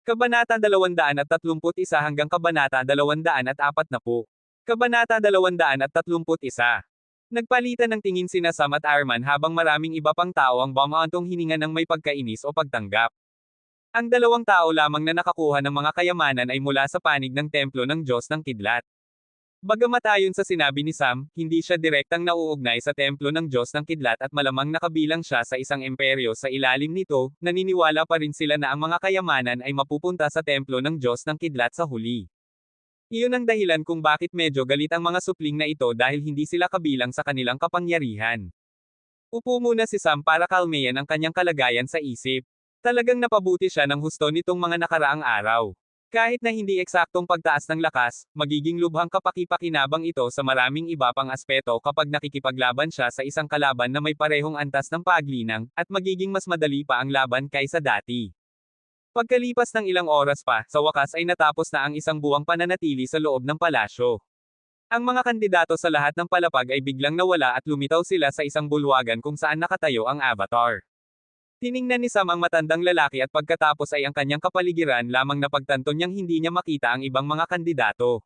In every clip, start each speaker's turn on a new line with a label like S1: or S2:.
S1: Kabanata 231 hanggang Kabanata 240. Kabanata 231. Nagpalitan ng tingin sina Sam at Arman habang maraming iba pang tao ang bumaantong hininga ng may pagkainis o pagtanggap. Ang dalawang tao lamang na nakakuha ng mga kayamanan ay mula sa panig ng templo ng Diyos ng Kidlat. Bagamat ayon sa sinabi ni Sam, hindi siya direktang nauugnay sa templo ng Diyos ng Kidlat at malamang nakabilang siya sa isang imperyo sa ilalim nito, naniniwala pa rin sila na ang mga kayamanan ay mapupunta sa templo ng Diyos ng Kidlat sa huli. Iyon ang dahilan kung bakit medyo galit ang mga supling na ito dahil hindi sila kabilang sa kanilang kapangyarihan. Upo muna si Sam para kalmayan ang kanyang kalagayan sa isip. Talagang napabuti siya ng husto nitong mga nakaraang araw. Kahit na hindi eksaktong pagtaas ng lakas, magiging lubhang kapaki-pakinabang ito sa maraming iba pang aspeto kapag nakikipaglaban siya sa isang kalaban na may parehong antas ng paglinang, at magiging mas madali pa ang laban kaysa dati. Pagkalipas ng ilang oras pa, sa wakas ay natapos na ang isang buwang pananatili sa loob ng palasyo. Ang mga kandidato sa lahat ng palapag ay biglang nawala at lumitaw sila sa isang bulwagan kung saan nakatayo ang avatar. Tiningnan ni Sam ang matandang lalaki at pagkatapos ay ang kanyang kapaligiran lamang napagtanto niyang hindi niya makita ang ibang mga kandidato.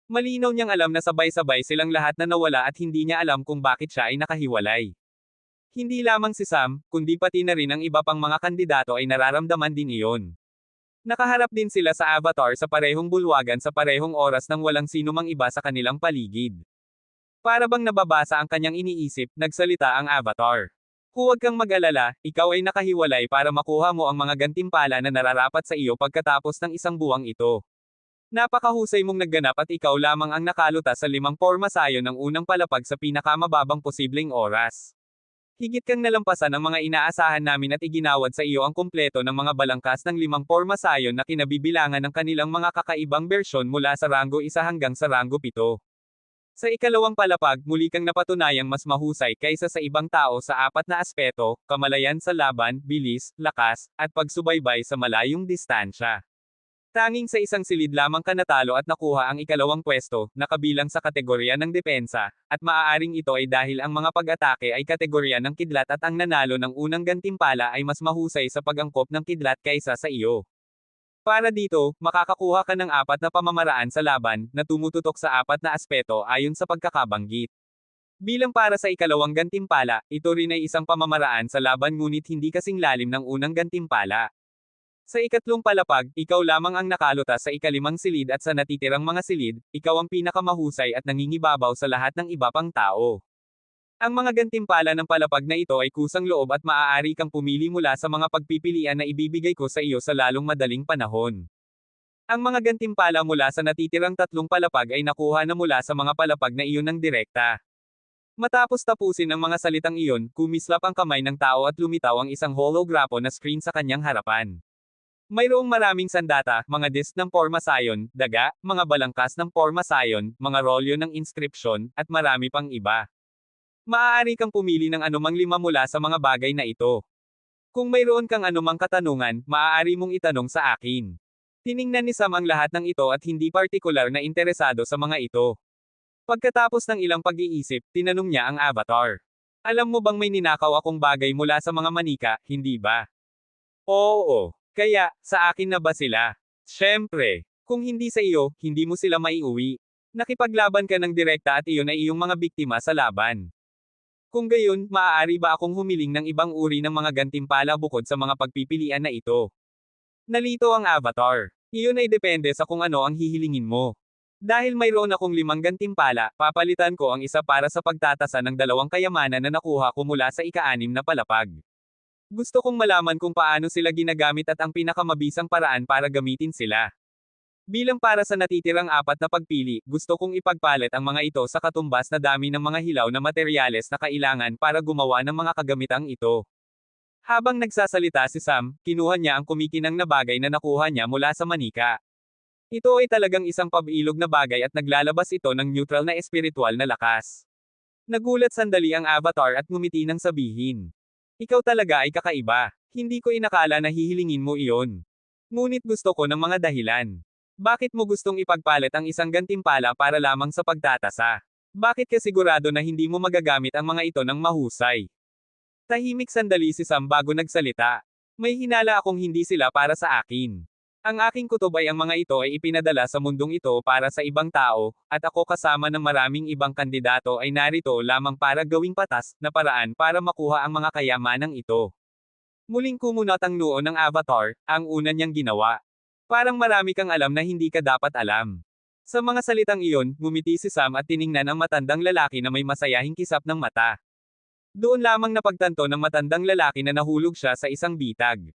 S1: Malinaw niyang alam na sabay-sabay silang lahat na nawala at hindi niya alam kung bakit siya ay nakahiwalay. Hindi lamang si Sam, kundi pati na rin ang iba pang mga kandidato ay nararamdaman din iyon. Nakaharap din sila sa avatar sa parehong bulwagan sa parehong oras nang walang sino mang iba sa kanilang paligid. Para bang nababasa ang kanyang iniisip, nagsalita ang avatar. Huwag kang mag-alala, ikaw ay nakahiwalay para makuha mo ang mga gantimpala na nararapat sa iyo pagkatapos ng isang buwang ito. Napakahusay mong nagganap at ikaw lamang ang nakaluta sa 5 pormasayon ng unang palapag sa pinakamababang posibleng oras. Higit kang nalampasan ang mga inaasahan namin at iginawad sa iyo ang kumpleto ng mga balangkas ng 5 pormasayon na kinabibilangan ng kanilang mga kakaibang bersyon mula sa ranggo 1 hanggang sa ranggo 7. Sa ikalawang palapag, muli kang napatunayang mas mahusay kaysa sa ibang tao sa 4 na aspeto: kamalayan sa laban, bilis, lakas, at pagsubaybay sa malayong distansya. Tanging sa isang silid lamang ka natalo at nakuha ang ikalawang pwesto, na kabilang sa kategorya ng depensa, at maaaring ito ay dahil ang mga pag-atake ay kategorya ng kidlat at ang nanalo ng unang gantimpala ay mas mahusay sa pag-angkop ng kidlat kaysa sa iyo. Para dito, makakakuha ka ng 4 na pamamaraan sa laban, na tumututok sa 4 na aspeto ayon sa pagkakabanggit. Bilang para sa ikalawang gantimpala, ito rin ay isang pamamaraan sa laban ngunit hindi kasing lalim ng unang gantimpala. Sa ikatlong palapag, ikaw lamang ang nakaluta sa ikalimang silid at sa natitirang mga silid, ikaw ang pinakamahusay at nangingibabaw sa lahat ng iba pang tao. Ang mga gantimpala ng palapag na ito ay kusang loob at maaari kang pumili mula sa mga pagpipilian na ibibigay ko sa iyo sa lalong madaling panahon. Ang mga gantimpala mula sa natitirang 3 palapag ay nakuha na mula sa mga palapag na iyon ng direkta. Matapos tapusin ang mga salitang iyon, kumislap ang kamay ng tao at lumitaw ang isang holograpo na screen sa kanyang harapan. Mayroong maraming sandata, mga disk ng pormasayon, daga, mga balangkas ng pormasayon, mga rolyo ng inskripsyon, at marami pang iba. Maaari kang pumili ng anumang 5 mula sa mga bagay na ito. Kung mayroon kang anumang katanungan, maaari mong itanong sa akin. Tiningnan ni Sam ang lahat ng ito at hindi partikular na interesado sa mga ito. Pagkatapos ng ilang pag-iisip, tinanong niya ang avatar. Alam mo bang may ninakaw akong bagay mula sa mga manika, hindi ba? Oo. Kaya, sa akin na ba sila? Siyempre. Kung hindi sa iyo, hindi mo sila maiuwi. Nakipaglaban ka ng direkta at iyon ay iyong mga biktima sa laban. Kung gayon, maaari ba akong humiling ng ibang uri ng mga gantimpala bukod sa mga pagpipilian na ito? Nalito ang avatar. Iyon ay depende sa kung ano ang hihilingin mo. Dahil mayroon akong 5 gantimpala, papalitan ko ang isa para sa pagtatasa ng 2 kayamanan na nakuha ko mula sa ika-6 na palapag. Gusto kong malaman kung paano sila ginagamit at ang pinakamabisang paraan para gamitin sila. Bilang para sa natitirang 4 na pagpili, gusto kong ipagpalit ang mga ito sa katumbas na dami ng mga hilaw na materyales na kailangan para gumawa ng mga kagamitang ito. Habang nagsasalita si Sam, kinuha niya ang kumikinang na bagay na nakuha niya mula sa manika. Ito ay talagang isang pabilog na bagay at naglalabas ito ng neutral na espiritual na lakas. Nagulat sandali ang avatar at ngumiti nang sabihin. Ikaw talaga ay kakaiba. Hindi ko inakala na hihilingin mo iyon. Ngunit gusto ko ng mga dahilan. Bakit mo gustong ipagpalit ang isang gantimpala para lamang sa pagtatasa? Bakit ka sigurado na hindi mo magagamit ang mga ito ng mahusay? Tahimik sandali si Sam bago nagsalita. May hinala akong hindi sila para sa akin. Ang aking kutob ay ang mga ito ay ipinadala sa mundong ito para sa ibang tao, at ako kasama ng maraming ibang kandidato ay narito lamang para gawing patas na paraan para makuha ang mga kayamanang ito. Muling kumunat ang noo ng Avatar, ang una niyang ginawa. Parang marami kang alam na hindi ka dapat alam. Sa mga salitang iyon, ngumiti si Sam at tiningnan ang matandang lalaki na may masayahing kisap ng mata. Doon lamang napagtanto ng matandang lalaki na nahulog siya sa isang bitag.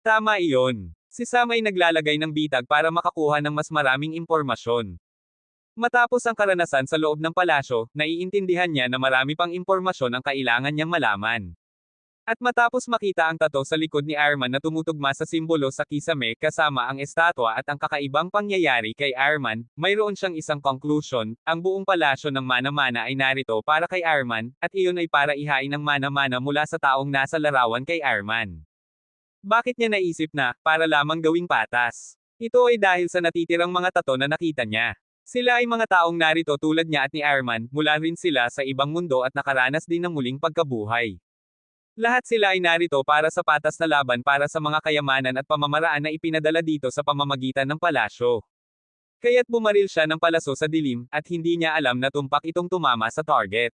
S1: Tama iyon. Si Sam ay naglalagay ng bitag para makakuha ng mas maraming impormasyon. Matapos ang karanasan sa loob ng palasyo, naiintindihan niya na marami pang impormasyon ang kailangan niyang malaman. At matapos makita ang tato sa likod ni Arman na tumutugma sa simbolo sa kisame kasama ang estatwa at ang kakaibang pangyayari kay Arman, mayroon siyang isang conclusion, ang buong palasyo ng mana-mana ay narito para kay Arman, at iyon ay para ihain ng mana-mana mula sa taong nasa larawan kay Arman. Bakit niya naisip na, para lamang gawing patas? Ito ay dahil sa natitirang mga tato na nakita niya. Sila ay mga taong narito tulad niya at ni Arman, mula rin sila sa ibang mundo at nakaranas din ng muling pagkabuhay. Lahat sila ay narito para sa patas na laban para sa mga kayamanan at pamamaraan na ipinadala dito sa pamamagitan ng palasyo. Kaya't bumaril siya ng palaso sa dilim, at hindi niya alam na tumpak itong tumama sa target.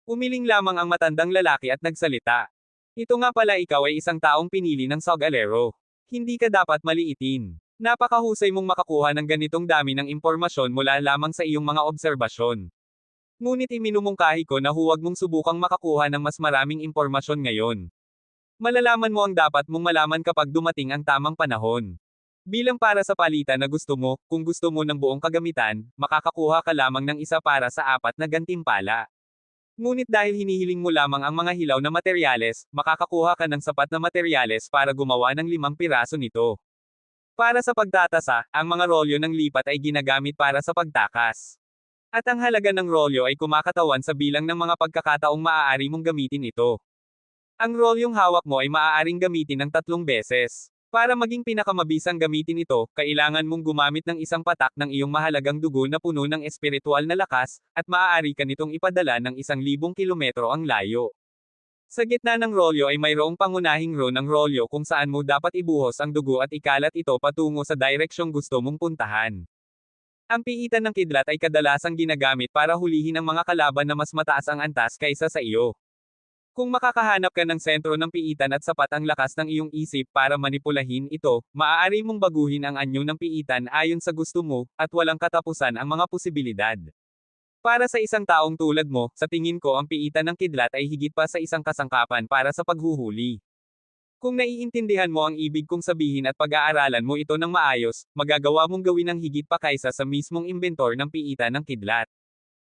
S1: Umiling lamang ang matandang lalaki at nagsalita. Ito nga pala ikaw ay isang taong pinili ng Sagalero. Hindi ka dapat maliitin. Napakahusay mong makakuha ng ganitong dami ng impormasyon mula lamang sa iyong mga obserbasyon. Ngunit iminumungkahi ko na huwag mong subukang makakuha ng mas maraming impormasyon ngayon. Malalaman mo ang dapat mong malaman kapag dumating ang tamang panahon. Bilang para sa palitan na gusto mo, kung gusto mo ng buong kagamitan, makakakuha ka lamang ng isa para sa 4 na gantimpala. Ngunit dahil hinihiling mo lamang ang mga hilaw na materyales, makakakuha ka ng sapat na materyales para gumawa ng 5 piraso nito. Para sa pagtatasa, ang mga rolyo ng lipat ay ginagamit para sa pagtakas. At ang halaga ng rolyo ay kumakatawan sa bilang ng mga pagkakataong maaari mong gamitin ito. Ang rolyong hawak mo ay maaaring gamitin ng 3 beses. Para maging pinakamabisang gamitin ito, kailangan mong gumamit ng isang patak ng iyong mahalagang dugo na puno ng espiritual na lakas, at maaari ka nitong ipadala ng 1,000 kilometro ang layo. Sa gitna ng rolyo ay mayroong pangunahing row ng rolyo kung saan mo dapat ibuhos ang dugo at ikalat ito patungo sa direksyong gusto mong puntahan. Ang piitan ng kidlat ay kadalasang ginagamit para hulihin ang mga kalaban na mas mataas ang antas kaysa sa iyo. Kung makakahanap ka ng sentro ng piitan at sapat ang lakas ng iyong isip para manipulahin ito, maaari mong baguhin ang anyo ng piitan ayon sa gusto mo, at walang katapusan ang mga posibilidad. Para sa isang taong tulad mo, sa tingin ko ang piitan ng kidlat ay higit pa sa isang kasangkapan para sa paghuhuli. Kung naiintindihan mo ang ibig kong sabihin at pag-aaralan mo ito ng maayos, magagawa mong gawin ang higit pa kaysa sa mismong inventor ng piitan ng kidlat.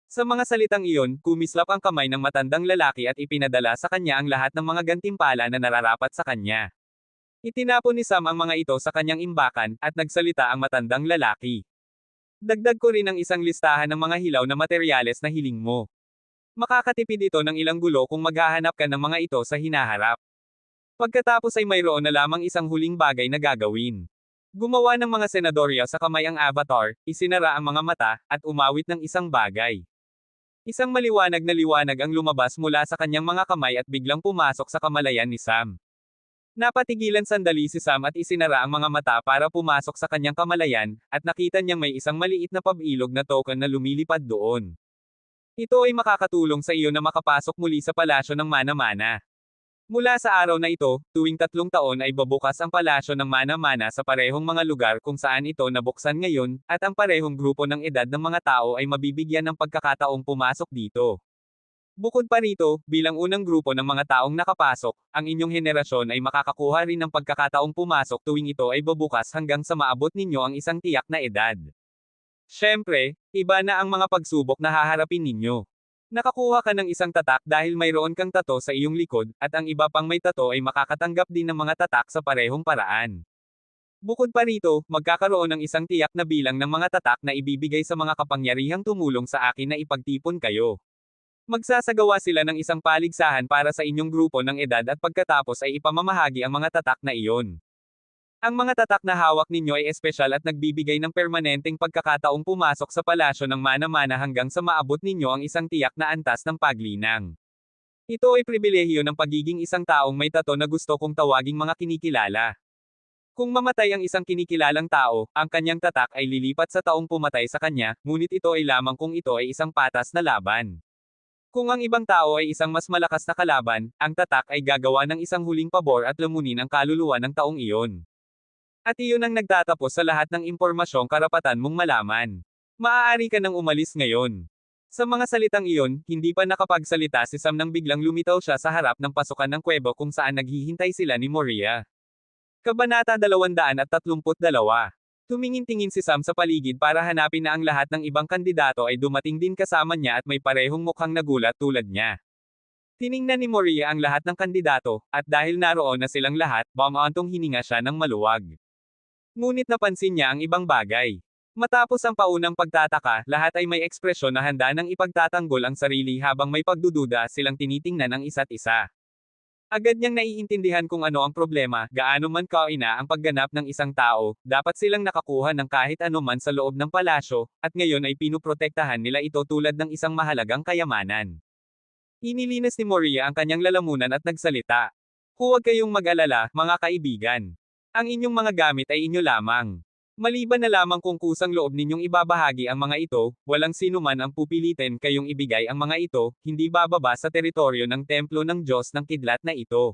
S1: Sa mga salitang iyon, kumislap ang kamay ng matandang lalaki at ipinadala sa kanya ang lahat ng mga gantimpala na nararapat sa kanya. Itinapon ni Sam ang mga ito sa kanyang imbakan, at nagsalita ang matandang lalaki. Dagdag ko rin ang isang listahan ng mga hilaw na materyales na hiling mo. Makakatipid ito ng ilang gulo kung maghahanap ka ng mga ito sa hinaharap. Pagkatapos ay mayroon na lamang isang huling bagay na gagawin. Gumawa ng mga senadorya sa kamay ang Avatar, isinara ang mga mata, at umawit ng isang bagay. Isang maliwanag na liwanag ang lumabas mula sa kanyang mga kamay at biglang pumasok sa kamalayan ni Sam. Napatigilan sandali si Sam at isinara ang mga mata para pumasok sa kanyang kamalayan, at nakita niyang may isang maliit na pabilog na token na lumilipad doon. Ito ay makakatulong sa iyo na makapasok muli sa palasyo ng mana-mana. Mula sa araw na ito, tuwing 3 taon ay babukas ang palasyo ng mana-mana sa parehong mga lugar kung saan ito nabuksan ngayon, at ang parehong grupo ng edad ng mga tao ay mabibigyan ng pagkakataong pumasok dito. Bukod pa rito, bilang unang grupo ng mga taong nakapasok, ang inyong henerasyon ay makakakuha rin ng pagkakataong pumasok tuwing ito ay babukas hanggang sa maabot ninyo ang isang tiyak na edad. Siyempre, iba na ang mga pagsubok na haharapin ninyo. Nakakuha ka ng isang tatak dahil mayroon kang tato sa iyong likod, at ang iba pang may tato ay makakatanggap din ng mga tatak sa parehong paraan. Bukod pa rito, magkakaroon ng isang tiyak na bilang ng mga tatak na ibibigay sa mga kapangyarihang tumulong sa akin na ipagtipon kayo. Magsasagawa sila ng isang paligsahan para sa inyong grupo ng edad at pagkatapos ay ipamamahagi ang mga tatak na iyon. Ang mga tatak na hawak ninyo ay espesyal at nagbibigay ng permanenteng pagkakataong pumasok sa palasyo ng mana-mana hanggang sa maabot ninyo ang isang tiyak na antas ng paglinang. Ito ay pribilehiyo ng pagiging isang taong may tato na gusto kong tawaging mga kinikilala. Kung mamatay ang isang kinikilalang tao, ang kanyang tatak ay lilipat sa taong pumatay sa kanya, ngunit ito ay lamang kung ito ay isang patas na laban. Kung ang ibang tao ay isang mas malakas na kalaban, ang tatak ay gagawa ng isang huling pabor at lamunin ang kaluluwa ng taong iyon. At iyon ang nagtatapos sa lahat ng impormasyong karapatan mong malaman. Maaari ka nang umalis ngayon. Sa mga salitang iyon, hindi pa nakapagsalita si Sam nang biglang lumitaw siya sa harap ng pasukan ng kuwebo kung saan naghihintay sila ni Moria. Kabanata 232. Tumingin-tingin si Sam sa paligid para hanapin na ang lahat ng ibang kandidato ay dumating din kasama niya at may parehong mukhang nagulat tulad niya. Tiningnan ni Moria ang lahat ng kandidato, at dahil naroon na silang lahat, bumaantong hininga siya ng maluwag. Ngunit napansin niya ang ibang bagay. Matapos ang paunang pagtataka, lahat ay may ekspresyon na handa nang ipagtatanggol ang sarili habang may pagdududa silang tinitingnan ang isa't isa. Agad niyang naiintindihan kung ano ang problema, gaano man kaina ang pagganap ng isang tao, dapat silang nakakuha ng kahit ano man sa loob ng palasyo, at ngayon ay pinuprotektahan nila ito tulad ng isang mahalagang kayamanan. Inilinis ni Moria ang kanyang lalamunan at nagsalita. Huwag kayong mag-alala, mga kaibigan. Ang inyong mga gamit ay inyo lamang. Maliban na lamang kung kusang loob ninyong ibabahagi ang mga ito, walang sino man ang pupilitin kayong ibigay ang mga ito, hindi bababa sa teritoryo ng templo ng Diyos ng Kidlat na ito.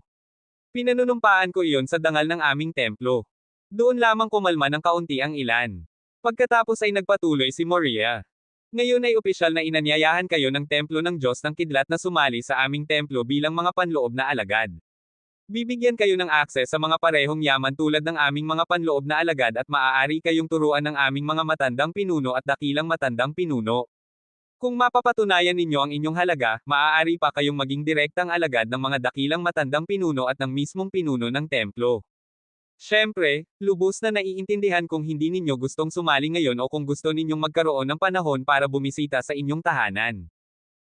S1: Pinanunumpaan ko iyon sa dangal ng aming templo. Doon lamang kumalma ng kaunti ang ilan. Pagkatapos ay nagpatuloy si Moria. Ngayon ay opisyal na inanyayahan kayo ng templo ng Diyos ng Kidlat na sumali sa aming templo bilang mga panloob na alagad. Bibigyan kayo ng akses sa mga parehong yaman tulad ng aming mga panloob na alagad at maaari kayong turuan ng aming mga matandang pinuno at dakilang matandang pinuno. Kung mapapatunayan ninyo ang inyong halaga, maaari pa kayong maging direktang alagad ng mga dakilang matandang pinuno at ng mismong pinuno ng templo. Siyempre, lubos na naiintindihan kung hindi ninyo gustong sumali ngayon o kung gusto ninyong magkaroon ng panahon para bumisita sa inyong tahanan.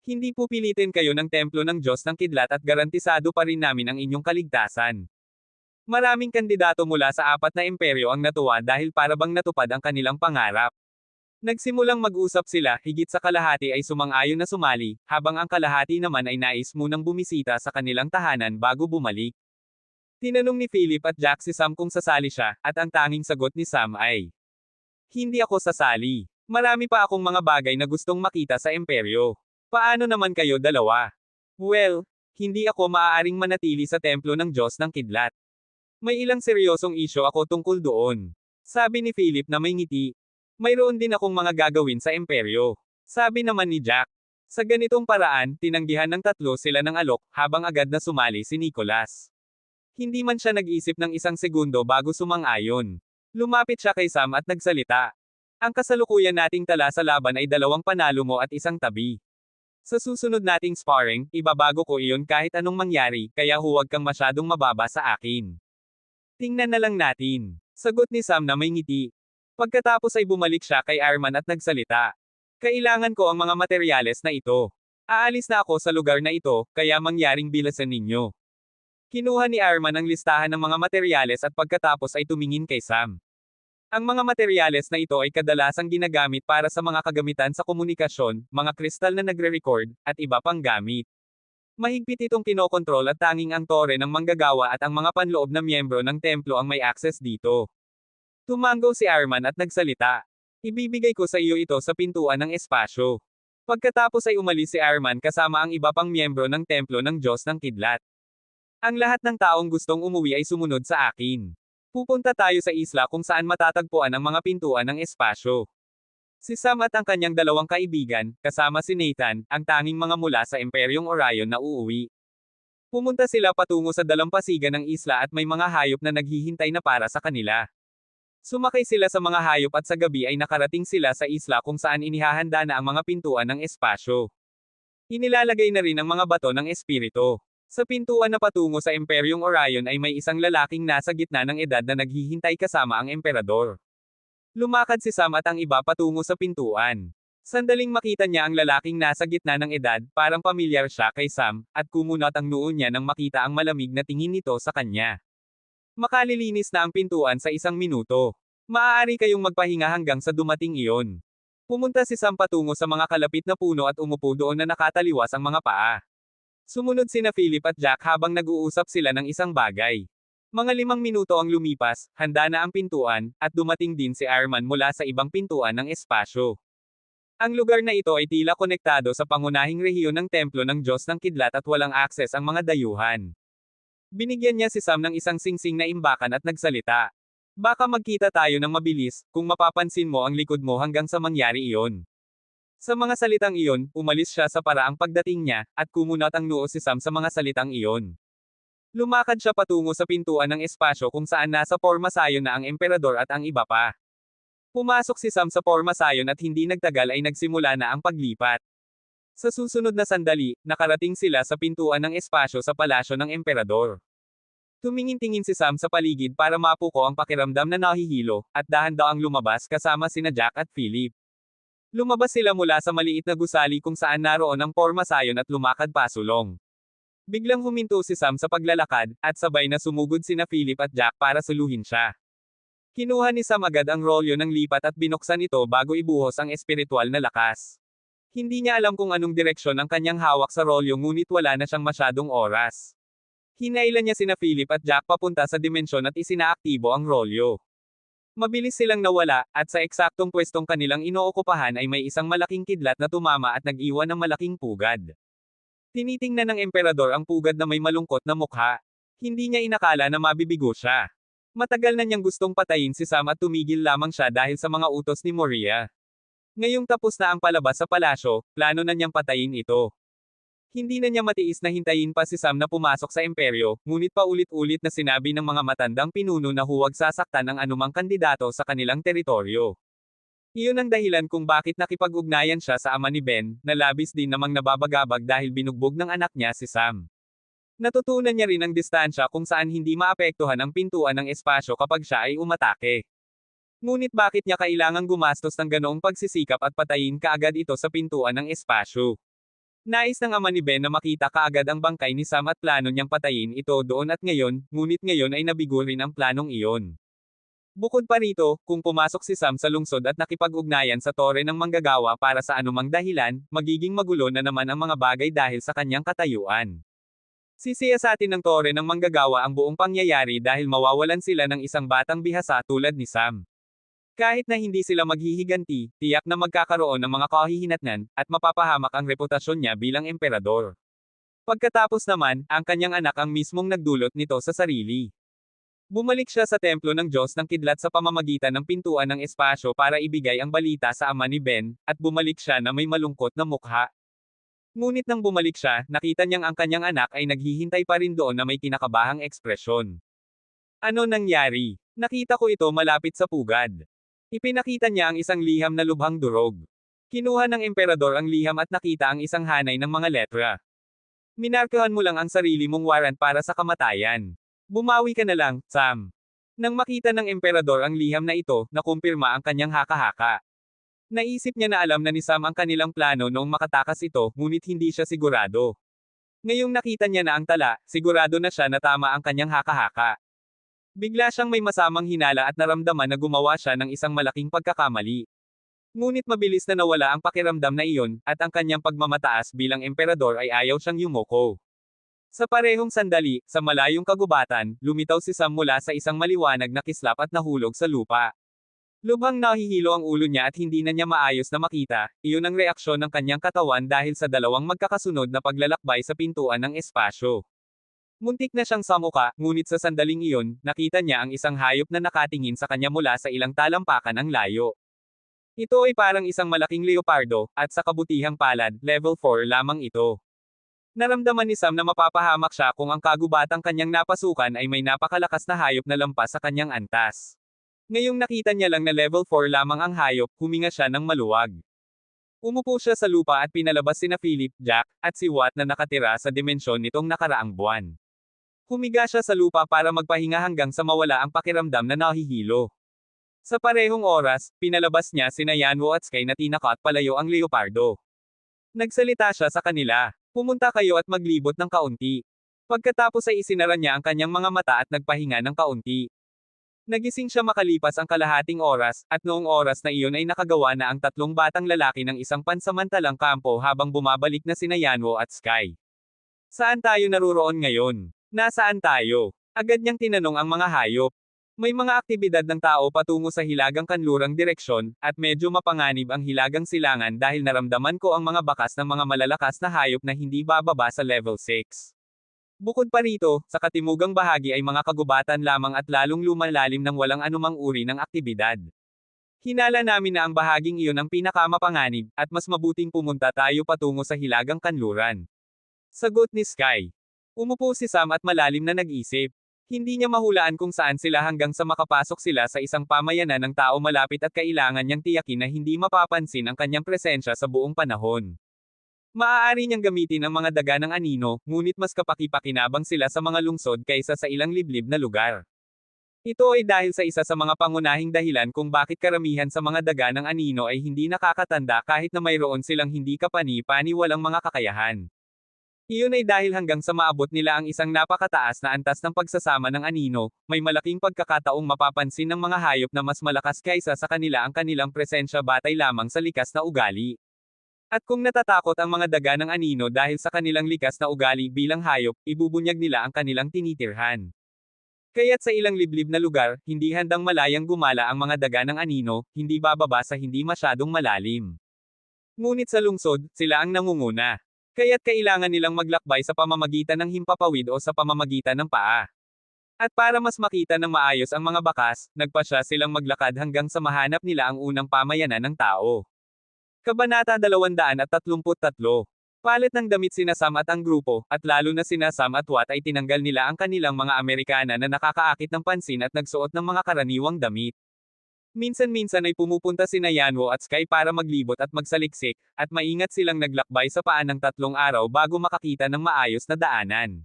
S1: Hindi pupilitin kayo ng templo ng Diyos ng Kidlat at garantisado pa rin namin ang inyong kaligtasan. Maraming kandidato mula sa 4 na imperyo ang natuwa dahil parabang natupad ang kanilang pangarap. Nagsimulang mag-usap sila, higit sa kalahati ay sumang-ayon na sumali, habang ang kalahati naman ay nais munang bumisita sa kanilang tahanan bago bumalik. Tinanong ni Philip at Jack si Sam kung sasali siya, at ang tanging sagot ni Sam ay, "Hindi ako sasali. Marami pa akong mga bagay na gustong makita sa imperyo. Paano naman kayo dalawa?" "Well, hindi ako maaaring manatili sa templo ng Diyos ng Kidlat. May ilang seryosong isyo ako tungkol doon." Sabi ni Philip na may ngiti. "Mayroon din akong mga gagawin sa imperyo." Sabi naman ni Jack. Sa ganitong paraan, tinanggihan ng tatlo sila ng alok, habang agad na sumali si Nicholas. Hindi man siya nag-isip ng isang segundo bago sumang-ayon. Lumapit siya kay Sam at nagsalita. "Ang kasalukuyan nating tala sa laban ay 2 panalo mo at 1 tabi. Sa susunod nating sparring, ibabago ko iyon kahit anong mangyari, kaya huwag kang masyadong mababa sa akin. Tingnan na lang natin." Sagot ni Sam na may ngiti. Pagkatapos ay bumalik siya kay Arman at nagsalita. "Kailangan ko ang mga materyales na ito. Aalis na ako sa lugar na ito, kaya mangyaring bilasan ninyo." Kinuha ni Arman ang listahan ng mga materyales at pagkatapos ay tumingin kay Sam. Ang mga materyales na ito ay kadalasang ginagamit para sa mga kagamitan sa komunikasyon, mga kristal na nagre-record, at iba pang gamit. Mahigpit itong kinokontrol at tanging ang tore ng manggagawa at ang mga panloob na miyembro ng templo ang may access dito. Tumango si Arman at nagsalita. "Ibibigay ko sa iyo ito sa pintuan ng espasyo." Pagkatapos ay umalis si Arman kasama ang iba pang miyembro ng templo ng Diyos ng Kidlat. "Ang lahat ng taong gustong umuwi ay sumunod sa akin. Pupunta tayo sa isla kung saan matatagpuan ang mga pintuan ng espasyo." Si Sam at ang kanyang 2 kaibigan, kasama si Nathan, ang tanging mga mula sa Imperyong Orion na uuwi. Pumunta sila patungo sa dalampasigan ng isla at may mga hayop na naghihintay na para sa kanila. Sumakay sila sa mga hayop at sa gabi ay nakarating sila sa isla kung saan inihahanda na ang mga pintuan ng espasyo. Inilalagay na rin ang mga bato ng espiritu. Sa pintuan na patungo sa Imperyong Orion ay may isang lalaking nasa gitna ng edad na naghihintay kasama ang emperador. Lumakad si Sam at ang iba patungo sa pintuan. Sandaling makita niya ang lalaking nasa gitna ng edad, parang pamilyar siya kay Sam, at kumunot ang noo niya nang makita ang malamig na tingin nito sa kanya. Makalilinis na ang pintuan sa 1 minuto. Maaari kayong magpahinga hanggang sa dumating iyon. Pumunta si Sam patungo sa mga kalapit na puno at umupo doon na nakataliwas ang mga paa. Sumunod sina Philip at Jack habang nag-uusap sila ng isang bagay. Mga 5 minuto ang lumipas, handa na ang pintuan, at dumating din si Arman mula sa ibang pintuan ng espasyo. Ang lugar na ito ay tila konektado sa pangunahing rehiyon ng templo ng Diyos ng Kidlat at walang akses ang mga dayuhan. Binigyan niya si Sam ng isang singsing na imbakan at nagsalita. Baka magkita tayo ng mabilis, kung mapapansin mo ang likod mo hanggang sa mangyari iyon. Sa mga salitang iyon, umalis siya sa paraang pagdating niya, at kumunat ang noo si Sam sa mga salitang iyon. Lumakad siya patungo sa pintuan ng espasyo kung saan nasa pormasayon na ang emperador at ang iba pa. Pumasok si Sam sa pormasayon at hindi nagtagal ay nagsimula na ang paglipat. Sa susunod na sandali, nakarating sila sa pintuan ng espasyo sa palasyo ng emperador. Tumingin-tingin si Sam sa paligid para mapuko ang pakiramdam na nahihilo, at dahan-daang lumabas kasama sina Jack at Philip. Lumabas sila mula sa maliit na gusali kung saan naroon ang pormasayon at lumakad pasulong. Biglang huminto si Sam sa paglalakad, at sabay na sumugod sina Philip at Jack para suluhin siya. Kinuha ni Sam agad ang rolyo ng lipat at binuksan ito bago ibuhos ang espiritual na lakas. Hindi niya alam kung anong direksyon ang kanyang hawak sa rolyo ngunit wala na siyang masyadong oras. Hinailan niya sina Philip at Jack papunta sa dimensyon at isinaaktibo ang rolyo. Mabilis silang nawala, at sa eksaktong pwestong kanilang inookupahan ay may isang malaking kidlat na tumama at nag-iwan ng malaking pugad. Tinitingnan ng emperador ang pugad na may malungkot na mukha. Hindi niya inakala na mabibigo siya. Matagal na niyang gustong patayin si Sam at tumigil lamang siya dahil sa mga utos ni Moria. Ngayong tapos na ang palabas sa palasyo, plano na niyang patayin ito. Hindi na niya matiis na hintayin pa si Sam na pumasok sa imperyo, ngunit paulit-ulit na sinabi ng mga matandang pinuno na huwag sasaktan ang anumang kandidato sa kanilang teritoryo. Iyon ang dahilan kung bakit nakipag-ugnayan siya sa ama ni Ben, na labis din namang nababagabag dahil binugbog ng anak niya si Sam. Natutunan niya rin ang distansya kung saan hindi maapektuhan ang pintuan ng espasyo kapag siya ay umatake. Ngunit bakit niya kailangang gumastos ng ganoong pagsisikap at patayin kaagad ito sa pintuan ng espasyo? Nais ng ama ni Ben na makita kaagad ang bangkay ni Sam at plano niyang patayin ito doon at ngayon, ngunit ngayon ay nabigo rin ang planong iyon. Bukod pa rito, kung pumasok si Sam sa lungsod at nakipag-ugnayan sa tore ng manggagawa para sa anumang dahilan, magiging magulo na naman ang mga bagay dahil sa kanyang katayuan. Sisiyasatin ng tore ng manggagawa ang buong pangyayari dahil mawawalan sila ng isang batang bihasa tulad ni Sam. Kahit na hindi sila maghihiganti, tiyak na magkakaroon ng mga kahihinatnan, at mapapahamak ang reputasyon niya bilang emperador. Pagkatapos naman, ang kanyang anak ang mismong nagdulot nito sa sarili. Bumalik siya sa templo ng Diyos ng Kidlat sa pamamagitan ng pintuan ng espasyo para ibigay ang balita sa ama ni Ben, at bumalik siya na may malungkot na mukha. Ngunit nang bumalik siya, nakita niyang ang kanyang anak ay naghihintay pa rin doon na may kinakabahang ekspresyon. Ano nangyari? Nakita ko ito malapit sa pugad. Ipinakita niya ang isang liham na lubhang durog. Kinuha ng emperador ang liham at nakita ang isang hanay ng mga letra. Minarkahan mo lang ang sarili mong warrant para sa kamatayan. Bumawi ka na lang, Sam. Nang makita ng emperador ang liham na ito, nakumpirma ang kanyang haka-haka. Naisip niya na alam na ni Sam ang kanilang plano noong makatakas ito, ngunit hindi siya sigurado. Ngayong nakita niya na ang tala, sigurado na siya na tama ang kanyang haka-haka. Bigla siyang may masamang hinala at naramdaman na gumawa siya ng isang malaking pagkakamali. Ngunit mabilis na nawala ang pakiramdam na iyon, at ang kanyang pagmamataas bilang emperador ay ayaw siyang yumuko. Sa parehong sandali, sa malayong kagubatan, lumitaw si Sam mula sa isang maliwanag na kislap at nahulog sa lupa. Lubhang nahihilo ang ulo niya at hindi na niya maayos na makita, iyon ang reaksyon ng kanyang katawan dahil sa dalawang magkakasunod na paglalakbay sa pintuan ng espasyo. Muntik na siyang samuka, ngunit sa sandaling iyon, nakita niya ang isang hayop na nakatingin sa kanya mula sa ilang talampakan ang layo. Ito ay parang isang malaking leopardo, at sa kabutihang palad, level 4 lamang ito. Naramdaman ni Sam na mapapahamak siya kung ang kagubatang kanyang napasukan ay may napakalakas na hayop na lampas sa kanyang antas. Ngayong nakita niya lang na level 4 lamang ang hayop, huminga siya ng maluwag. Umupo siya sa lupa at pinalabas sina Philip, Jack, at si Watt na nakatira sa dimensyon nitong nakaraang buwan. Humiga siya sa lupa para magpahinga hanggang sa mawala ang pakiramdam na nahihilo. Sa parehong oras, pinalabas niya sina Yanwo at Sky na tinaka at palayo ang leopardo. Nagsalita siya sa kanila. Pumunta kayo at maglibot ng kaunti. Pagkatapos ay isinara niya ang kanyang mga mata at nagpahinga ng kaunti. Nagising siya makalipas ang kalahating oras, at noong oras na iyon ay nakagawa na ang tatlong batang lalaki ng isang pansamantalang kampo habang bumabalik na sina Yanwo at Sky. Saan tayo naruroon ngayon? Nasaan tayo? Agad niyang tinanong ang mga hayop. May mga aktibidad ng tao patungo sa hilagang kanlurang direksyon, at medyo mapanganib ang hilagang silangan dahil naramdaman ko ang mga bakas ng mga malalakas na hayop na hindi bababa sa level 6. Bukod pa rito, sa katimugang bahagi ay mga kagubatan lamang at lalong lumalalim ng walang anumang uri ng aktibidad. Hinala namin na ang bahaging iyon ang pinakamapanganib, at mas mabuting pumunta tayo patungo sa hilagang kanluran. Sagot ni Sky. Umupo si Sam at malalim na nag-isip. Hindi niya mahulaan kung saan sila hanggang sa makapasok sila sa isang pamayanan ng tao malapit at kailangan niyang tiyakin na hindi mapapansin ang kanyang presensya sa buong panahon. Maaari niyang gamitin ang mga daga ng anino, ngunit mas kapaki-pakinabang sila sa mga lungsod kaysa sa ilang liblib na lugar. Ito ay dahil sa isa sa mga pangunahing dahilan kung bakit karamihan sa mga daga ng anino ay hindi nakakatanda kahit na mayroon silang hindi kapani-pani walang mga kakayahan. Iyon ay dahil hanggang sa maabot nila ang isang napakataas na antas ng pagsasama ng anino, may malaking pagkakataong mapapansin ng mga hayop na mas malakas kaysa sa kanila ang kanilang presensya batay lamang sa likas na ugali. At kung natatakot ang mga daga ng anino dahil sa kanilang likas na ugali bilang hayop, ibubunyag nila ang kanilang tinitirhan. Kaya't sa ilang liblib na lugar, hindi handang malayang gumala ang mga daga ng anino, hindi bababa sa hindi masyadong malalim. Ngunit sa lungsod, sila ang nangunguna. Kaya't kailangan nilang maglakbay sa pamamagitan ng himpapawid o sa pamamagitan ng paa. At para mas makita ng maayos ang mga bakas, nagpasya silang maglakad hanggang sa mahanap nila ang unang pamayanan ng tao. Kabanata 233. Palit ng damit sina Sam at ang grupo, at lalo na sina Sam at Watt ay tinanggal nila ang kanilang mga Amerikana na nakakaakit ng pansin at nagsuot ng mga karaniwang damit. Minsan-minsan ay pumupunta sina Yanwo at Sky para maglibot at magsaliksik, at maingat silang naglakbay sa paan ng 3 araw bago makakita ng maayos na daanan.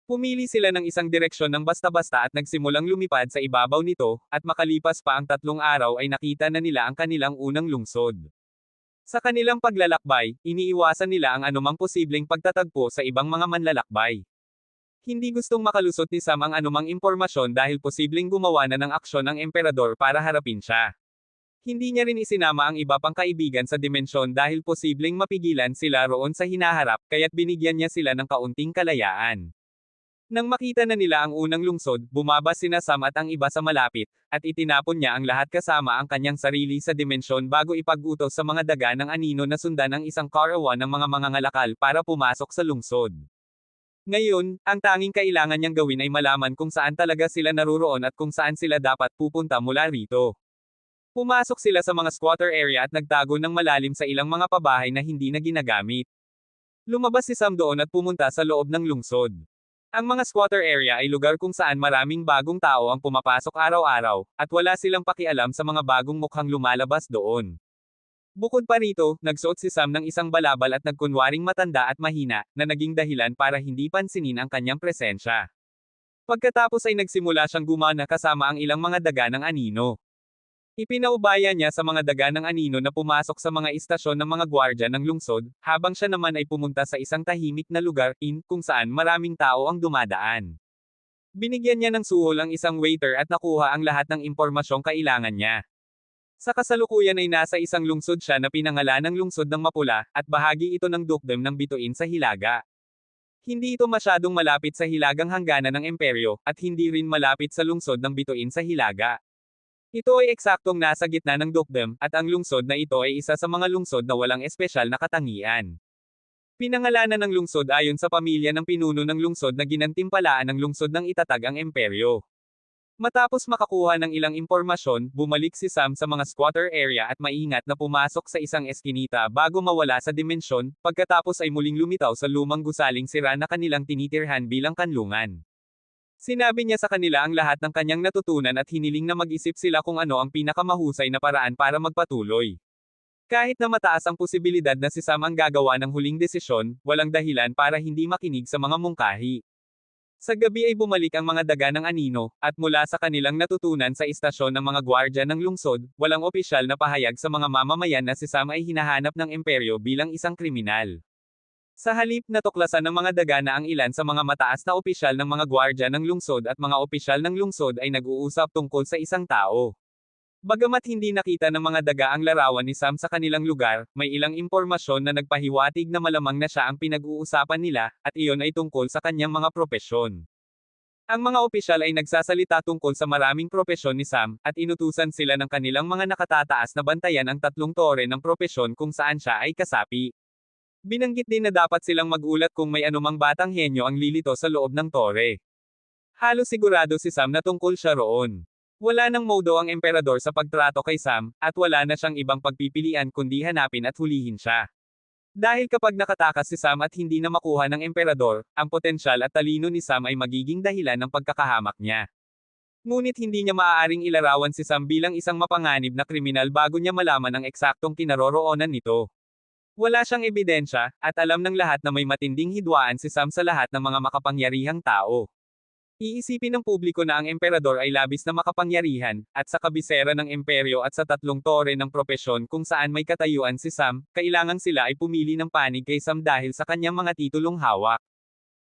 S1: Pumili sila ng isang direksyon ng basta-basta at nagsimulang lumipad sa ibabaw nito, at makalipas pa ang 3 araw ay nakita na nila ang kanilang unang lungsod. Sa kanilang paglalakbay, iniiwasan nila ang anumang posibleng pagtatagpo sa ibang mga manlalakbay. Hindi gustong makalusot ni Sam ang anumang impormasyon dahil posibleng gumawa na ng aksyon ang emperador para harapin siya. Hindi niya rin isinama ang iba pang kaibigan sa dimensyon dahil posibleng mapigilan sila roon sa hinaharap, kaya't binigyan niya sila ng kaunting kalayaan. Nang makita na nila ang unang lungsod, bumaba sina Sam at ang iba sa malapit, at itinapon niya ang lahat kasama ang kanyang sarili sa dimensyon bago ipag-utos sa mga daga ng anino na sundan ang isang caravan ng mga mangangalakal para pumasok sa lungsod. Ngayon, ang tanging kailangan niyang gawin ay malaman kung saan talaga sila naruroon at kung saan sila dapat pupunta mula rito. Pumasok sila sa mga squatter area at nagtago ng malalim sa ilang mga pabahay na hindi na ginagamit. Lumabas si Sam doon at pumunta sa loob ng lungsod. Ang mga squatter area ay lugar kung saan maraming bagong tao ang pumapasok araw-araw, at wala silang pakialam sa mga bagong mukhang lumalabas doon. Bukod pa rito, nagsuot si Sam ng isang balabal at nagkunwaring matanda at mahina, na naging dahilan para hindi pansinin ang kanyang presensya. Pagkatapos ay nagsimula siyang gumana kasama ang ilang mga daga ng anino. Ipinaubaya niya sa mga daga ng anino na pumasok sa mga istasyon ng mga gwardya ng lungsod, habang siya naman ay pumunta sa isang tahimik na lugar, kung saan maraming tao ang dumadaan. Binigyan niya ng suhol ang isang waiter at nakuha ang lahat ng impormasyong kailangan niya. Sa kasalukuyan ay nasa isang lungsod siya na pinangalanang Lungsod ng Mapula, at bahagi ito ng dukdom ng bituin sa Hilaga. Hindi ito masyadong malapit sa hilagang hangganan ng imperyo, at hindi rin malapit sa lungsod ng bituin sa Hilaga. Ito ay eksaktong nasa gitna ng dukdom, at ang lungsod na ito ay isa sa mga lungsod na walang espesyal na katangian. Pinangalanan ng lungsod ayon sa pamilya ng pinuno ng lungsod na ginantimpalaan ng lungsod ng itatag ang imperyo. Matapos makakuha ng ilang impormasyon, bumalik si Sam sa mga squatter area at maingat na pumasok sa isang eskinita bago mawala sa dimensyon, pagkatapos ay muling lumitaw sa lumang gusaling sira na kanilang tinitirhan bilang kanlungan. Sinabi niya sa kanila ang lahat ng kanyang natutunan at hiniling na mag-isip sila kung ano ang pinakamahusay na paraan para magpatuloy. Kahit na mataas ang posibilidad na si Sam ang gagawa ng huling desisyon, walang dahilan para hindi makinig sa mga mungkahi. Sa gabi ay bumalik ang mga daga ng anino, at mula sa kanilang natutunan sa istasyon ng mga gwardya ng lungsod, walang opisyal na pahayag sa mga mamamayan na si Sam ay hinahanap ng imperyo bilang isang kriminal. Sa halip, natuklasan ng mga daga na ang ilan sa mga mataas na opisyal ng mga gwardya ng lungsod at mga opisyal ng lungsod ay nag-uusap tungkol sa isang tao. Bagamat hindi nakita ng mga daga ang larawan ni Sam sa kanilang lugar, may ilang impormasyon na nagpahiwatig na malamang na siya ang pinag-uusapan nila, at iyon ay tungkol sa kanyang mga propesyon. Ang mga opisyal ay nagsasalita tungkol sa maraming propesyon ni Sam, at inutusan sila ng kanilang mga nakatataas na bantayan ang tatlong tore ng propesyon kung saan siya ay kasapi. Binanggit din na dapat silang magulat kung may anumang batang henyo ang lilito sa loob ng tore. Halos sigurado si Sam na tungkol siya roon. Wala nang modo ang emperador sa pagtrato kay Sam, at wala na siyang ibang pagpipilian kundi hanapin at hulihin siya. Dahil kapag nakatakas si Sam at hindi na makuha ng emperador, ang potensyal at talino ni Sam ay magiging dahilan ng pagkakahamak niya. Ngunit hindi niya maaaring ilarawan si Sam bilang isang mapanganib na kriminal bago niya malaman ang eksaktong kinaroroonan nito. Wala siyang ebidensya, at alam ng lahat na may matinding hidwaan si Sam sa lahat ng mga makapangyarihang tao. Iisipin ng publiko na ang emperador ay labis na makapangyarihan, at sa kabisera ng imperyo at sa tatlong tore ng propesyon kung saan may katayuan si Sam, kailangang sila ay pumili ng panig kay Sam dahil sa kanyang mga titulong hawak.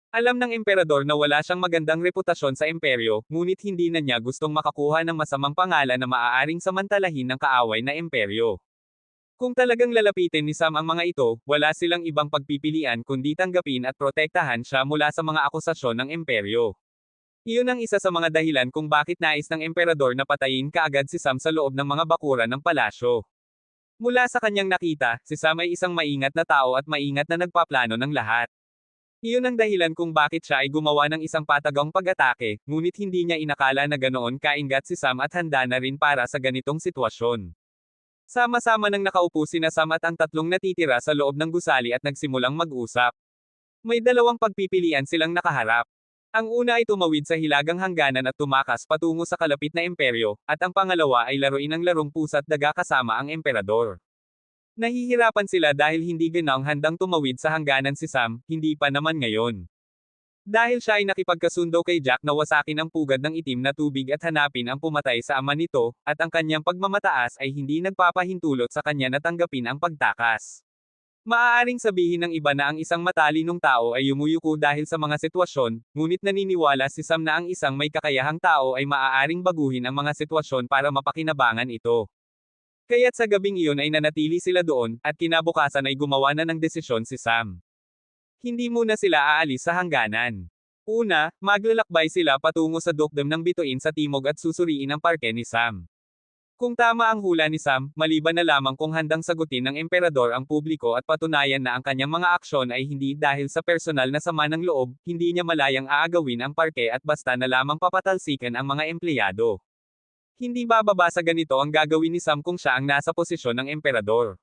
S1: Alam ng emperador na wala siyang magandang reputasyon sa imperyo, ngunit hindi na niya gustong makakuha ng masamang pangalan na maaaring samantalahin ng kaaway na imperyo. Kung talagang lalapitin ni Sam ang mga ito, wala silang ibang pagpipilian kundi tanggapin at protektahan siya mula sa mga akusasyon ng imperyo. Iyon ang isa sa mga dahilan kung bakit nais ng emperador na patayin kaagad si Sam sa loob ng mga bakuran ng palasyo. Mula sa kanyang nakita, si Sam ay isang maingat na tao at maingat na nagpaplano ng lahat. Iyon ang dahilan kung bakit siya ay gumawa ng isang patagang pag-atake, ngunit hindi niya inakala na ganoon kaingat si Sam at handa na rin para sa ganitong sitwasyon. Sama-sama nang nakaupo sina Sam at ang tatlong natitira sa loob ng gusali at nagsimulang mag-usap. May dalawang pagpipilian silang nakaharap. Ang una ay tumawid sa hilagang hangganan at tumakas patungo sa kalapit na imperyo, at ang pangalawa ay laruin ang larong pusa't daga kasama ang emperador. Nahihirapan sila dahil hindi ganang handang tumawid sa hangganan si Sam, hindi pa naman ngayon. Dahil siya ay nakipagkasundo kay Jack na wasakin ang pugad ng itim na tubig at hanapin ang pumatay sa ama nito, at ang kanyang pagmamataas ay hindi nagpapahintulot sa kanya na tanggapin ang pagtakas. Maaaring sabihin ng iba na ang isang matalinong tao ay yumuyuko dahil sa mga sitwasyon, ngunit naniniwala si Sam na ang isang may kakayahang tao ay maaaring baguhin ang mga sitwasyon para mapakinabangan ito. Kaya't sa gabing iyon ay nanatili sila doon, at kinabukasan ay gumawa na ng desisyon si Sam. Hindi muna sila aalis sa hangganan. Una, maglalakbay sila patungo sa dukdom ng bituin sa timog at susuriin ang parke ni Sam. Kung tama ang hula ni Sam, maliban na lamang kung handang sagutin ng emperador ang publiko at patunayan na ang kanyang mga aksyon ay hindi dahil sa personal na sama ng loob, hindi niya malayang aagawin ang parke at basta na lamang papatalsikan ang mga empleyado. Hindi bababa sa ganito ang gagawin ni Sam kung siya ang nasa posisyon ng emperador.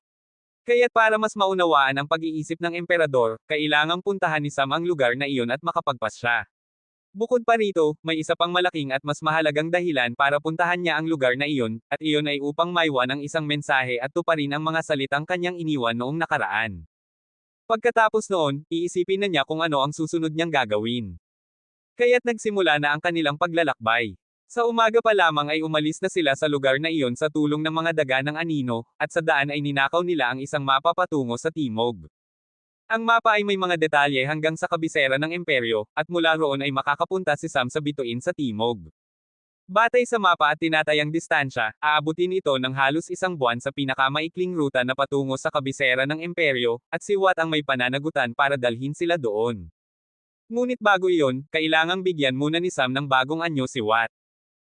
S1: Kaya't para mas maunawaan ang pag-iisip ng emperador, kailangang puntahan ni Sam ang lugar na iyon at makapagpas siya. Bukod pa rito, may isa pang malaking at mas mahalagang dahilan para puntahan niya ang lugar na iyon, at iyon ay upang maiwan ang isang mensahe at tuparin ang mga salitang kanyang iniwan noong nakaraan. Pagkatapos noon, iisipin na niya kung ano ang susunod niyang gagawin. Kaya't nagsimula na ang kanilang paglalakbay. Sa umaga pa lamang ay umalis na sila sa lugar na iyon sa tulong ng mga daga ng anino, at sa daan ay ninakaw nila ang isang mapa patungo sa timog. Ang mapa ay may mga detalye hanggang sa kabisera ng imperyo, at mula roon ay makakapunta si Sam sa bituin sa timog. Batay sa mapa at tinatayang distansya, aabutin ito ng halos isang buwan sa pinakamaikling ruta na patungo sa kabisera ng imperyo, at si Watt ang may pananagutan para dalhin sila doon. Ngunit bago iyon, kailangang bigyan muna ni Sam ng bagong anyo si Watt.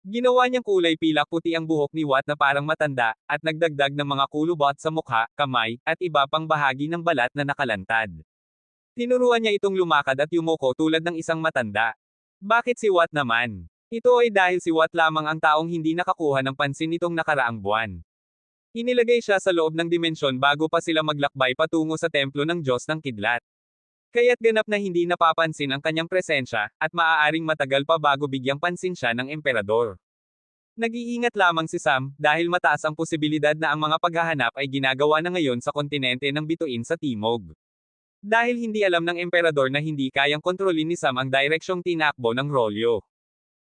S1: Ginawa niyang kulay pilak puti ang buhok ni Watt na parang matanda, at nagdagdag ng mga kulubot sa mukha, kamay, at iba pang bahagi ng balat na nakalantad. Tinuruan niya itong lumakad at yumuko tulad ng isang matanda. Bakit si Watt naman? Ito ay dahil si Watt lamang ang taong hindi nakakuha ng pansin nitong nakaraang buwan. Inilagay siya sa loob ng dimensyon bago pa sila maglakbay patungo sa templo ng Diyos ng Kidlat. Kaya't ganap na hindi napapansin ang kanyang presensya, at maaaring matagal pa bago bigyang pansin siya ng emperador. Nag-iingat lamang si Sam, dahil mataas ang posibilidad na ang mga paghahanap ay ginagawa na ngayon sa kontinente ng bituin sa timog. Dahil hindi alam ng emperador na hindi kayang kontrolin ni Sam ang direksyong tinakbo ng rolyo.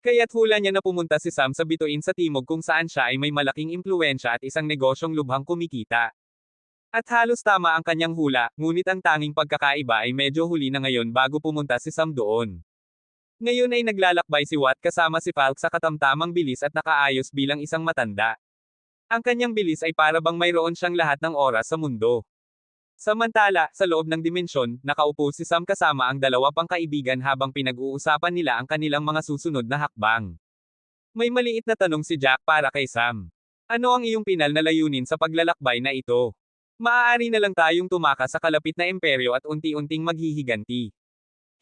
S1: Kaya't hula niya na pumunta si Sam sa bituin sa timog kung saan siya ay may malaking impluwensya at isang negosyong lubhang kumikita. At halos tama ang kanyang hula, ngunit ang tanging pagkakaiba ay medyo huli na ngayon bago pumunta si Sam doon. Ngayon ay naglalakbay si Watt kasama si Falk sa katamtamang bilis at nakaayos bilang isang matanda. Ang kanyang bilis ay para bang mayroon siyang lahat ng oras sa mundo. Samantala, sa loob ng dimensyon, nakaupo si Sam kasama ang dalawa pang kaibigan habang pinag-uusapan nila ang kanilang mga susunod na hakbang. May maliit na tanong si Jack para kay Sam. Ano ang iyong pinal na layunin sa paglalakbay na ito? Maaari na lang tayong tumakas sa kalapit na imperyo at unti-unting maghihiganti.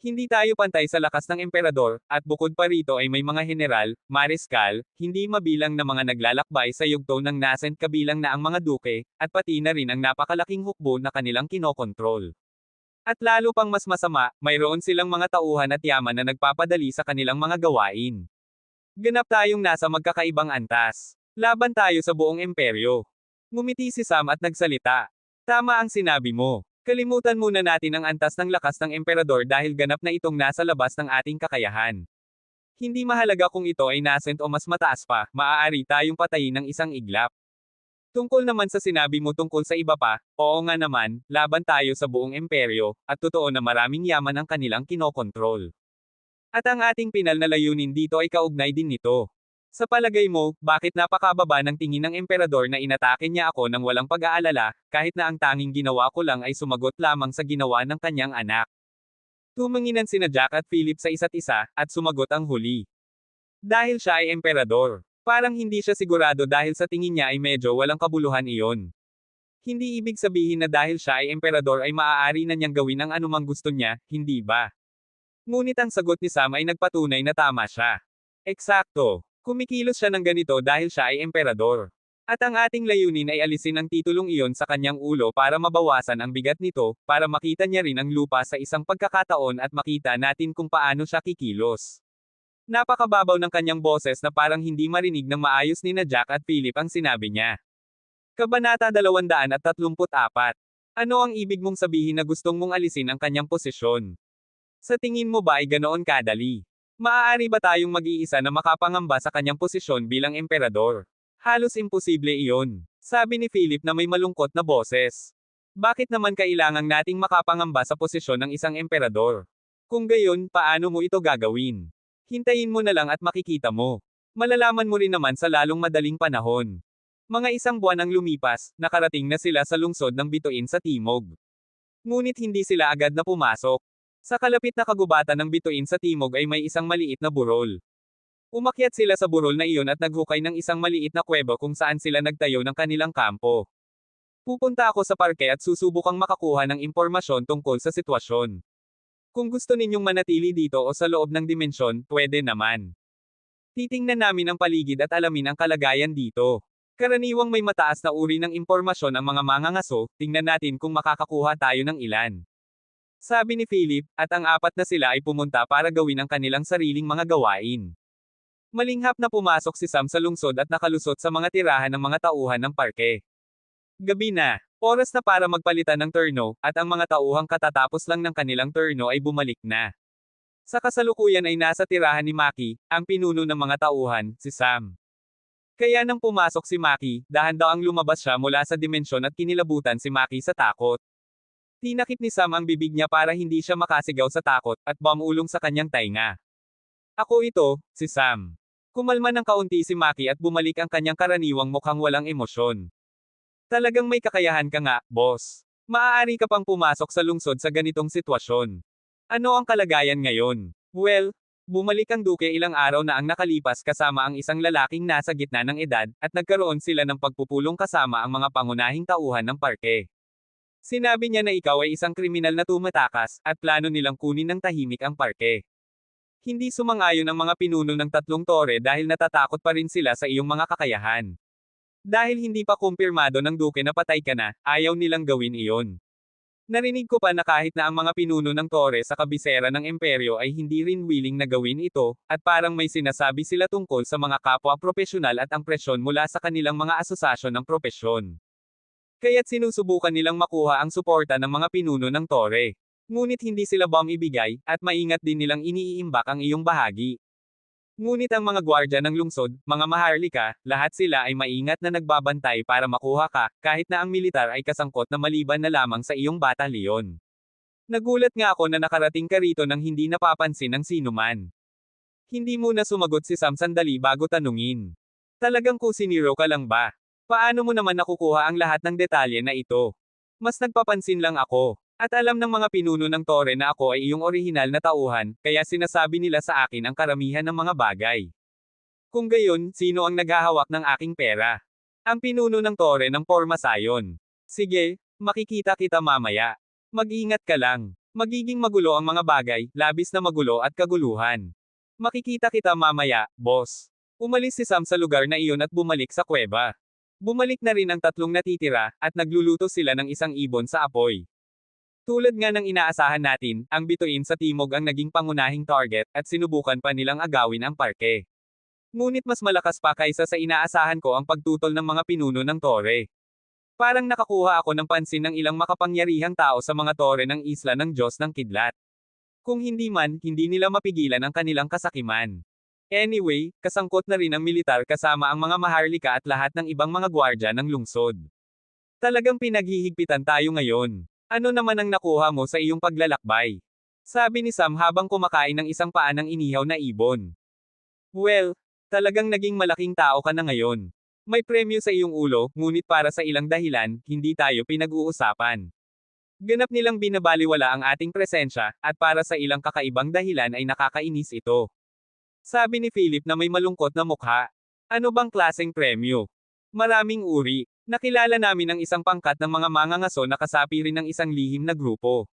S1: Hindi tayo pantay sa lakas ng emperador, at bukod pa rito ay may mga general, mariskal, hindi mabilang na mga naglalakbay sa yugto ng nascent kabilang na ang mga duke, at pati na rin ang napakalaking hukbo na kanilang kinokontrol. At lalo pang mas masama, mayroon silang mga tauhan at yaman na nagpapadali sa kanilang mga gawain. Ganap tayong nasa magkakaibang antas. Laban tayo sa buong imperyo. Ngumiti si Sam at nagsalita. Tama ang sinabi mo. Kalimutan muna natin ang antas ng lakas ng emperador dahil ganap na itong nasa labas ng ating kakayahan. Hindi mahalaga kung ito ay nascent o mas mataas pa, maaari tayong patayin ng isang iglap. Tungkol naman sa sinabi mo tungkol sa iba pa, oo nga naman, laban tayo sa buong imperyo, at totoo na maraming yaman ang kanilang kinokontrol. At ang ating pinal na layunin dito ay kaugnay din nito. Sa palagay mo, bakit napakababa ng tingin ng emperador na inatake niya ako nang walang pag-aalala, kahit na ang tanging ginawa ko lang ay sumagot lamang sa ginawa ng kanyang anak? Tumanginan sina Jack at Philip sa isa't isa, at sumagot ang huli. Dahil siya ay emperador. Parang hindi siya sigurado dahil sa tingin niya ay medyo walang kabuluhan iyon. Hindi ibig sabihin na dahil siya ay emperador ay maaari na niyang gawin ang anumang gusto niya, hindi ba? Ngunit ang sagot ni Sam ay nagpatunay na tama siya. Eksakto. Kumikilos siya ng ganito dahil siya ay emperador. At ang ating layunin ay alisin ang titulong iyon sa kanyang ulo para mabawasan ang bigat nito, para makita niya rin ang lupa sa isang pagkakataon at makita natin kung paano siya kikilos. Napakababaw ng kanyang boses na parang hindi marinig ng maayos ni na Jack at Philip ang sinabi niya. Kabanata 234. Ano ang ibig mong sabihin na gustong mong alisin ang kanyang posisyon? Sa tingin mo ba ay ganoon kadali? Maaari ba tayong mag-iisa na makapangamba sa kanyang posisyon bilang emperador? Halos imposible iyon. Sabi ni Philip na may malungkot na boses. Bakit naman kailangang nating makapangamba sa posisyon ng isang emperador? Kung gayon, paano mo ito gagawin? Hintayin mo na lang at makikita mo. Malalaman mo rin naman sa lalong madaling panahon. Mga isang buwan ang lumipas, nakarating na sila sa lungsod ng Bituin sa Timog. Ngunit hindi sila agad na pumasok. Sa kalapit na kagubatan ng Bituin sa timog ay may isang maliit na burol. Umakyat sila sa burol na iyon at naghukay ng isang maliit na kuweba kung saan sila nagtayo ng kanilang kampo. Pupunta ako sa parke at susubukang makakuha ng impormasyon tungkol sa sitwasyon. Kung gusto ninyong manatili dito o sa loob ng dimensyon, pwede naman. Titingnan namin ang paligid at alamin ang kalagayan dito. Karaniwang may mataas na uri ng impormasyon ang mga mangangaso, tingnan natin kung makakakuha tayo ng ilan. Sabi ni Philip, at ang apat na sila ay pumunta para gawin ang kanilang sariling mga gawain. Malinghap na pumasok si Sam sa lungsod at nakalusot sa mga tirahan ng mga tauhan ng parke. Gabi na. Oras na para magpalitan ng turno, at ang mga tauhang katatapos lang ng kanilang turno ay bumalik na. Sa kasalukuyan ay nasa tirahan ni Maki, ang pinuno ng mga tauhan, si Sam. Kaya nang pumasok si Maki, dahan-dahang lumabas siya mula sa dimensyon at kinilabutan si Maki sa takot. Tinakip ni Sam ang bibig niya para hindi siya makasigaw sa takot, at bumulong sa kanyang tainga. Ako ito, si Sam. Kumalma ng kaunti si Maki at bumalik ang kanyang karaniwang mukhang walang emosyon. Talagang may kakayahan ka nga, boss. Maaari ka pang pumasok sa lungsod sa ganitong sitwasyon. Ano ang kalagayan ngayon? Well, bumalik ang duke ilang araw na ang nakalipas kasama ang isang lalaking nasa gitna ng edad, at nagkaroon sila ng pagpupulong kasama ang mga pangunahing tauhan ng parke. Sinabi niya na ikaw ay isang kriminal na tumatakas, at plano nilang kunin ng tahimik ang parke. Hindi sumang-ayon ang mga pinuno ng tatlong tore dahil natatakot pa rin sila sa iyong mga kakayahan. Dahil hindi pa kumpirmado ng duke na patay ka na, ayaw nilang gawin iyon. Narinig ko pa na kahit na ang mga pinuno ng tore sa kabisera ng imperyo ay hindi rin willing na gawin ito, at parang may sinasabi sila tungkol sa mga kapwa propesyonal at ang presyon mula sa kanilang mga asosasyon ng propesyon. Kaya't sinusubukan nilang makuha ang suporta ng mga pinuno ng tore. Ngunit hindi sila ibigay, at maingat din nilang iniiimbak ang iyong bahagi. Ngunit ang mga gwardya ng lungsod, mga maharlika, lahat sila ay maingat na nagbabantay para makuha ka, kahit na ang militar ay kasangkot na maliban na lamang sa iyong batalyon. Nagulat nga ako na nakarating ka rito nang hindi napapansin ng sinuman. Hindi muna sumagot si Sam sandali bago tanungin. Talagang kusiniro ka lang ba? Paano mo naman nakukuha ang lahat ng detalye na ito? Mas nagpapansin lang ako. At alam ng mga pinuno ng tore na ako ay iyong orihinal na tauhan, kaya sinasabi nila sa akin ang karamihan ng mga bagay. Kung gayon, sino ang naghahawak ng aking pera? Ang pinuno ng tore ng Pormasayon. Sige, makikita kita mamaya. Mag-ingat ka lang. Magiging magulo ang mga bagay, labis na magulo at kaguluhan. Makikita kita mamaya, boss. Umalis si Sam sa lugar na iyon at bumalik sa kuweba. Bumalik na rin ang tatlong natitira, at nagluluto sila ng isang ibon sa apoy. Tulad nga ng inaasahan natin, ang bituin sa timog ang naging pangunahing target, at sinubukan pa nilang agawin ang parke. Ngunit mas malakas pa kaysa sa inaasahan ko ang pagtutol ng mga pinuno ng tore. Parang nakakuha ako ng pansin ng ilang makapangyarihang tao sa mga tore ng isla ng Diyos ng Kidlat. Kung hindi man, hindi nila mapigilan ang kanilang kasakiman. Anyway, kasangkot na rin ang militar kasama ang mga maharlika at lahat ng ibang mga gwardya ng lungsod. Talagang pinaghihigpitan tayo ngayon. Ano naman ang nakuha mo sa iyong paglalakbay? Sabi ni Sam habang kumakain ng isang paa ng inihaw na ibon. Well, talagang naging malaking tao ka na ngayon. May premyo sa iyong ulo, ngunit para sa ilang dahilan, hindi tayo pinag-uusapan. Ganap nilang binabaliwala ang ating presensya, at para sa ilang kakaibang dahilan ay nakakainis ito. Sabi ni Philip na may malungkot na mukha. Ano bang klaseng premyo? Maraming uri. Nakilala namin ang isang pangkat ng mga mangangaso na kasapi rin ng isang lihim na grupo.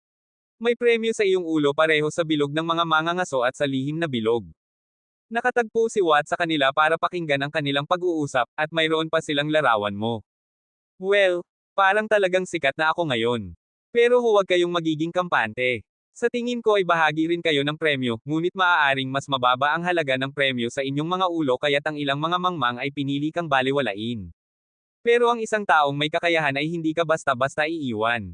S1: May premyo sa iyong ulo pareho sa bilog ng mga mangangaso at sa lihim na bilog. Nakatagpo si Watt sa kanila para pakinggan ang kanilang pag-uusap, at mayroon pa silang larawan mo. Well, parang talagang sikat na ako ngayon. Pero huwag kayong magiging kampante. Sa tingin ko ay bahagi rin kayo ng premyo, ngunit maaaring mas mababa ang halaga ng premyo sa inyong mga ulo kaya't ang ilang mga mangmang ay pinili kang baliwalain. Pero ang isang taong may kakayahan ay hindi ka basta-basta iiwan.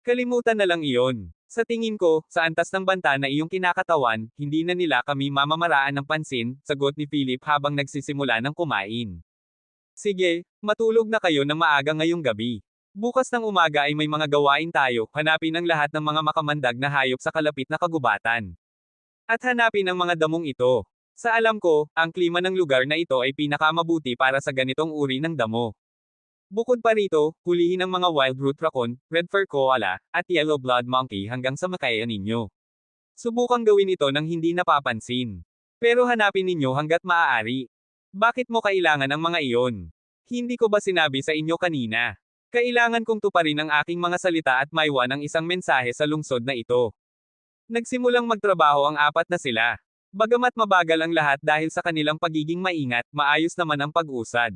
S1: Kalimutan na lang iyon. Sa tingin ko, sa antas ng banta na iyong kinakatawan, hindi na nila kami mamamaraan ng pansin, sagot ni Philip habang nagsisimula ng kumain. Sige, matulog na kayo ng maaga ngayong gabi. Bukas ng umaga ay may mga gawain tayo, hanapin ang lahat ng mga makamandag na hayop sa kalapit na kagubatan. At hanapin ang mga damong ito. Sa alam ko, ang klima ng lugar na ito ay pinakamabuti para sa ganitong uri ng damo. Bukod pa rito, hulihin ang mga wild root raccoon, red fur koala, at yellow blood monkey hanggang sa makaya ninyo. Subukang gawin ito nang hindi napapansin. Pero hanapin ninyo hanggat maaari. Bakit mo kailangan ang mga iyon? Hindi ko ba sinabi sa inyo kanina? Kailangan kong tuparin ang aking mga salita at maiwan ang isang mensahe sa lungsod na ito. Nagsimulang magtrabaho ang apat na sila. Bagamat mabagal ang lahat dahil sa kanilang pagiging maingat, maayos naman ang pag-usad.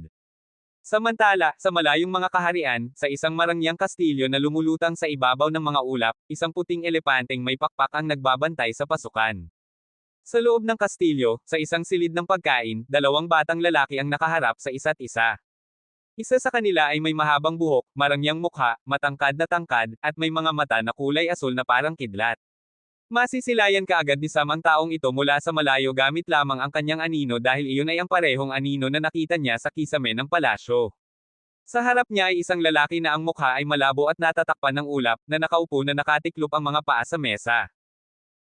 S1: Samantala, sa malayong mga kaharian, sa isang marangyang kastilyo na lumulutang sa ibabaw ng mga ulap, isang puting elepanteng may pakpak ang nagbabantay sa pasukan. Sa loob ng kastilyo, sa isang silid ng pagkain, dalawang batang lalaki ang nakaharap sa isa't isa. Isa sa kanila ay may mahabang buhok, marangyang mukha, matangkad na tangkad, at may mga mata na kulay asul na parang kidlat. Masisilayan kaagad ni Sam ang taong ito mula sa malayo gamit lamang ang kanyang anino dahil iyon ay ang parehong anino na nakita niya sa kisame ng palasyo. Sa harap niya ay isang lalaki na ang mukha ay malabo at natatakpan ng ulap, na nakaupo na nakatiklop ang mga paa sa mesa.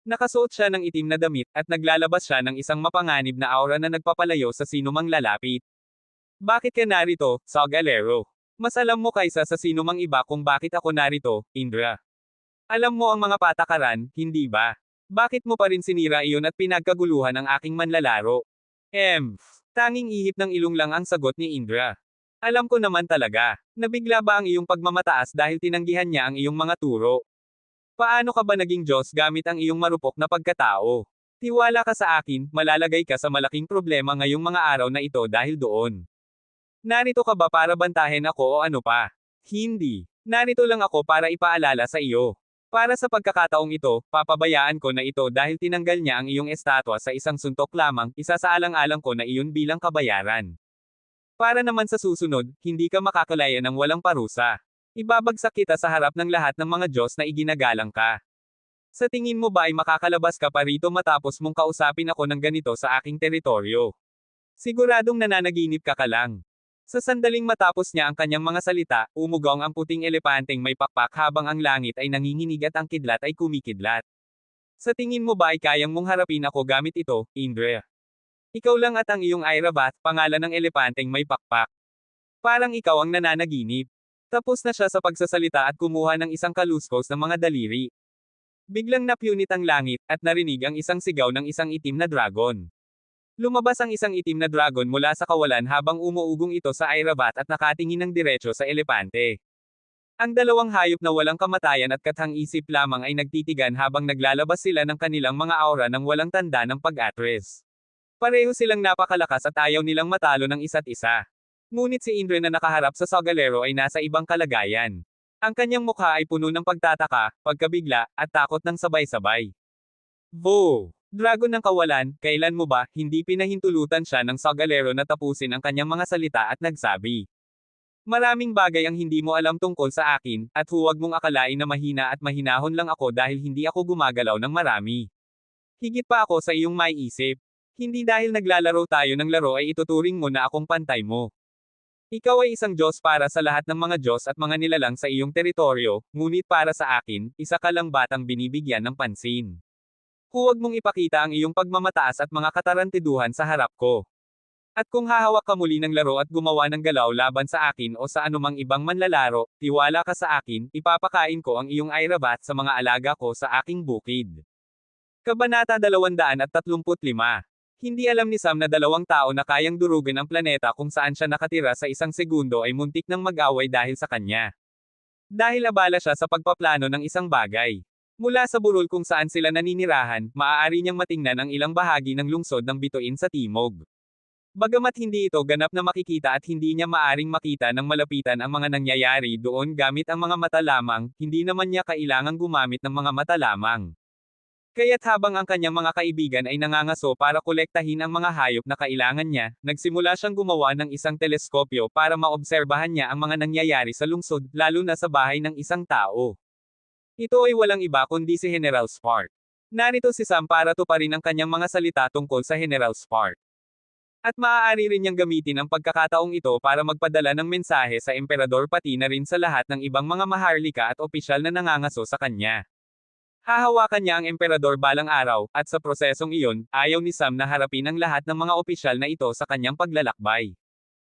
S1: Nakasuot siya ng itim na damit, at naglalabas siya ng isang mapanganib na aura na nagpapalayo sa sinumang lalapit. Bakit ka narito, Sagalero? Mas alam mo kaysa sa sinumang iba kung bakit ako narito, Indra. Alam mo ang mga patakaran, hindi ba? Bakit mo pa rin sinira iyon at pinagkaguluhan ang aking manlalaro? Tanging ihip ng ilong lang ang sagot ni Indra. Alam ko naman talaga. Nabigla ba ang iyong pagmamataas dahil tinanggihan niya ang iyong mga turo? Paano ka ba naging Diyos gamit ang iyong marupok na pagkatao? Tiwala ka sa akin, malalagay ka sa malaking problema ngayong mga araw na ito dahil doon. Narito ka ba para bantahin ako o ano pa? Hindi. Narito lang ako para ipaalala sa iyo. Para sa pagkakataong ito, papabayaan ko na ito dahil tinanggal niya ang iyong estatwa sa isang suntok lamang, isa sa alang-alang ko na iyon bilang kabayaran. Para naman sa susunod, hindi ka makakalaya ng walang parusa. Ibabagsak kita sa harap ng lahat ng mga Diyos na iginagalang ka. Sa tingin mo ba ay makakalabas ka pa rito matapos mong kausapin ako ng ganito sa aking teritoryo? Siguradong nananaginip ka lang. Sa sandaling matapos niya ang kanyang mga salita, umugong ang puting elepanteng may pakpak habang ang langit ay nanginginig at ang kidlat ay kumikidlat. Sa tingin mo ba ay kayang mong harapin ako gamit ito, Indra? Ikaw lang at ang iyong Airabat, pangalan ng elepanteng may pakpak. Parang ikaw ang nananaginip. Tapos na siya sa pagsasalita at kumuha ng isang kaluskos ng mga daliri. Biglang napyunit ang langit, at narinig ang isang sigaw ng isang itim na dragon. Lumabas ang isang itim na dragon mula sa kawalan habang umuugong ito sa Airabat at nakatingin ng diretso sa elepante. Ang dalawang hayop na walang kamatayan at kathang-isip lamang ay nagtitigan habang naglalabas sila ng kanilang mga aura ng walang tanda ng pag-atras. Pareho silang napakalakas at ayaw nilang matalo ng isa't isa. Ngunit si Indra na nakaharap sa Sogalero ay nasa ibang kalagayan. Ang kanyang mukha ay puno ng pagtataka, pagkabigla, at takot ng sabay-sabay. Vo! Dragon ng kawalan, kailan mo ba, hindi pinahintulutan siya ng Sogalero na tapusin ang kanyang mga salita at nagsabi. Maraming bagay ang hindi mo alam tungkol sa akin, at huwag mong akalain na mahina at mahinahon lang ako dahil hindi ako gumagalaw ng marami. Higit pa ako sa iyong may isip. Hindi dahil naglalaro tayo ng laro ay ituturing mo na akong pantay mo. Ikaw ay isang Diyos para sa lahat ng mga Diyos at mga nilalang sa iyong teritoryo, ngunit para sa akin, isa ka lang batang binibigyan ng pansin. Huwag mong ipakita ang iyong pagmamataas at mga katarantiduhan sa harap ko. At kung hahawak ka muli ng laro at gumawa ng galaw laban sa akin o sa anumang ibang manlalaro, tiwala ka sa akin, ipapakain ko ang iyong Airabat sa mga alaga ko sa aking bukid. Kabanata 235. Hindi alam ni Sam na dalawang tao na kayang durugin ang planeta kung saan siya nakatira sa isang segundo ay muntik ng mag-away dahil sa kanya. Dahil abala siya sa pagpaplano ng isang bagay. Mula sa burol kung saan sila naninirahan, maaari niyang matingnan ang ilang bahagi ng lungsod ng bituin sa timog. Bagamat hindi ito ganap na makikita at hindi niya maaring makita ng malapitan ang mga nangyayari doon gamit ang mga mata lamang, hindi naman niya kailangang gumamit ng mga mata lamang. Kaya't habang ang kanyang mga kaibigan ay nangangaso para kolektahin ang mga hayop na kailangan niya, nagsimula siyang gumawa ng isang teleskopyo para maobserbahan niya ang mga nangyayari sa lungsod, lalo na sa bahay ng isang tao. Ito ay walang iba kundi si General Spark. Narito si Sam para tuparin ang kanyang mga salita tungkol sa General Spark. At maaari rin niyang gamitin ang pagkakataong ito para magpadala ng mensahe sa emperador pati na rin sa lahat ng ibang mga maharlika at opisyal na nangangaso sa kanya. Hahawakan niya ang emperador balang araw, at sa prosesong iyon, ayaw ni Sam na harapin ang lahat ng mga opisyal na ito sa kanyang paglalakbay.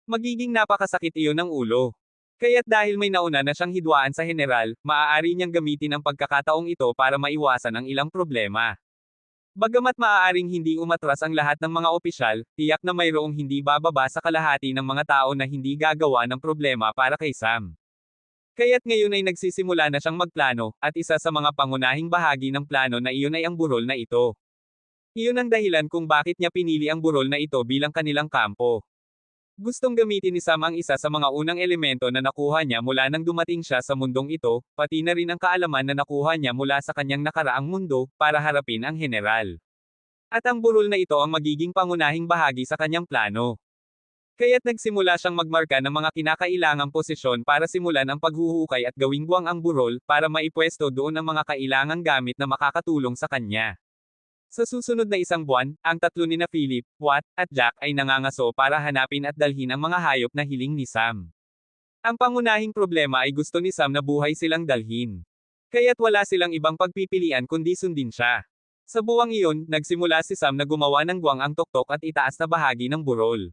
S1: Magiging napakasakit iyon ng ulo. Kaya't dahil may nauna na siyang hidwaan sa general, maaari niyang gamitin ang pagkakataong ito para maiwasan ang ilang problema. Bagamat maaaring hindi umatras ang lahat ng mga opisyal, tiyak na mayroong hindi bababa sa kalahati ng mga tao na hindi gagawa ng problema para kay Sam. Kaya't ngayon ay nagsisimula na siyang magplano, at isa sa mga pangunahing bahagi ng plano na iyon ay ang burol na ito. Iyon ang dahilan kung bakit niya pinili ang burol na ito bilang kanilang kampo. Gustong gamitin ni Sam ang isa sa mga unang elemento na nakuha niya mula nang dumating siya sa mundong ito, pati na rin ang kaalaman na nakuha niya mula sa kanyang nakaraang mundo, para harapin ang general. At ang burol na ito ang magiging pangunahing bahagi sa kanyang plano. Kaya't nagsimula siyang magmarka ng mga kinakailangang posisyon para simulan ang paghuhukay at gawing buwang ang burol, para maipwesto doon ang mga kailangang gamit na makakatulong sa kanya. Sa susunod na isang buwan, ang tatlo ni na Philip, Watt, at Jack ay nangangaso para hanapin at dalhin ang mga hayop na hiling ni Sam. Ang pangunahing problema ay gusto ni Sam na buhay silang dalhin. Kaya't wala silang ibang pagpipilian kundi sundin siya. Sa buwang iyon, nagsimula si Sam na gumawa ng guwang ang tuktok at itaas na bahagi ng burol.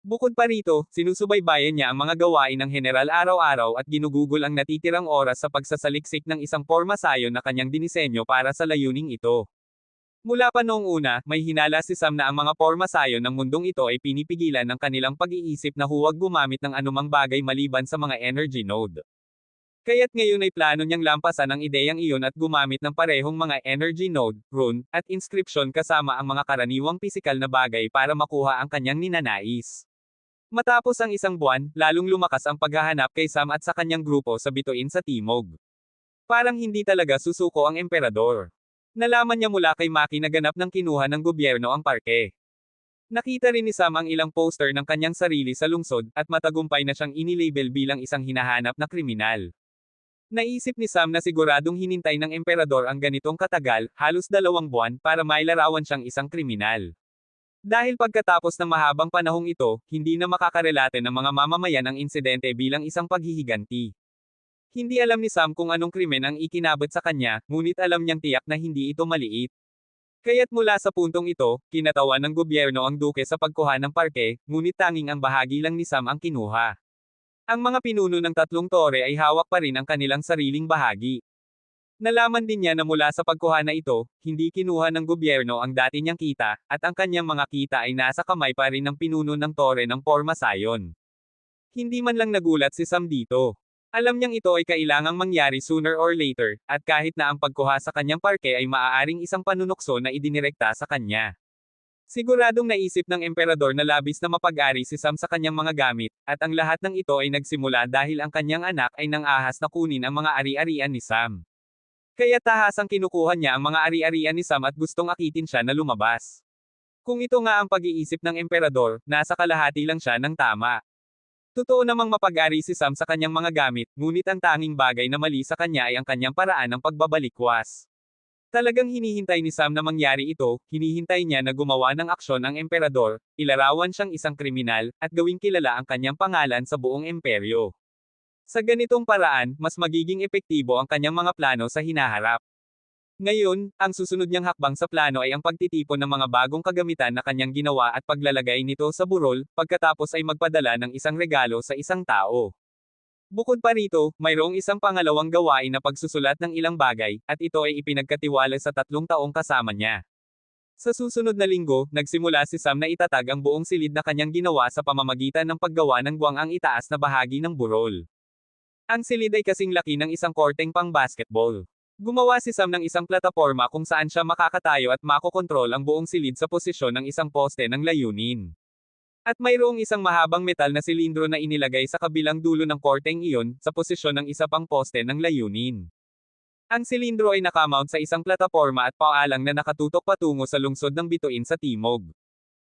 S1: Bukod pa rito, sinusubaybayan niya ang mga gawain ng general araw-araw at ginugugol ang natitirang oras sa pagsasaliksik ng isang pormasayo na kanyang dinisenyo para sa layuning ito. Mula pa noong una, may hinala si Sam na ang mga pormasayo ng mundong ito ay pinipigilan ng kanilang pag-iisip na huwag gumamit ng anumang bagay maliban sa mga energy node. Kaya't ngayon ay plano niyang lampasan ang ideyang iyon at gumamit ng parehong mga energy node, rune, at inscription kasama ang mga karaniwang pisikal na bagay para makuha ang kanyang ninanais. Matapos ang isang buwan, lalong lumakas ang paghahanap kay Sam at sa kanyang grupo sa bituin sa timog. Parang hindi talaga susuko ang emperador. Nalaman niya mula kay Maki na ganap ng kinuha ng gobyerno ang parke. Nakita rin ni Sam ang ilang poster ng kanyang sarili sa lungsod, at matagumpay na siyang inilabel bilang isang hinahanap na kriminal. Naisip ni Sam na siguradong hinintay ng emperador ang ganitong katagal, halos 2 buwan, para mailarawan siyang isang kriminal. Dahil pagkatapos ng mahabang panahong ito, hindi na makakarelate ng mga mamamayan ang insidente bilang isang paghihiganti. Hindi alam ni Sam kung anong krimen ang ikinabot sa kanya, ngunit alam niyang tiyak na hindi ito maliit. Kaya't mula sa puntong ito, kinatawan ng gobyerno ang duke sa pagkuha ng parke, ngunit tanging ang bahagi lang ni Sam ang kinuha. Ang mga pinuno ng tatlong tore ay hawak pa rin ang kanilang sariling bahagi. Nalaman din niya na mula sa pagkuha na ito, hindi kinuha ng gobyerno ang dati niyang kita, at ang kanyang mga kita ay nasa kamay pa rin ng pinuno ng tore ng Porma Sion. Hindi man lang nagulat si Sam dito. Alam niyang ito ay kailangang mangyari sooner or later, at kahit na ang pagkuha sa kanyang parke ay maaaring isang panunukso na idinirekta sa kanya. Siguradong naisip ng emperador na labis na mapag-ari si Sam sa kanyang mga gamit, at ang lahat ng ito ay nagsimula dahil ang kanyang anak ay nang-ahas na kunin ang mga ari-arian ni Sam. Kaya tahasang kinukuha niya ang mga ari-arian ni Sam at gustong akitin siya na lumabas. Kung ito nga ang pag-iisip ng emperador, nasa kalahati lang siya ng tama. Totoo namang mapag-ari si Sam sa kanyang mga gamit, ngunit ang tanging bagay na mali sa kanya ay ang kanyang paraan ng pagbabalikwas. Talagang hinihintay ni Sam na mangyari ito, hinihintay niya na gumawa ng aksyon ang emperador, ilarawan siyang isang kriminal, at gawing kilala ang kanyang pangalan sa buong imperyo. Sa ganitong paraan, mas magiging epektibo ang kanyang mga plano sa hinaharap. Ngayon, ang susunod niyang hakbang sa plano ay ang pagtitipon ng mga bagong kagamitan na kanyang ginawa at paglalagay nito sa burol, pagkatapos ay magpadala ng isang regalo sa isang tao. Bukod pa rito, mayroong isang pangalawang gawain na pagsusulat ng ilang bagay, at ito ay ipinagkatiwala sa 3 taong kasama niya. Sa susunod na linggo, nagsimula si Sam na itatag ang buong silid na kanyang ginawa sa pamamagitan ng paggawa ng guwang ang itaas na bahagi ng burol. Ang silid ay kasing laki ng isang korteng pang-basketball. Gumawa si Sam ng isang plataporma kung saan siya makakatayo at makokontrol ang buong silid sa posisyon ng isang poste ng layunin. At mayroong isang mahabang metal na silindro na inilagay sa kabilang dulo ng korteng iyon, sa posisyon ng isa pang poste ng layunin. Ang silindro ay nakamount sa isang plataporma at paalang na nakatutok patungo sa lungsod ng bituin sa timog.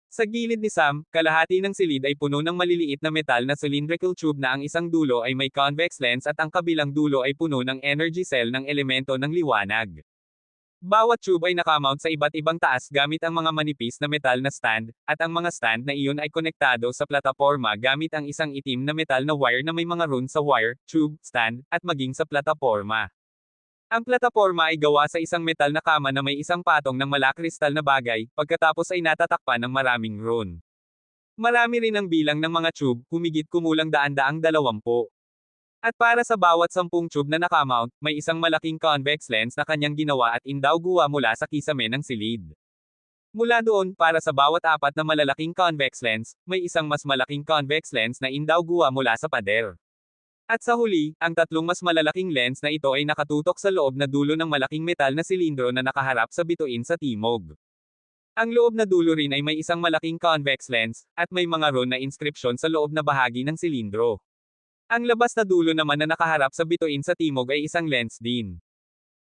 S1: Sa gilid ni Sam, kalahati ng silid ay puno ng maliliit na metal na cylindrical tube na ang isang dulo ay may convex lens at ang kabilang dulo ay puno ng energy cell ng elemento ng liwanag. Bawat tube ay nakamount sa iba't ibang taas gamit ang mga manipis na metal na stand, at ang mga stand na iyon ay konektado sa plataporma gamit ang isang itim na metal na wire na may mga rune sa wire, tube, stand, at maging sa plataporma. Ang plataporma ay gawa sa isang metal na kama na may isang patong ng malakristal na bagay, pagkatapos ay natatakpan ng maraming rune. Marami rin ang bilang ng mga tube, humigit kumulang daan-daang 20. At para sa bawat 10 tube na nakamount, may isang malaking convex lens na kanyang ginawa at indawguwa mula sa kisame ng silid. Mula doon, para sa bawat 4 na malalaking convex lens, may isang mas malaking convex lens na indawguwa mula sa pader. At sa huli, ang 3 mas malalaking lens na ito ay nakatutok sa loob na dulo ng malaking metal na silindro na nakaharap sa bituin sa timog. Ang loob na dulo rin ay may isang malaking convex lens, at may mga rune na inscription sa loob na bahagi ng silindro. Ang labas na dulo naman na nakaharap sa bituin sa timog ay isang lens din.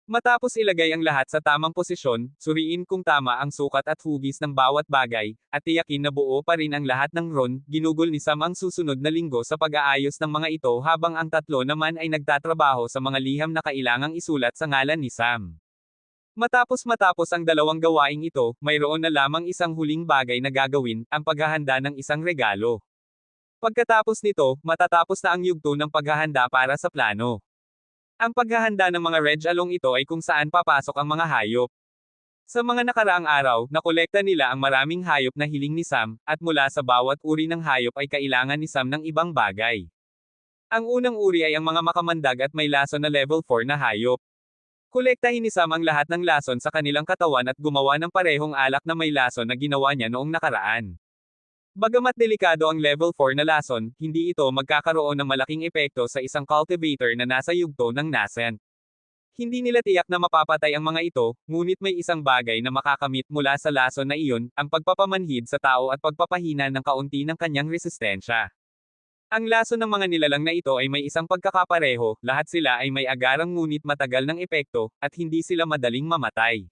S1: Matapos ilagay ang lahat sa tamang posisyon, suriin kung tama ang sukat at hugis ng bawat bagay, at tiyakin na buo pa rin ang lahat ng rune, ginugol ni Sam ang susunod na linggo sa pag-aayos ng mga ito habang ang 3 naman ay nagtatrabaho sa mga liham na kailangang isulat sa ngalan ni Sam. Matapos ang 2 gawaing ito, mayroon na lamang isang huling bagay na gagawin, ang paghahanda ng isang regalo. Pagkatapos nito, matatapos na ang yugto ng paghahanda para sa plano. Ang paghahanda ng mga reg along ito ay kung saan papasok ang mga hayop. Sa mga nakaraang araw, nakolekta nila ang maraming hayop na hiling ni Sam, at mula sa bawat uri ng hayop ay kailangan ni Sam ng ibang bagay. Ang unang uri ay ang mga makamandag at may lason na level 4 na hayop. Kolektahin ni Sam ang lahat ng lason sa kanilang katawan at gumawa ng parehong alak na may lason na ginawa niya noong nakaraan. Bagamat delikado ang level 4 na lason, hindi ito magkakaroon ng malaking epekto sa isang cultivator na nasa yugto ng nascent. Hindi nila tiyak na mapapatay ang mga ito, ngunit may isang bagay na makakamit mula sa lason na iyon, ang pagpapamanhid sa tao at pagpapahina ng kaunti ng kanyang resistensya. Ang lason ng mga nilalang na ito ay may isang pagkakapareho, lahat sila ay may agarang ngunit matagal ng epekto, at hindi sila madaling mamatay.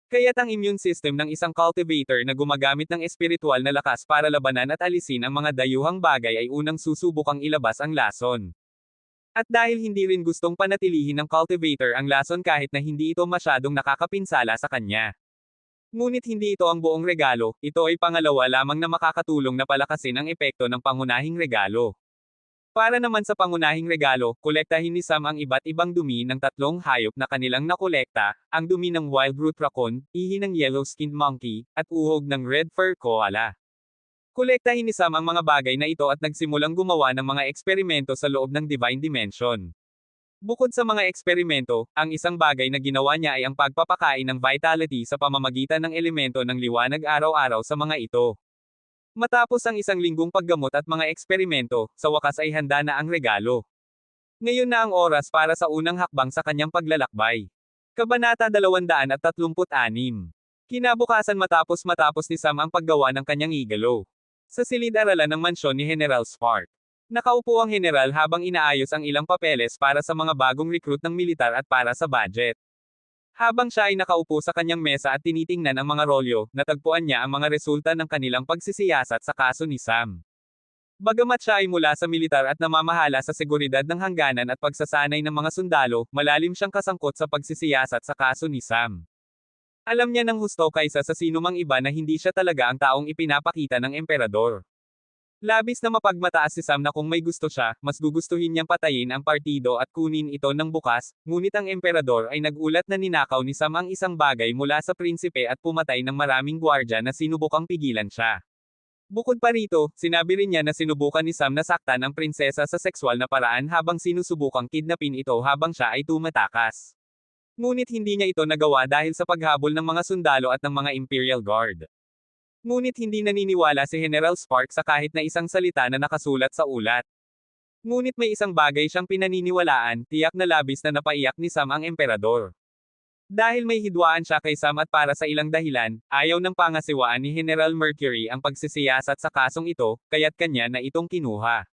S1: Kaya't ang immune system ng isang cultivator na gumagamit ng espiritual na lakas para labanan at alisin ang mga dayuhang bagay ay unang susubukang ilabas ang lason. At dahil hindi rin gustong panatilihin ng cultivator ang lason kahit na hindi ito masyadong nakakapinsala sa kanya. Ngunit hindi ito ang buong regalo, ito ay pangalawa lamang na makakatulong na palakasin ang epekto ng pangunahing regalo. Para naman sa pangunahing regalo, kolektahin ni Sam ang iba't ibang dumi ng 3 hayop na kanilang nakolekta, ang dumi ng wild root raccoon, ihi ng yellow-skinned monkey, at uhog ng red fur koala. Kolektahin ni Sam ang mga bagay na ito at nagsimulang gumawa ng mga eksperimento sa loob ng Divine Dimension. Bukod sa mga eksperimento, ang isang bagay na ginawa niya ay ang pagpapakain ng vitality sa pamamagitan ng elemento ng liwanag araw-araw sa mga ito. Matapos ang isang linggong paggamot at mga eksperimento, sa wakas ay handa na ang regalo. Ngayon na ang oras para sa unang hakbang sa kanyang paglalakbay. Kabanata 236. Kinabukasan matapos ni Sam ang paggawa ng kanyang igalo. Sa silid-aralan ng mansyon ni General Spark. Nakaupo ang general habang inaayos ang ilang papeles para sa mga bagong recruit ng militar at para sa budget. Habang siya ay nakaupo sa kanyang mesa at tinitingnan ang mga rolyo, natagpuan niya ang mga resulta ng kanilang pagsisiyasat sa kaso ni Sam. Bagamat siya ay mula sa militar at namamahala sa seguridad ng hangganan at pagsasanay ng mga sundalo, malalim siyang kasangkot sa pagsisiyasat sa kaso ni Sam. Alam niya ng husto kaysa sa sinumang iba na hindi siya talaga ang taong ipinapakita ng emperador. Labis na mapagmataas si Sam na kung may gusto siya, mas gugustuhin niyang patayin ang partido at kunin ito ng bukas, ngunit ang emperador ay nagulat na ninakaw ni Sam ang isang bagay mula sa prinsipe at pumatay ng maraming gwardya na sinubukang pigilan siya. Bukod pa rito, sinabi rin niya na sinubukan ni Sam na saktan ang prinsesa sa sexual na paraan habang sinusubukang kidnapin ito habang siya ay tumatakas. Ngunit hindi niya ito nagawa dahil sa paghabol ng mga sundalo at ng mga Imperial Guard. Ngunit hindi naniniwala si General Spark sa kahit na isang salita na nakasulat sa ulat. Ngunit may isang bagay siyang pinaniniwalaan, tiyak na labis na napaiyak ni Sam ang emperador. Dahil may hidwaan siya kay Sam at para sa ilang dahilan, ayaw ng pangasiwaan ni General Mercury ang pagsisiyasat sa kasong ito, kaya't kanya na itong kinuha.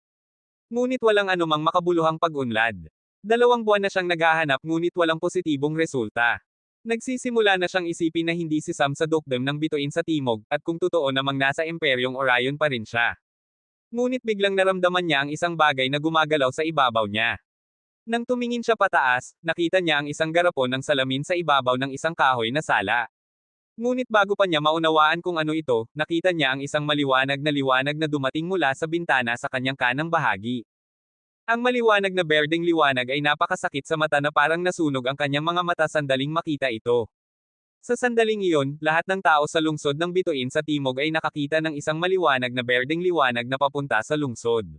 S1: Ngunit walang anumang makabuluhang pag-unlad. 2 buwan na siyang naghahanap ngunit walang positibong resulta. Nagsisimula na siyang isipin na hindi si Sam sa dukdom ng bituin sa timog, at kung totoo namang nasa Imperyong Orion pa rin siya. Ngunit biglang naramdaman niya ang isang bagay na gumagalaw sa ibabaw niya. Nang tumingin siya pataas, nakita niya ang isang garapon ng salamin sa ibabaw ng isang kahoy na sala. Ngunit bago pa niya maunawaan kung ano ito, nakita niya ang isang maliwanag na dumating mula sa bintana sa kanyang kanang bahagi. Ang maliwanag na berdeng liwanag ay napakasakit sa mata na parang nasunog ang kanyang mga mata sandaling makita ito. Sa sandaling iyon, lahat ng tao sa lungsod ng bituin sa timog ay nakakita ng isang maliwanag na berdeng liwanag na papunta sa lungsod.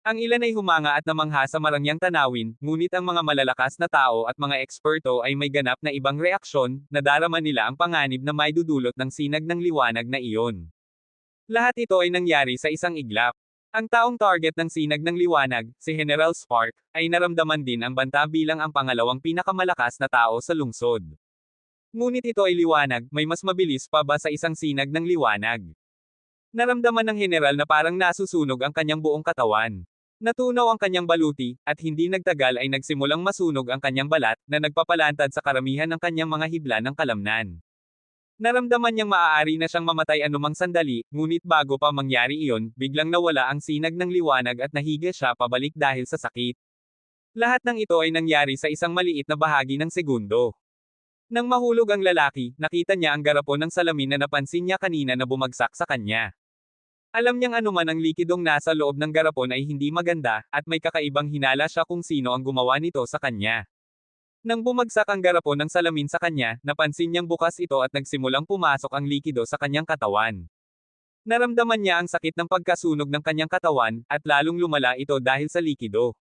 S1: Ang ilan ay humanga at namangha sa marangyang tanawin, ngunit ang mga malalakas na tao at mga eksperto ay may ganap na ibang reaksyon, nadarama nila ang panganib na may dudulot ng sinag ng liwanag na iyon. Lahat ito ay nangyari sa isang iglap. Ang taong target ng sinag ng liwanag, si General Spark, ay naramdaman din ang banta bilang ang pangalawang pinakamalakas na tao sa lungsod. Ngunit ito ay liwanag, may mas mabilis pa ba sa isang sinag ng liwanag? Naramdaman ng general na parang nasusunog ang kanyang buong katawan. Natunaw ang kanyang baluti, at hindi nagtagal ay nagsimulang masunog ang kanyang balat, na nagpapalantad sa karamihan ng kanyang mga hibla ng kalamnan. Naramdaman niyang maaari na siyang mamatay anumang sandali, ngunit bago pa mangyari iyon, biglang nawala ang sinag ng liwanag at nahiga siya pabalik dahil sa sakit. Lahat ng ito ay nangyari sa isang maliit na bahagi ng segundo. Nang mahulog ang lalaki, nakita niya ang garapon ng salamin na napansin niya kanina na bumagsak sa kanya. Alam niyang anuman ang likidong nasa loob ng garapon ay hindi maganda, at may kakaibang hinala siya kung sino ang gumawa nito sa kanya. Nang bumagsak ang garapon ng salamin sa kanya, napansin niyang bukas ito at nagsimulang pumasok ang likido sa kanyang katawan. Naramdaman niya ang sakit ng pagkasunog ng kanyang katawan, at lalong lumala ito dahil sa likido.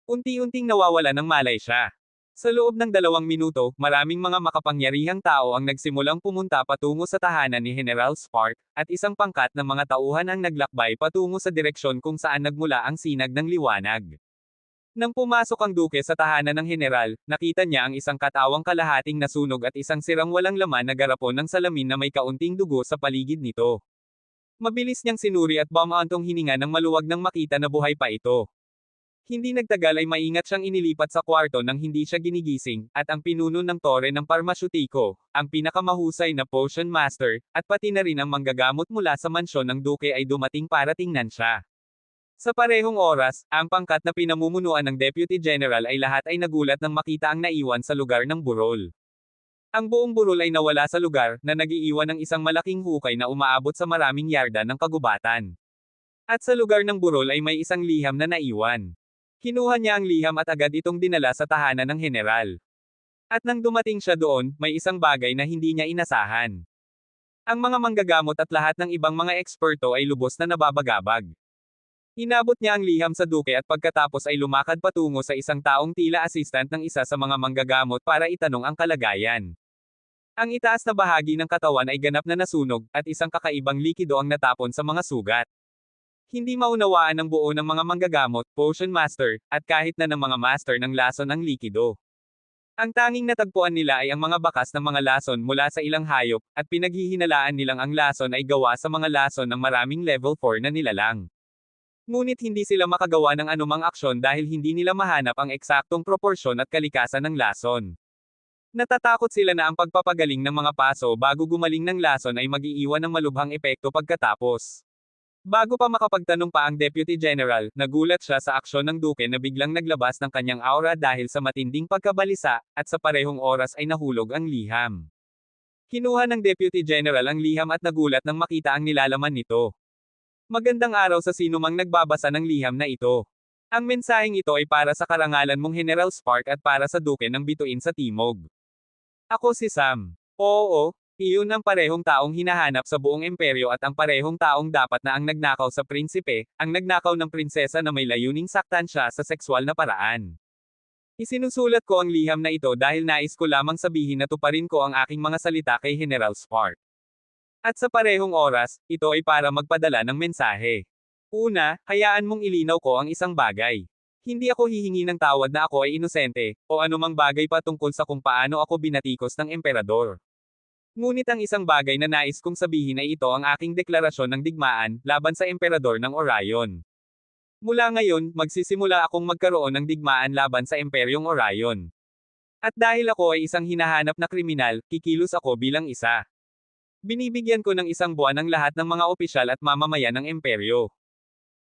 S1: Unti-unting nawawala ng malay siya. Sa loob ng 2 minuto, maraming mga makapangyarihang tao ang nagsimulang pumunta patungo sa tahanan ni General Spark, at isang pangkat ng mga tauhan ang naglakbay patungo sa direksyon kung saan nagmula ang sinag ng liwanag. Nang pumasok ang duke sa tahanan ng general, nakita niya ang isang katawang kalahating nasunog at isang sirang walang laman na garapon ng salamin na may kaunting dugo sa paligid nito. Mabilis niyang sinuri at bumaantong hininga nang maluwag nang makita na buhay pa ito. Hindi nagtagal ay maingat siyang inilipat sa kwarto nang hindi siya ginigising, at ang pinuno ng tore ng parmasyutiko, ang pinakamahusay na potion master, at pati na rin ang manggagamot mula sa mansyon ng duke ay dumating para tingnan siya. Sa parehong oras, ang pangkat na pinamumunuan ng Deputy General ay lahat ay nagulat nang makita ang naiwan sa lugar ng burol. Ang buong burol ay nawala sa lugar, na nagiiwan ng isang malaking hukay na umaabot sa maraming yarda ng kagubatan. At sa lugar ng burol ay may isang liham na naiwan. Kinuha niya ang liham at agad itong dinala sa tahanan ng general. At nang dumating siya doon, may isang bagay na hindi niya inasahan. Ang mga manggagamot at lahat ng ibang mga eksperto ay lubos na nababagabag. Inabot niya ang liham sa duke at pagkatapos ay lumakad patungo sa isang taong tila assistant ng isa sa mga manggagamot para itanong ang kalagayan. Ang itaas na bahagi ng katawan ay ganap na nasunog, at isang kakaibang likido ang natapon sa mga sugat. Hindi maunawaan ng buo ng mga manggagamot, potion master, at kahit na ng mga master ng lason ang likido. Ang tanging natagpuan nila ay ang mga bakas ng mga lason mula sa ilang hayop, at pinaghihinalaan nilang ang lason ay gawa sa mga lason ng maraming level 4 na nilalang. Ngunit hindi sila makagawa ng anumang aksyon dahil hindi nila mahanap ang eksaktong proporsyon at kalikasan ng lason. Natatakot sila na ang pagpapagaling ng mga paso bago gumaling ng lason ay mag-iiwan ng malubhang epekto pagkatapos. Bago pa makapagtanong pa ang Deputy General, nagulat siya sa aksyon ng duke na biglang naglabas ng kanyang aura dahil sa matinding pagkabalisa, at sa parehong oras ay nahulog ang liham. Kinuha ng Deputy General ang liham at nagulat nang makita ang nilalaman nito. Magandang araw sa sinumang nagbabasa ng liham na ito. Ang mensaheng ito ay para sa karangalan mong General Spark at para sa duke ng bituin sa Timog. Ako si Sam. Oo, iyon ang parehong taong hinahanap sa buong imperyo at ang parehong taong dapat na ang nagnakaw sa prinsipe, ang nagnakaw ng prinsesa na may layuning saktan siya sa sexual na paraan. Isinusulat ko ang liham na ito dahil nais ko lamang sabihin na tuparin ko ang aking mga salita kay General Spark. At sa parehong oras, ito ay para magpadala ng mensahe. Una, hayaan mong ilinaw ko ang isang bagay. Hindi ako hihingi ng tawad na ako ay inosente, o anumang bagay pa tungkol sa kung paano ako binatikos ng emperador. Ngunit ang isang bagay na nais kong sabihin ay ito ang aking deklarasyon ng digmaan, laban sa emperador ng Orion. Mula ngayon, magsisimula akong magkaroon ng digmaan laban sa Imperyong Orion. At dahil ako ay isang hinahanap na kriminal, kikilos ako bilang isa. Binibigyan ko ng isang buwan ang lahat ng mga opisyal at mamamayan ng imperyo.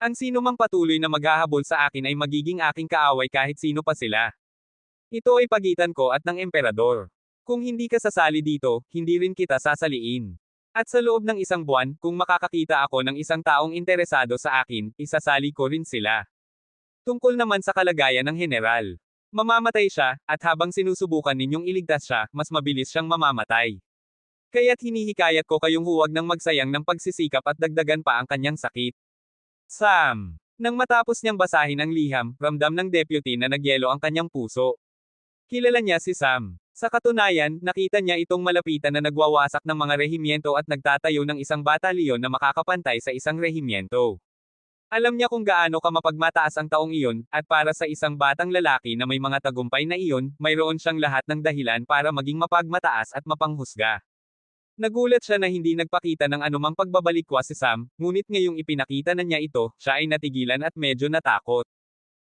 S1: Ang sinumang patuloy na maghahabol sa akin ay magiging aking kaaway kahit sino pa sila. Ito ay pagitan ko at ng emperador. Kung hindi ka sasali dito, hindi rin kita sasaliin. At sa loob ng isang buwan, kung makakakita ako ng isang taong interesado sa akin, isasali ko rin sila. Tungkol naman sa kalagayan ng general. Mamamatay siya, at habang sinusubukan ninyong iligtas siya, mas mabilis siyang mamamatay. Kaya't hinihikayat ko kayong huwag nang magsayang ng pagsisikap at dagdagan pa ang kanyang sakit. Sam. Nang matapos niyang basahin ang liham, ramdam ng deputy na nagyelo ang kanyang puso. Kilala niya si Sam. Sa katunayan, nakita niya itong malapitan na nagwawasak ng mga rehimyento at nagtatayo ng isang batalyon na makakapantay sa isang rehimyento. Alam niya kung gaano ka mapagmataas ang taong iyon, at para sa isang batang lalaki na may mga tagumpay na iyon, mayroon siyang lahat ng dahilan para maging mapagmataas at mapanghusga. Nagulat siya na hindi nagpakita ng anumang pagbabalikwa si Sam, ngunit ngayong ipinakita na niya ito, siya ay natigilan at medyo natakot.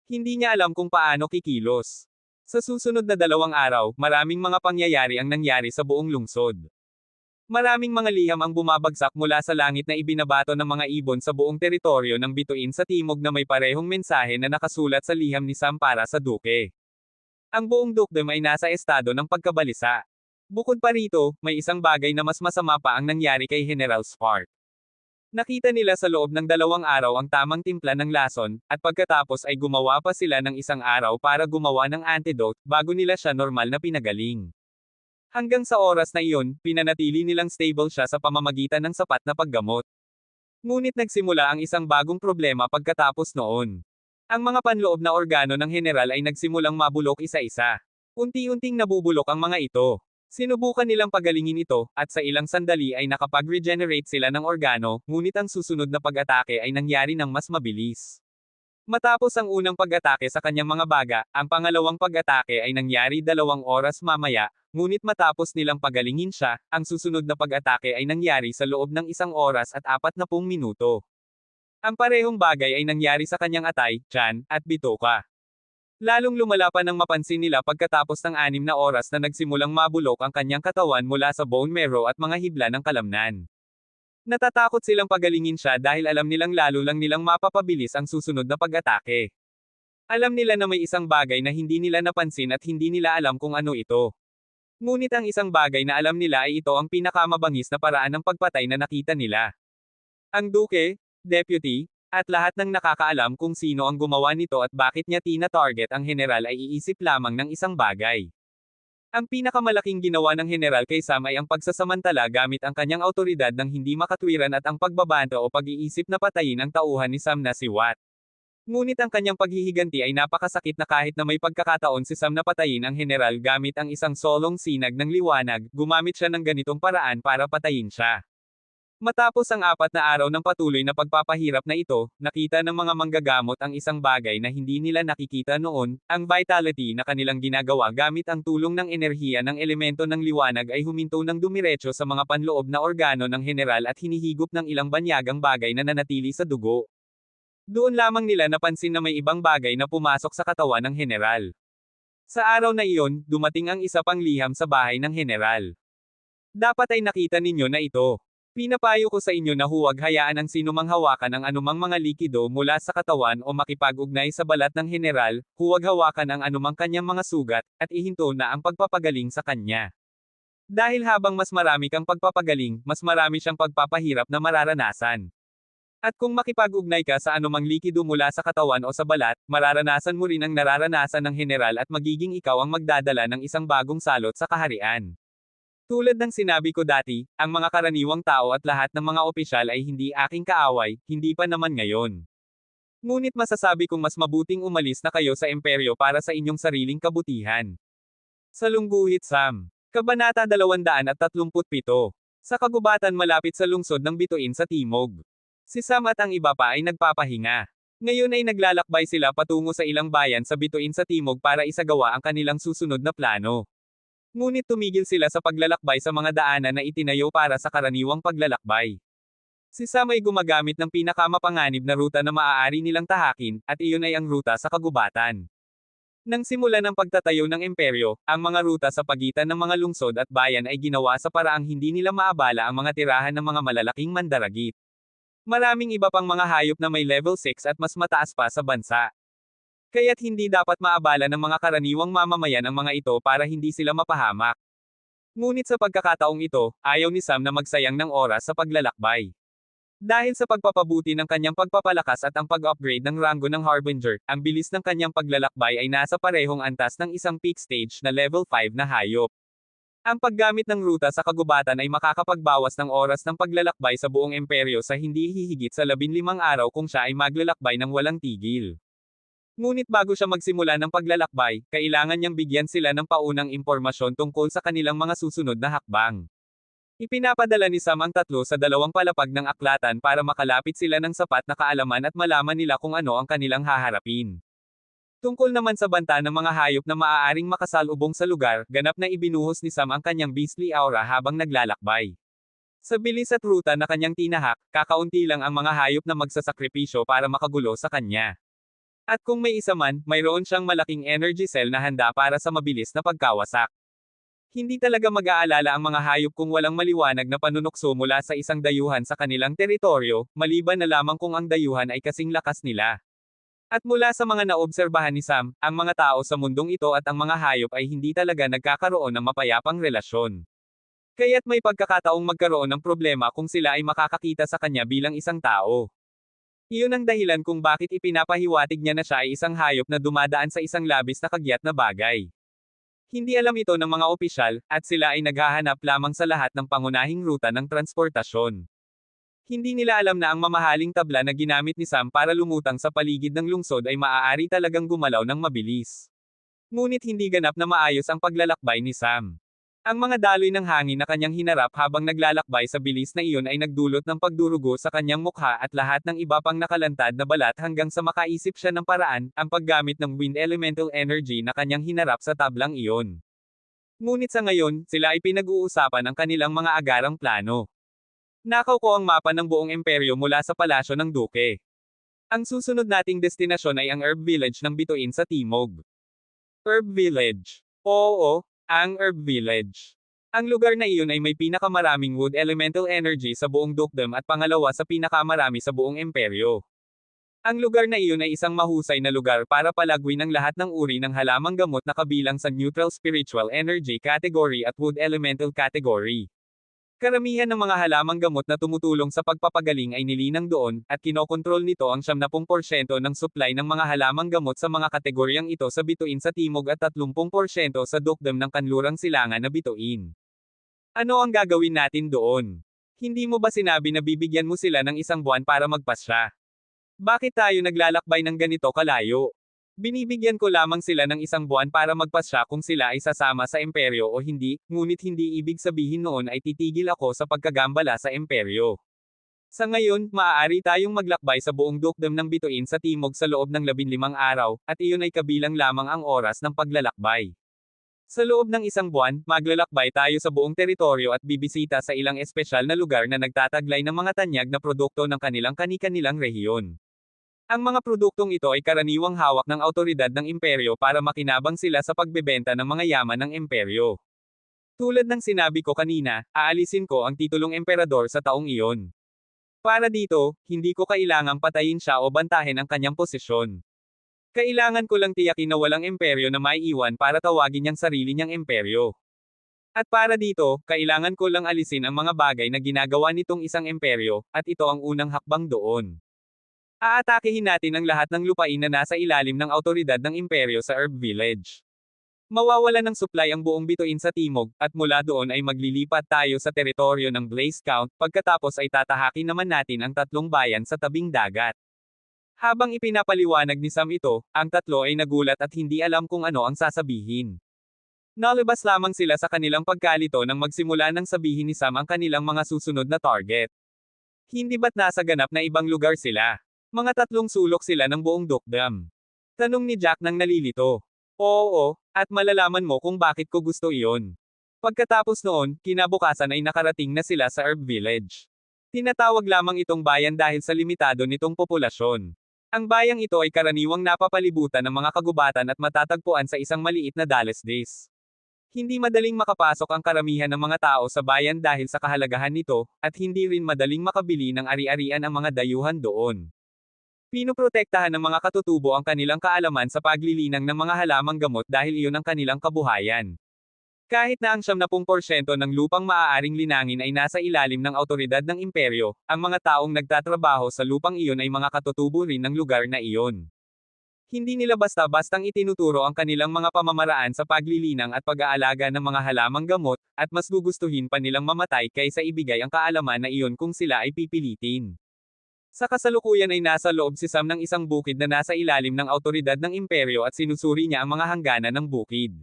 S1: Hindi niya alam kung paano kikilos. Sa susunod na 2 araw, maraming mga pangyayari ang nangyari sa buong lungsod. Maraming mga liham ang bumabagsak mula sa langit na ibinabato ng mga ibon sa buong teritoryo ng bituin sa timog na may parehong mensahe na nakasulat sa liham ni Sam para sa duke. Ang buong dukedom ay nasa estado ng pagkabalisa. Bukod pa rito, may isang bagay na mas masama pa ang nangyari kay General Spark. Nakita nila sa loob ng 2 araw ang tamang timpla ng lason, at pagkatapos ay gumawa pa sila ng 1 araw para gumawa ng antidote, bago nila siya normal na pinagaling. Hanggang sa oras na iyon, pinanatili nilang stable siya sa pamamagitan ng sapat na paggamot. Ngunit nagsimula ang isang bagong problema pagkatapos noon. Ang mga panloob na organo ng general ay nagsimulang mabulok isa-isa. Unti-unting nabubulok ang mga ito. Sinubukan nilang pagalingin ito, at sa ilang sandali ay nakapag-regenerate sila ng organo, ngunit ang susunod na pag-atake ay nangyari ng mas mabilis. Matapos ang unang pag-atake sa kanyang mga baga, ang pangalawang pag-atake ay nangyari 2 oras mamaya, ngunit matapos nilang pagalingin siya, ang susunod na pag-atake ay nangyari sa loob ng 1 oras at 40 minuto. Ang parehong bagay ay nangyari sa kanyang atay, tiyan, at bitoka. Lalong lumala pa nang mapansin nila pagkatapos ng 6 na oras na nagsimulang mabulok ang kanyang katawan mula sa bone marrow at mga hibla ng kalamnan. Natatakot silang pagalingin siya dahil alam nilang lalo lang nilang mapapabilis ang susunod na pag-atake. Alam nila na may isang bagay na hindi nila napansin at hindi nila alam kung ano ito. Ngunit ang isang bagay na alam nila ay ito ang pinakamabangis na paraan ng pagpatay na nakita nila. Ang duke, deputy, at lahat ng nakakaalam kung sino ang gumawa nito at bakit niya tina-target ang general ay iisip lamang ng isang bagay. Ang pinakamalaking ginawa ng General kay Sam ay ang pagsasamantala gamit ang kanyang autoridad ng hindi makatwiran at ang pagbabanta o pag-iisip na patayin ang tauhan ni Sam na si Watt. Ngunit ang kanyang paghihiganti ay napakasakit na kahit na may pagkakataon si Sam na patayin ang General gamit ang isang solong sinag ng liwanag, gumamit siya ng ganitong paraan para patayin siya. Matapos ang 4 na araw ng patuloy na pagpapahirap na ito, nakita ng mga manggagamot ang isang bagay na hindi nila nakikita noon, ang vitality na kanilang ginagawa gamit ang tulong ng enerhiya ng elemento ng liwanag ay huminto ng dumiretso sa mga panloob na organo ng General at hinihigop ng ilang banyagang bagay na nanatili sa dugo. Doon lamang nila napansin na may ibang bagay na pumasok sa katawan ng General. Sa araw na iyon, dumating ang isa pang liham sa bahay ng General. Dapat ay nakita ninyo na ito. Pinapayo ko sa inyo na huwag hayaan ang sinumang hawakan ang anumang mga likido mula sa katawan o makipag-ugnay sa balat ng General, huwag hawakan ang anumang kanyang mga sugat, at ihinto na ang pagpapagaling sa kanya. Dahil habang mas marami kang pagpapagaling, mas marami siyang pagpapahirap na mararanasan. At kung makipag-ugnay ka sa anumang likido mula sa katawan o sa balat, mararanasan mo rin ang nararanasan ng General at magiging ikaw ang magdadala ng isang bagong salot sa kaharian. Tulad ng sinabi ko dati, ang mga karaniwang tao at lahat ng mga opisyal ay hindi aking kaaway, hindi pa naman ngayon. Ngunit masasabi kong mas mabuting umalis na kayo sa imperyo para sa inyong sariling kabutihan. Salungguhit Sam. Kabanata 237. Sa kagubatan malapit sa lungsod ng Bituin sa Timog. Si Sam at ang iba pa ay nagpapahinga. Ngayon ay naglalakbay sila patungo sa ilang bayan sa Bituin sa Timog para isagawa ang kanilang susunod na plano. Ngunit tumigil sila sa paglalakbay sa mga daanan na itinayo para sa karaniwang paglalakbay. Si Sam ay gumagamit ng pinakamapanganib na ruta na maaari nilang tahakin, at iyon ay ang ruta sa kagubatan. Nang simulan ng pagtatayo ng imperyo, ang mga ruta sa pagitan ng mga lungsod at bayan ay ginawa sa paraang hindi nila maabala ang mga tirahan ng mga malalaking mandaragit. Maraming iba pang mga hayop na may level 6 at mas mataas pa sa bansa. Kaya't hindi dapat maabala ng mga karaniwang mamamayan ang mga ito para hindi sila mapahamak. Ngunit sa pagkakataong ito, ayaw ni Sam na magsayang ng oras sa paglalakbay. Dahil sa pagpapabuti ng kanyang pagpapalakas at ang pag-upgrade ng ranggo ng Harbinger, ang bilis ng kanyang paglalakbay ay nasa parehong antas ng isang peak stage na level 5 na hayop. Ang paggamit ng ruta sa kagubatan ay makakapagbawas ng oras ng paglalakbay sa buong imperyo sa hindi hihigit sa 15 araw kung siya ay maglalakbay ng walang tigil. Ngunit bago siya magsimula ng paglalakbay, kailangan niyang bigyan sila ng paunang impormasyon tungkol sa kanilang mga susunod na hakbang. Ipinapadala ni Sam ang 3 sa 2 palapag ng aklatan para makalapit sila ng sapat na kaalaman at malaman nila kung ano ang kanilang haharapin. Tungkol naman sa banta ng mga hayop na maaaring makasalubong sa lugar, ganap na ibinuhos ni Sam ang kanyang beastly aura habang naglalakbay. Sa bilis at ruta na kanyang tinahak, kakaunti lang ang mga hayop na magsasakripisyo para makagulo sa kanya. At kung may isa man, mayroon siyang malaking energy cell na handa para sa mabilis na pagkawasak. Hindi talaga mag-aalala ang mga hayop kung walang maliwanag na panunukso mula sa isang dayuhan sa kanilang teritoryo, maliban na lamang kung ang dayuhan ay kasing lakas nila. At mula sa mga naobserbahan ni Sam, ang mga tao sa mundong ito at ang mga hayop ay hindi talaga nagkakaroon ng mapayapang relasyon. Kaya't may pagkakataong magkaroon ng problema kung sila ay makakakita sa kanya bilang isang tao. Iyon ang dahilan kung bakit ipinapahiwatig niya na siya ay isang hayop na dumadaan sa isang labis na kagyat na bagay. Hindi alam ito ng mga opisyal, at sila ay naghahanap lamang sa lahat ng pangunahing ruta ng transportasyon. Hindi nila alam na ang mamahaling tabla na ginamit ni Sam para lumutang sa paligid ng lungsod ay maaari talagang gumalaw ng mabilis. Ngunit hindi ganap na maayos ang paglalakbay ni Sam. Ang mga daloy ng hangin na kanyang hinarap habang naglalakbay sa bilis na iyon ay nagdulot ng pagdurugo sa kanyang mukha at lahat ng iba pang nakalantad na balat hanggang sa makaisip siya ng paraan, ang paggamit ng wind elemental energy na kanyang hinarap sa tablang iyon. Ngunit sa ngayon, sila ay pinag-uusapan ang kanilang mga agarang plano. Nakaw ko ang mapa ng buong imperyo mula sa palasyo ng Duke. Ang susunod nating destinasyon ay ang Herb Village ng Bituin sa Timog. Herb Village. Oo, ang Herb Village. Ang lugar na iyon ay may pinakamaraming wood elemental energy sa buong dukedom at pangalawa sa pinakamarami sa buong imperyo. Ang lugar na iyon ay isang mahusay na lugar para palagwin ang lahat ng uri ng halamang gamot na kabilang sa neutral spiritual energy category at wood elemental category. Karamihan ng mga halamang gamot na tumutulong sa pagpapagaling ay nilinang doon, at kinokontrol nito ang 70% ng supply ng mga halamang gamot sa mga kategoryang ito sa bituin sa timog at 30% sa dukdam ng kanlurang silangan na bituin. Ano ang gagawin natin doon? Hindi mo ba sinabi na bibigyan mo sila ng 1 buwan para magpasya? Bakit tayo naglalakbay ng ganito kalayo? Binibigyan ko lamang sila ng 1 buwan para magpasya kung sila ay sasama sa imperyo o hindi, ngunit hindi ibig sabihin noon ay titigil ako sa pagkagambala sa imperyo. Sa ngayon, maaari tayong maglakbay sa buong dukdam ng bituin sa timog sa loob ng 15 araw, at iyon ay kabilang lamang ang oras ng paglalakbay. Sa loob ng 1 buwan, maglalakbay tayo sa buong teritoryo at bibisita sa ilang espesyal na lugar na nagtataglay ng mga tanyag na produkto ng kanilang kani-kanilang rehiyon. Ang mga produktong ito ay karaniwang hawak ng awtoridad ng imperyo para makinabang sila sa pagbebenta ng mga yaman ng imperyo. Tulad ng sinabi ko kanina, aalisin ko ang titulong emperador sa taong iyon. Para dito, hindi ko kailangang patayin siya o bantahin ang kanyang posisyon. Kailangan ko lang tiyakin na walang imperyo na maiiwan para tawagin niyang sarili niyang imperyo. At para dito, kailangan ko lang alisin ang mga bagay na ginagawa nitong isang imperyo, at ito ang unang hakbang doon. Aatakehin natin ang lahat ng lupain na nasa ilalim ng awtoridad ng imperyo sa Herb Village. Mawawala ng supply ang buong bituin sa timog, at mula doon ay maglilipat tayo sa teritoryo ng Blaze Count, pagkatapos ay tatahakin naman natin ang 3 bayan sa tabing dagat. Habang ipinapaliwanag ni Sam ito, ang 3 ay nagulat at hindi alam kung ano ang sasabihin. Nalabas lamang sila sa kanilang pagkalito nang magsimula nang sabihin ni Sam ang kanilang mga susunod na target. Hindi ba't nasa ganap na ibang lugar sila? Mga 3 sulok sila ng buong dukdam. Tanong ni Jack nang nalilito. Oo, at malalaman mo kung bakit ko gusto iyon. Pagkatapos noon, kinabukasan ay nakarating na sila sa Herb Village. Tinatawag lamang itong bayan dahil sa limitado nitong populasyon. Ang bayang ito ay karaniwang napapalibutan ng mga kagubatan at matatagpuan sa isang maliit na dalesdes. Hindi madaling makapasok ang karamihan ng mga tao sa bayan dahil sa kahalagahan nito, at hindi rin madaling makabili ng ari-arian ang mga dayuhan doon. Pinoprotektahan ng mga katutubo ang kanilang kaalaman sa paglilinang ng mga halamang gamot dahil iyon ang kanilang kabuhayan. Kahit na ang 70% ng lupang maaaring linangin ay nasa ilalim ng awtoridad ng imperyo, ang mga taong nagtatrabaho sa lupang iyon ay mga katutubo rin ng lugar na iyon. Hindi nila basta-bastang itinuturo ang kanilang mga pamamaraan sa paglilinang at pag-aalaga ng mga halamang gamot, at mas gugustuhin pa nilang mamatay kaysa ibigay ang kaalaman na iyon kung sila ay pipilitin. Sa kasalukuyan ay nasa loob si Sam ng isang bukid na nasa ilalim ng awtoridad ng imperyo at sinusuri niya ang mga hangganan ng bukid.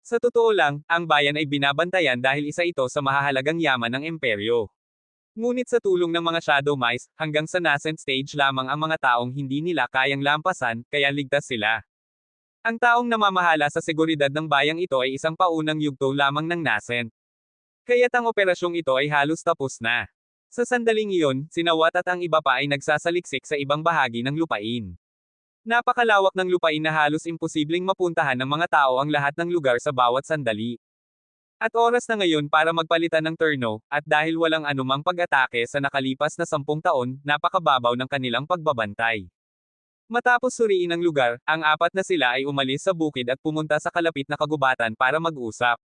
S1: Sa totoo lang, ang bayan ay binabantayan dahil isa ito sa mahahalagang yaman ng imperyo. Ngunit sa tulong ng mga Shadow Mice, hanggang sa nascent stage lamang ang mga taong hindi nila kayang lampasan, kaya ligtas sila. Ang taong namamahala sa seguridad ng bayang ito ay isang paunang yugto lamang ng nascent. Kaya't ang operasyong ito ay halos tapos na. Sa sandaling iyon, sinawat at ang iba pa ay nagsasaliksik sa ibang bahagi ng lupain. Napakalawak ng lupain na halos imposibleng mapuntahan ng mga tao ang lahat ng lugar sa bawat sandali. At oras na ngayon para magpalitan ng turno, at dahil walang anumang pag-atake sa nakalipas na 10 taon, napakababaw ng kanilang pagbabantay. Matapos suriin ang lugar, ang 4 na sila ay umalis sa bukid at pumunta sa kalapit na kagubatan para mag-usap.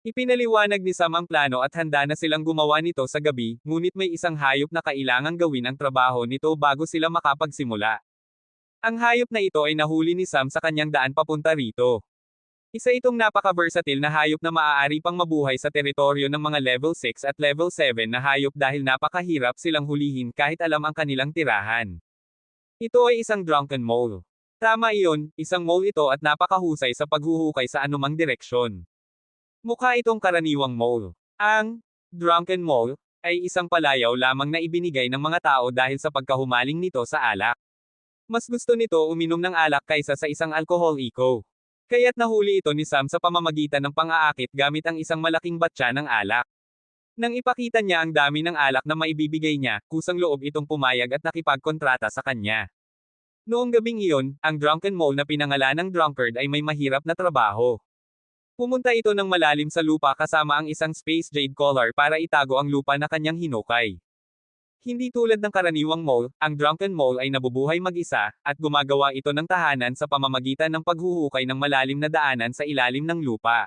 S1: Ipinaliwanag ni Sam ang plano at handa na silang gumawa nito sa gabi, ngunit may isang hayop na kailangang gawin ang trabaho nito bago sila makapagsimula. Ang hayop na ito ay nahuli ni Sam sa kanyang daan papunta rito. Isa itong napaka-versatile na hayop na maaari pang mabuhay sa teritoryo ng mga level 6 at level 7 na hayop dahil napakahirap silang hulihin kahit alam ang kanilang tirahan. Ito ay isang drunken mole. Tama iyon, isang mole ito at napakahusay sa paghuhukay sa anumang direksyon. Mukha itong karaniwang mole. Ang drunken mole ay isang palayaw lamang na ibinigay ng mga tao dahil sa pagkahumaling nito sa alak. Mas gusto nito uminom ng alak kaysa sa isang alkohol-iko. Kaya't nahuli ito ni Sam sa pamamagitan ng pang-aakit gamit ang isang malaking batya ng alak. Nang ipakita niya ang dami ng alak na maibibigay niya, kusang loob itong pumayag at nakipagkontrata sa kanya. Noong gabing iyon, ang drunken mole na pinangalanang drunkard ay may mahirap na trabaho. Pumunta ito ng malalim sa lupa kasama ang isang space jade collar para itago ang lupa na kanyang hinukay. Hindi tulad ng karaniwang mole, ang drunken mole ay nabubuhay mag-isa, at gumagawa ito ng tahanan sa pamamagitan ng paghuhukay ng malalim na daanan sa ilalim ng lupa.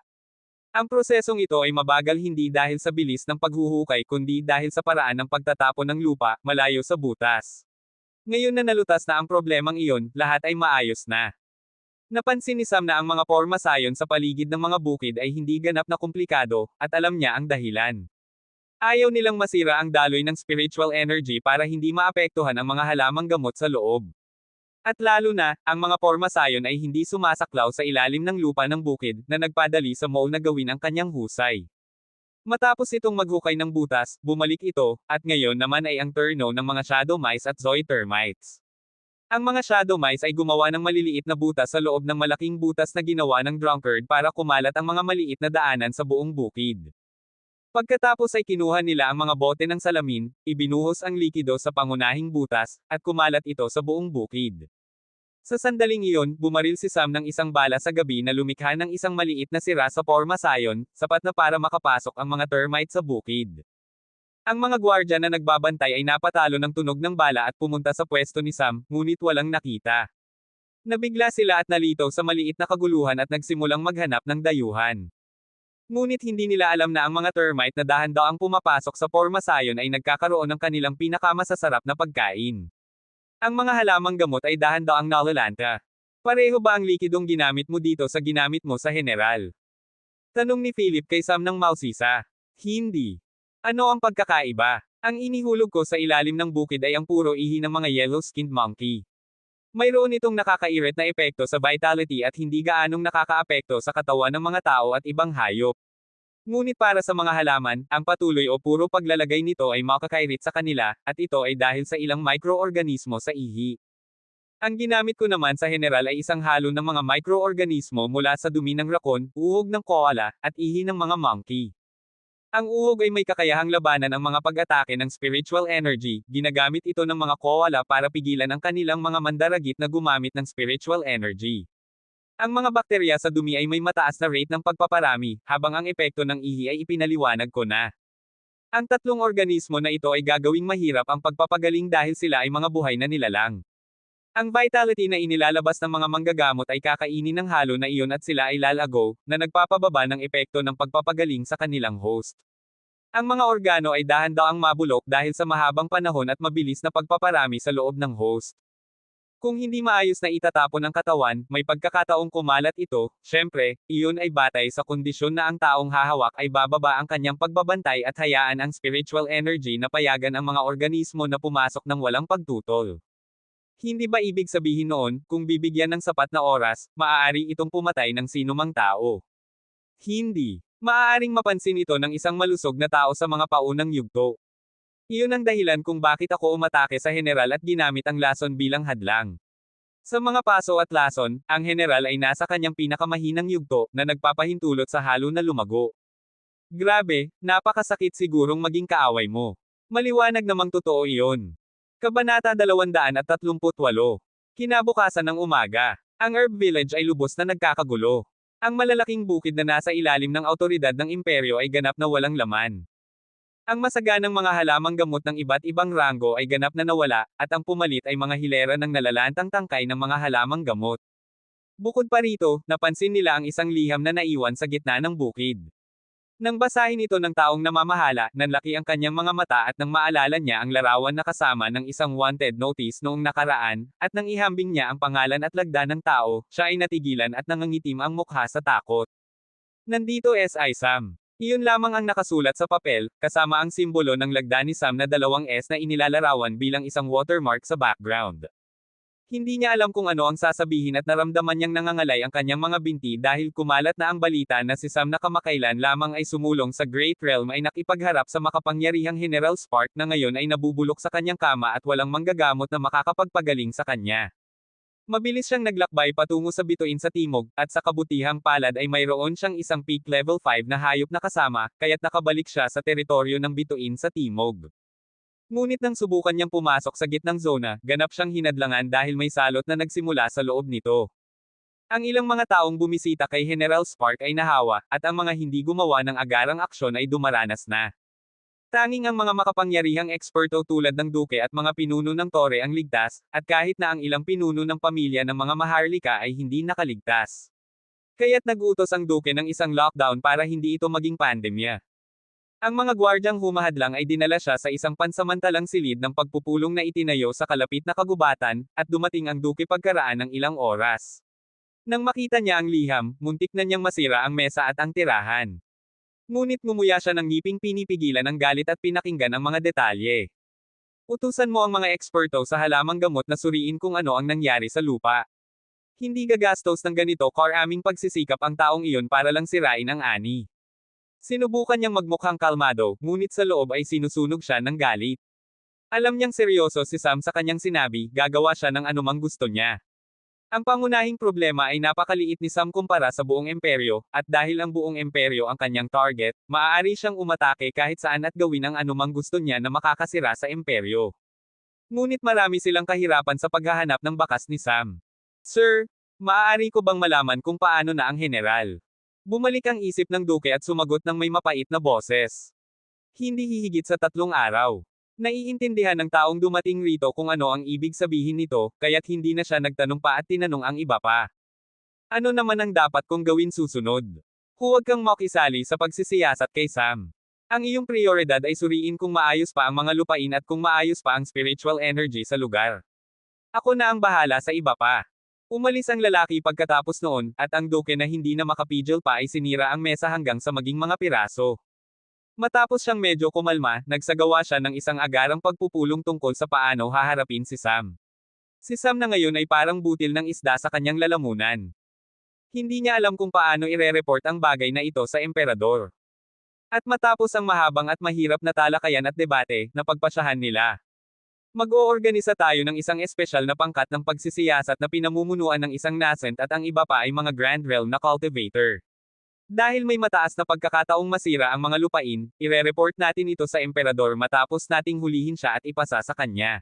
S1: Ang prosesong ito ay mabagal hindi dahil sa bilis ng paghuhukay kundi dahil sa paraan ng pagtatapon ng lupa, malayo sa butas. Ngayon na nalutas na ang problemang iyon, lahat ay maayos na. Napansin ni Sam na ang mga porma sayon sa paligid ng mga bukid ay hindi ganap na komplikado, at alam niya ang dahilan. Ayaw nilang masira ang daloy ng spiritual energy para hindi maapektuhan ang mga halamang gamot sa loob. At lalo na, ang mga porma sayon ay hindi sumasaklaw sa ilalim ng lupa ng bukid na nagpadali sa mole na gawin ang kanyang husay. Matapos itong maghukay ng butas, bumalik ito, at ngayon naman ay ang turno ng mga shadow mice at zoe termites. Ang mga shadow mice ay gumawa ng maliliit na butas sa loob ng malaking butas na ginawa ng drunkard para kumalat ang mga maliit na daanan sa buong bukid. Pagkatapos ay kinuha nila ang mga bote ng salamin, ibinuhos ang likido sa pangunahing butas, at kumalat ito sa buong bukid. Sa sandaling iyon, bumaril si Sam ng isang bala sa gabi na lumikha ng isang maliit na sira sa porma sayon, sapat na para makapasok ang mga termite sa bukid. Ang mga gwardya na nagbabantay ay napatalo ng tunog ng bala at pumunta sa pwesto ni Sam, ngunit walang nakita. Nabigla sila at nalito sa maliit na kaguluhan at nagsimulang maghanap ng dayuhan. Ngunit hindi nila alam na ang mga termite na dahan-daang pumapasok sa porma sayon ay nagkakaroon ng kanilang pinakamasasarap na pagkain. Ang mga halamang gamot ay dahan-daang nalalanta. Pareho ba ang likidong ginamit mo dito sa ginamit mo sa general? Tanong ni Philip kay Sam ng mausisa. Hindi. Ano ang pagkakaiba? Ang inihulog ko sa ilalim ng bukid ay ang puro ihi ng mga yellow-skinned monkey. Mayroon itong nakakairit na epekto sa vitality at hindi gaanong nakakaapekto sa katawan ng mga tao at ibang hayop. Ngunit para sa mga halaman, ang patuloy o puro paglalagay nito ay makakairit sa kanila, at ito ay dahil sa ilang microorganismo sa ihi. Ang ginamit ko naman sa general ay isang halo ng mga microorganismo mula sa dumi ng rakon, uhog ng koala, at ihi ng mga monkey. Ang uhog ay may kakayahang labanan ang mga pag-atake ng spiritual energy, ginagamit ito ng mga koala para pigilan ang kanilang mga mandaragit na gumamit ng spiritual energy. Ang mga bakterya sa dumi ay may mataas na rate ng pagpaparami, habang ang epekto ng ihi ay ipinaliwanag ko na. Ang tatlong organismo na ito ay gagawing mahirap ang pagpapagaling dahil sila ay mga buhay na nilalang. Ang vitality na inilalabas ng mga manggagamot ay kakainin ng halo na iyon at sila ay lalago, na nagpapababa ng epekto ng pagpapagaling sa kanilang host. Ang mga organo ay dahan-daang mabulok dahil sa mahabang panahon at mabilis na pagpaparami sa loob ng host. Kung hindi maayos na itatapon ang katawan, may pagkakataong kumalat ito, syempre, iyon ay batay sa kondisyon na ang taong hahawak ay bababa ang kanyang pagbabantay at hayaan ang spiritual energy na payagan ang mga organismo na pumasok ng walang pagtutol. Hindi ba ibig sabihin noon, kung bibigyan ng sapat na oras, maaari itong pumatay ng sinumang tao? Hindi. Maaaring mapansin ito ng isang malusog na tao sa mga paunang yugto. Iyon ang dahilan kung bakit ako umatake sa general at ginamit ang lason bilang hadlang. Sa mga paso at lason, ang general ay nasa kanyang pinakamahinang yugto, na nagpapahintulot sa halo na lumago. Grabe, napakasakit sigurong maging kaaway mo. Maliwanag namang totoo iyon. Kabanata 238. Kinabukasan ng umaga. Ang Herb Village ay lubos na nagkakagulo. Ang malalaking bukid na nasa ilalim ng awtoridad ng imperyo ay ganap na walang laman. Ang masaganang mga halamang gamot ng iba't ibang ranggo ay ganap na nawala, at ang pumalit ay mga hilera ng nalalantang tangkay ng mga halamang gamot. Bukod pa rito, napansin nila ang isang liham na naiwan sa gitna ng bukid. Nang basahin ito ng taong namamahala, nanlaki ang kanyang mga mata at nang maalala niya ang larawan na kasama ng isang wanted notice noong nakaraan, at nang ihambing niya ang pangalan at lagda ng tao, siya ay natigilan at nangangitim ang mukha sa takot. Nandito S.I. Sam. Iyon lamang ang nakasulat sa papel, kasama ang simbolo ng lagda ni Sam na 2 S na inilalarawan bilang isang watermark sa background. Hindi niya alam kung ano ang sasabihin at naramdaman niyang nangangalay ang kanyang mga binti dahil kumalat na ang balita na si Sam na kamakailan lamang ay sumulong sa Great Realm ay nakipagharap sa makapangyarihang General Spark na ngayon ay nabubulok sa kanyang kama at walang manggagamot na makakapagpagaling sa kanya. Mabilis siyang naglakbay patungo sa bituin sa timog, at sa kabutihang palad ay mayroon siyang isang peak level 5 na hayop na kasama, kaya't nakabalik siya sa teritoryo ng bituin sa timog. Ngunit nang subukan niyang pumasok sa gitnang zona, ganap siyang hinadlangan dahil may salot na nagsimula sa loob nito. Ang ilang mga taong bumisita kay General Spark ay nahawa, at ang mga hindi gumawa ng agarang aksyon ay dumaranas na. Tanging ang mga makapangyarihang eksperto tulad ng duke at mga pinuno ng tore ang ligtas, at kahit na ang ilang pinuno ng pamilya ng mga maharlika ay hindi nakaligtas. Kaya't nag-utos ang duke ng isang lockdown para hindi ito maging pandemya. Ang mga gwardyang humahadlang ay dinala siya sa isang pansamantalang silid ng pagpupulong na itinayo sa kalapit na kagubatan, at dumating ang duke pagkaraan ng ilang oras. Nang makita niya ang liham, muntik na niyang masira ang mesa at ang tirahan. Ngunit ngumuya siya ng ngiping pinipigilan ang galit at pinakinggan ang mga detalye. Utusan mo ang mga eksperto sa halamang gamot na suriin kung ano ang nangyari sa lupa. Hindi gagastos ng ganito karaming pagsisikap ang taong iyon para lang sirain ang ani. Sinubukan niyang magmukhang kalmado, ngunit sa loob ay sinusunog siya ng galit. Alam niyang seryoso si Sam sa kanyang sinabi, gagawa siya ng anumang gusto niya. Ang pangunahing problema ay napakaliit ni Sam kumpara sa buong imperyo, at dahil ang buong imperyo ang kanyang target, maaari siyang umatake kahit saan at gawin ang anumang gusto niya na makakasira sa imperyo. Ngunit marami silang kahirapan sa paghahanap ng bakas ni Sam. Sir, maaari ko bang malaman kung paano na ang general? Bumalik ang isip ng duke at sumagot ng may mapait na boses. Hindi hihigit sa 3 araw. Naiintindihan ng taong dumating rito kung ano ang ibig sabihin nito, kaya't hindi na siya nagtanong pa at tinanong ang iba pa. Ano naman ang dapat kong gawin susunod? Huwag kang makisali sa pagsisiyasat kay Sam. Ang iyong prioridad ay suriin kung maayos pa ang mga lupain at kung maayos pa ang spiritual energy sa lugar. Ako na ang bahala sa iba pa. Umalis ang lalaki pagkatapos noon, at ang duke na hindi na makapigil pa ay sinira ang mesa hanggang sa maging mga piraso. Matapos siyang medyo kumalma, nagsagawa siya ng isang agarang pagpupulong tungkol sa paano haharapin si Sam. Si Sam na ngayon ay parang butil ng isda sa kanyang lalamunan. Hindi niya alam kung paano ire-report ang bagay na ito sa emperador. At matapos ang mahabang at mahirap na talakayan at debate, napagpasyahan nila. Mag-oorganisa tayo ng isang espesyal na pangkat ng pagsisiyasat na pinamumunuan ng isang nascent at ang iba pa ay mga Grand Realm na cultivator. Dahil may mataas na pagkakataong masira ang mga lupain, ire-report natin ito sa emperador matapos nating hulihin siya at ipasa sa kanya.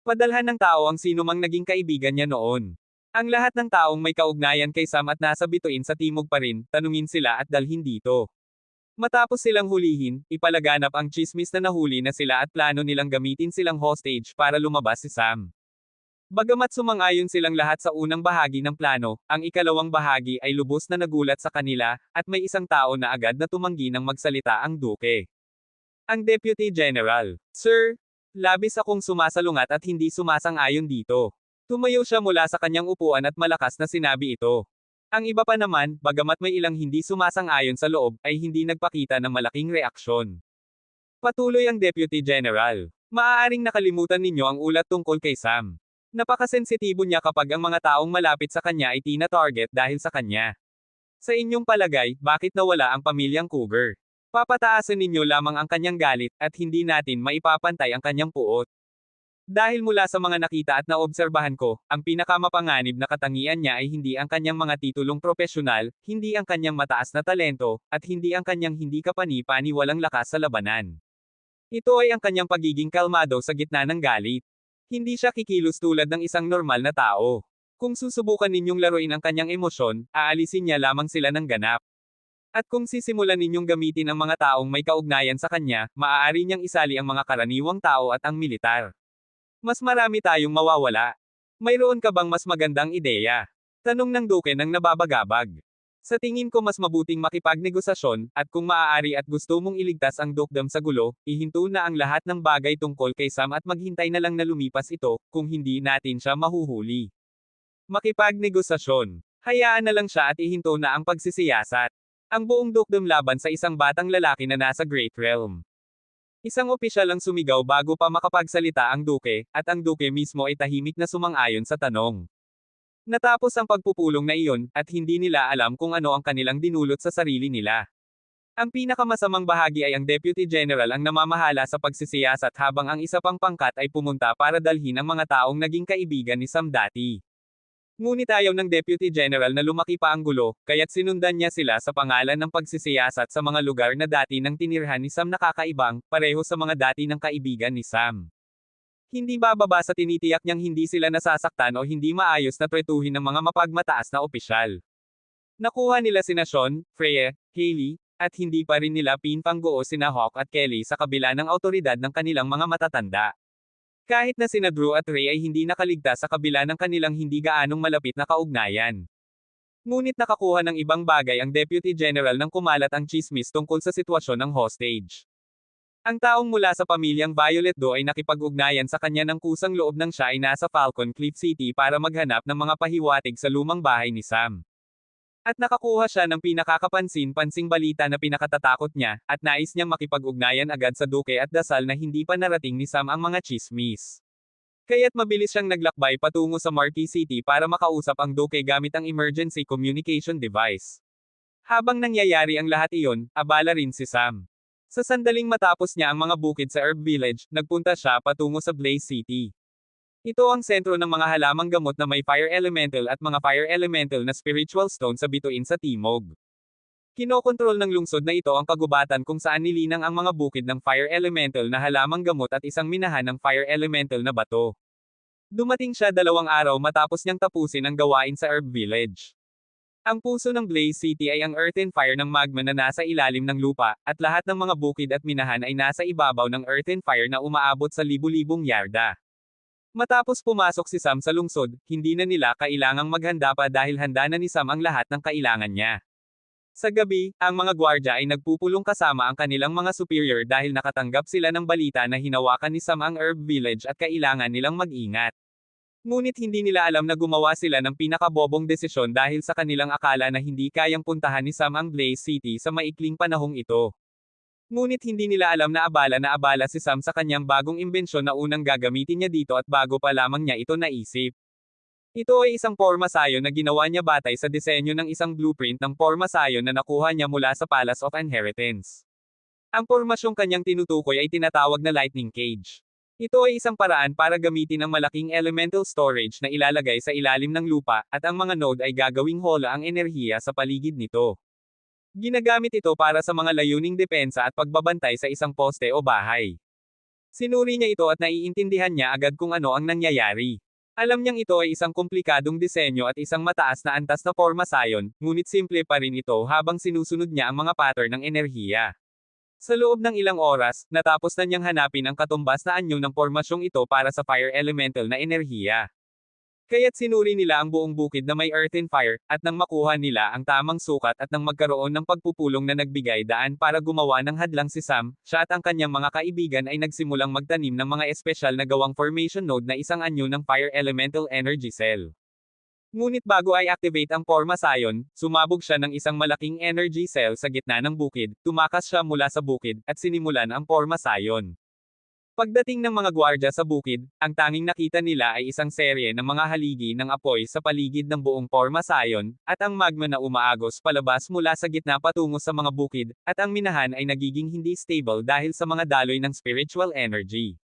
S1: Padalhan ng tao ang sinumang naging kaibigan niya noon. Ang lahat ng taong may kaugnayan kay Sam at nasa bituin sa timog pa rin, tanungin sila at dalhin dito. Matapos silang hulihin, ipalaganap ang chismis na nahuli na sila at plano nilang gamitin silang hostage para lumabas si Sam. Bagamat sumang-ayon silang lahat sa unang bahagi ng plano, ang ikalawang bahagi ay lubos na nagulat sa kanila, at may isang tao na agad na tumanggi nang magsalita ang duke. Ang Deputy General. Sir, labis akong sumasalungat at hindi sumasang-ayon dito. Tumayo siya mula sa kanyang upuan at malakas na sinabi ito. Ang iba pa naman, bagamat may ilang hindi sumasang-ayon sa loob, ay hindi nagpakita ng malaking reaksyon. Patuloy ang Deputy General. Maaaring nakalimutan ninyo ang ulat tungkol kay Sam. Napakasensitibo niya kapag ang mga taong malapit sa kanya ay tina-target dahil sa kanya. Sa inyong palagay, bakit nawala ang pamilyang Cougar? Papataasan ninyo lamang ang kanyang galit, at hindi natin maipapantay ang kanyang puot. Dahil mula sa mga nakita at naobserbahan ko, ang pinakamapanganib na katangian niya ay hindi ang kanyang mga titulong propesyonal, hindi ang kanyang mataas na talento, at hindi ang kanyang hindi kapani-pani walang lakas sa labanan. Ito ay ang kanyang pagiging kalmado sa gitna ng galit. Hindi siya kikilos tulad ng isang normal na tao. Kung susubukan ninyong laruin ang kanyang emosyon, aalisin niya lamang sila ng ganap. At kung sisimulan ninyong gamitin ang mga taong may kaugnayan sa kanya, maaari niyang isali ang mga karaniwang tao at ang militar. Mas marami tayong mawawala. Mayroon ka bang mas magandang ideya? Tanong ng duke nang nababagabag. Sa tingin ko mas mabuting makipagnegosasyon, at kung maaari at gusto mong iligtas ang dukedom sa gulo, ihinto na ang lahat ng bagay tungkol kay Sam at maghintay na lang na lumipas ito, kung hindi natin siya mahuhuli. Makipagnegosasyon. Hayaan na lang siya at ihinto na ang pagsisiyasat. Ang buong dukedom laban sa isang batang lalaki na nasa Great Realm. Isang opisyal ang sumigaw bago pa makapagsalita ang duke, at ang duke mismo ay tahimik na sumang-ayon sa tanong. Natapos ang pagpupulong na iyon, at hindi nila alam kung ano ang kanilang dinulot sa sarili nila. Ang pinakamasamang bahagi ay ang Deputy General ang namamahala sa pagsisiyasat habang ang isa pang pangkat ay pumunta para dalhin ang mga taong naging kaibigan ni Sam dati. Ngunit ayaw ng Deputy General na lumaki pa ang gulo, kaya't sinundan niya sila sa pangalan ng pagsisiyasat sa mga lugar na dati nang tinirhan ni Sam na kakaibang, pareho sa mga dati ng kaibigan ni Sam. Hindi bababa sa tinitiyak niyang hindi sila nasasaktan o hindi maayos na tretuhin ng mga mapagmataas na opisyal. Nakuha nila sina Sean, Freya, Hailey, at hindi pa rin nila pinpangguo sina Hawk at Kelly sa kabila ng awtoridad ng kanilang mga matatanda. Kahit na sina Drew at Ray ay hindi nakaligtas sa kabila ng kanilang hindi gaanong malapit na kaugnayan. Ngunit nakakuha ng ibang bagay ang Deputy General nang kumalat ang tsismis tungkol sa sitwasyon ng hostage. Ang taong mula sa pamilyang Violet Do ay nakipag-ugnayan sa kanya ng kusang loob nang siya ay nasa Falcon Cliff City para maghanap ng mga pahiwatig sa lumang bahay ni Sam. At nakakuha siya ng pinakakapansin-pansing balita na pinakatatakot niya, at nais niyang makipag-ugnayan agad sa Duke at dasal na hindi pa narating ni Sam ang mga tsismis. Kaya't mabilis siyang naglakbay patungo sa Marquee City para makausap ang Duke gamit ang emergency communication device. Habang nangyayari ang lahat iyon, abala rin si Sam. Sa sandaling matapos niya ang mga bukid sa Herb Village, nagpunta siya patungo sa Blaze City. Ito ang sentro ng mga halamang gamot na may fire elemental at mga fire elemental na spiritual stone sa bituin sa timog. Kinokontrol ng lungsod na ito ang kagubatan kung saan nilinang ang mga bukid ng fire elemental na halamang gamot at isang minahan ng fire elemental na bato. Dumating siya 2 araw matapos niyang tapusin ang gawain sa Herb Village. Ang puso ng Blaze City ay ang earth and fire ng magma na nasa ilalim ng lupa, at lahat ng mga bukid at minahan ay nasa ibabaw ng earth and fire na umaabot sa libu-libong yarda. Matapos pumasok si Sam sa lungsod, hindi na nila kailangang maghanda pa dahil handa na ni Sam ang lahat ng kailangan niya. Sa gabi, ang mga gwardya ay nagpupulong kasama ang kanilang mga superior dahil nakatanggap sila ng balita na hinawakan ni Sam ang Herb Village at kailangan nilang mag-ingat. Ngunit hindi nila alam na gumawa sila ng pinakabobong desisyon dahil sa kanilang akala na hindi kayang puntahan ni Sam ang Blaze City sa maikling panahong ito. Ngunit hindi nila alam na abala si Sam sa kanyang bagong imbensyon na unang gagamitin niya dito at bago pa lamang niya ito naisip. Ito ay isang porma sayon na ginawa niya batay sa disenyo ng isang blueprint ng porma sayon na nakuha niya mula sa Palace of Inheritance. Ang pormasyong kanyang tinutukoy ay tinatawag na Lightning Cage. Ito ay isang paraan para gamitin ang malaking elemental storage na ilalagay sa ilalim ng lupa, at ang mga node ay gagawing hola ang enerhiya sa paligid nito. Ginagamit ito para sa mga layuning depensa at pagbabantay sa isang poste o bahay. Sinuri niya ito at naiintindihan niya agad kung ano ang nangyayari. Alam niyang ito ay isang komplikadong disenyo at isang mataas na antas na porma sayon, ngunit simple pa rin ito habang sinusunod niya ang mga pattern ng enerhiya. Sa loob ng ilang oras, natapos na niyang hanapin ang katumbas na anyo ng pormasyong ito para sa fire elemental na enerhiya. Kaya't sinuri nila ang buong bukid na may earth and fire, at nang makuha nila ang tamang sukat at nang magkaroon ng pagpupulong na nagbigay daan para gumawa ng hadlang si Sam, siya at ang kanyang mga kaibigan ay nagsimulang magtanim ng mga espesyal na gawang formation node na isang anyo ng fire elemental energy cell. Ngunit bago ay activate ang porma sayon, sumabog siya ng isang malaking energy cell sa gitna ng bukid, tumakas siya mula sa bukid, at sinimulan ang porma sayon. Pagdating ng mga gwardya sa bukid, ang tanging nakita nila ay isang serye ng mga haligi ng apoy sa paligid ng buong porma sayon, at ang magma na umaagos palabas mula sa gitna patungo sa mga bukid, at ang minahan ay nagiging hindi stable dahil sa mga daloy ng spiritual energy.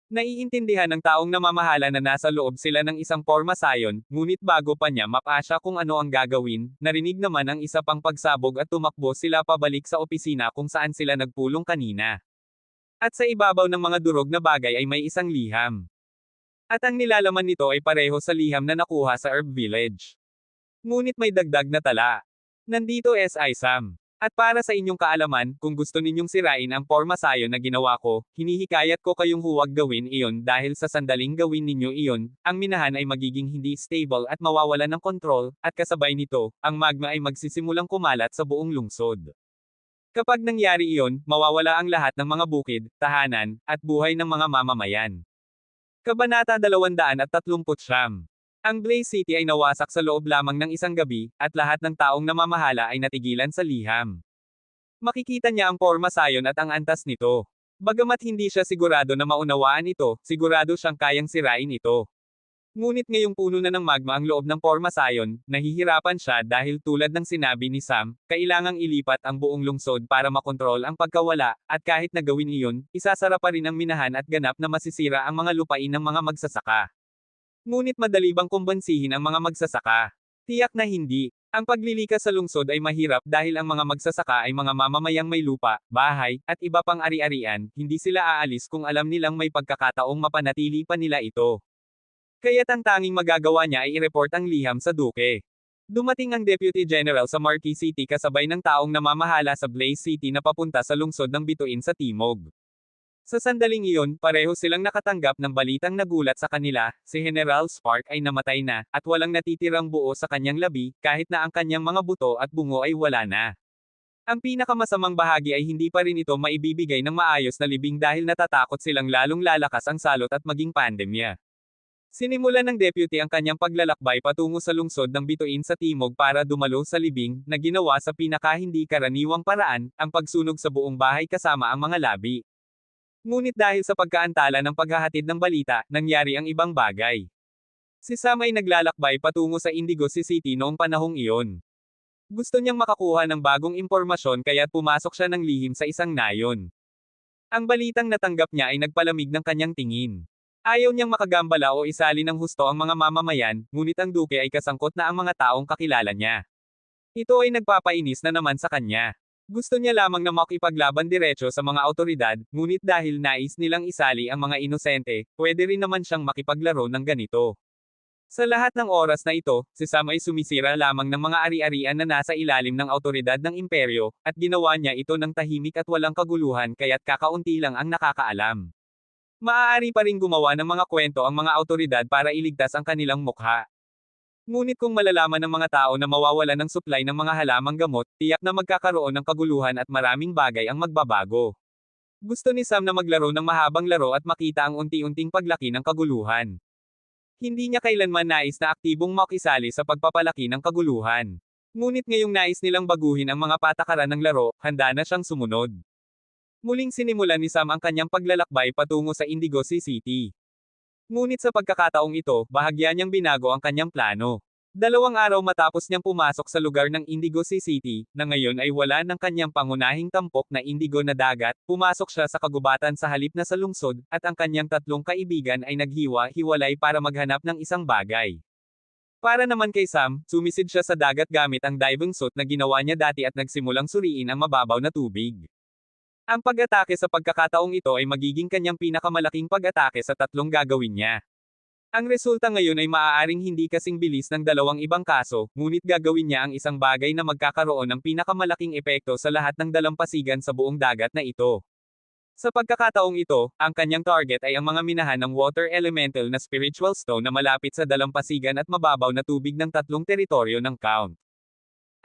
S1: Naiintindihan ng taong namamahala na nasa loob sila ng isang porma sayon, ngunit bago pa niya mapasya kung ano ang gagawin, narinig naman ang isa pang pagsabog at tumakbo sila pabalik sa opisina kung saan sila nagpulong kanina. At sa ibabaw ng mga durog na bagay ay may isang liham. At ang nilalaman nito ay pareho sa liham na nakuha sa Herb Village. Ngunit may dagdag na tala. Nandito S.I. Sam. At para sa inyong kaalaman, kung gusto ninyong sirain ang porma sayon na ginawa ko, hinihikayat ko kayong huwag gawin iyon dahil sa sandaling gawin ninyo iyon, ang minahan ay magiging hindi stable at mawawalan ng kontrol, at kasabay nito, ang magma ay magsisimulang kumalat sa buong lungsod. Kapag nangyari iyon, mawawala ang lahat ng mga bukid, tahanan, at buhay ng mga mamamayan. Kabanata 239. Ang Blaze City ay nawasak sa loob lamang ng isang gabi, at lahat ng taong namamahala ay natigilan sa liham. Makikita niya ang porma sayon at ang antas nito. Bagamat hindi siya sigurado na maunawaan ito, sigurado siyang kayang sirain ito. Ngunit ngayong puno na ng magma ang loob ng porma sayon, nahihirapan siya dahil tulad ng sinabi ni Sam, kailangang ilipat ang buong lungsod para makontrol ang pagkawala, at kahit na gawin iyon, isasara pa rin ang minahan at ganap na masisira ang mga lupain ng mga magsasaka. Ngunit madali bang kumbansihin ang mga magsasaka? Tiyak na hindi. Ang paglilikas sa lungsod ay mahirap dahil ang mga magsasaka ay mga mamamayang may lupa, bahay, at iba pang ari-arian, hindi sila aalis kung alam nilang may pagkakataong mapanatili pa nila ito. Kaya't ang tanging magagawa niya ay i-report ang liham sa Duke. Dumating ang Deputy General sa Marquee City kasabay ng taong namamahala sa Blaze City na papunta sa lungsod ng bituin sa timog. Sa sandaling iyon, pareho silang nakatanggap ng balitang nagulat sa kanila, si General Spark ay namatay na, at walang natitirang buo sa kanyang labi, kahit na ang kanyang mga buto at bungo ay wala na. Ang pinakamasamang bahagi ay hindi pa rin ito maibibigay ng maayos na libing dahil natatakot silang lalong lalakas ang salot at maging pandemya. Sinimulan ng deputy ang kanyang paglalakbay patungo sa lungsod ng Bituin sa timog para dumalo sa libing, na ginawa sa pinakahindi karaniwang paraan, ang pagsunog sa buong bahay kasama ang mga labi. Ngunit dahil sa pagkaantala ng paghahatid ng balita, nangyari ang ibang bagay. Si Sam ay naglalakbay patungo sa Indigo City noong panahong iyon. Gusto niyang makakuha ng bagong impormasyon kaya't pumasok siya ng lihim sa isang nayon. Ang balitang natanggap niya ay nagpalamig ng kanyang tingin. Ayaw niyang makagambala o isali ng husto ang mga mamamayan, ngunit ang duke ay kasangkot na ang mga taong kakilala niya. Ito ay nagpapainis na naman sa kanya. Gusto niya lamang na makipaglaban diretso sa mga awtoridad, ngunit dahil nais nilang isali ang mga inosente, pwede rin naman siyang makipaglaro ng ganito. Sa lahat ng oras na ito, si Sam ay sumisira lamang ng mga ari-arian na nasa ilalim ng awtoridad ng imperyo, at ginawa niya ito ng tahimik at walang kaguluhan kaya't kakaunti lang ang nakakaalam. Maaari pa ring gumawa ng mga kwento ang mga awtoridad para iligtas ang kanilang mukha. Ngunit kung malalaman ng mga tao na mawawala ng supply ng mga halamang gamot, tiyak na magkakaroon ng kaguluhan at maraming bagay ang magbabago. Gusto ni Sam na maglaro ng mahabang laro at makita ang unti-unting paglaki ng kaguluhan. Hindi niya kailanman nais na aktibong makisali sa pagpapalaki ng kaguluhan. Ngunit ngayong nais nilang baguhin ang mga patakaran ng laro, handa na siyang sumunod. Muling sinimulan ni Sam ang kanyang paglalakbay patungo sa Indigo City. Ngunit sa pagkakataong ito, bahagya niyang binago ang kanyang plano. 2 araw matapos niyang pumasok sa lugar ng Indigo City, na ngayon ay wala ng kanyang pangunahing tampok na indigo na dagat, pumasok siya sa kagubatan sa halip na sa lungsod, at ang kanyang 3 kaibigan ay naghiwa-hiwalay para maghanap ng isang bagay. Para naman kay Sam, sumisid siya sa dagat gamit ang diving suit na ginawa niya dati at nagsimulang suriin ang mababaw na tubig. Ang pag-atake sa pagkakataong ito ay magiging kanyang pinakamalaking pag-atake sa 3 gagawin niya. Ang resulta ngayon ay maaaring hindi kasing bilis ng 2 ibang kaso, ngunit gagawin niya ang isang bagay na magkakaroon ng pinakamalaking epekto sa lahat ng dalampasigan sa buong dagat na ito. Sa pagkakataong ito, ang kanyang target ay ang mga minahan ng water elemental na spiritual stone na malapit sa dalampasigan at mababaw na tubig ng 3 teritoryo ng Count.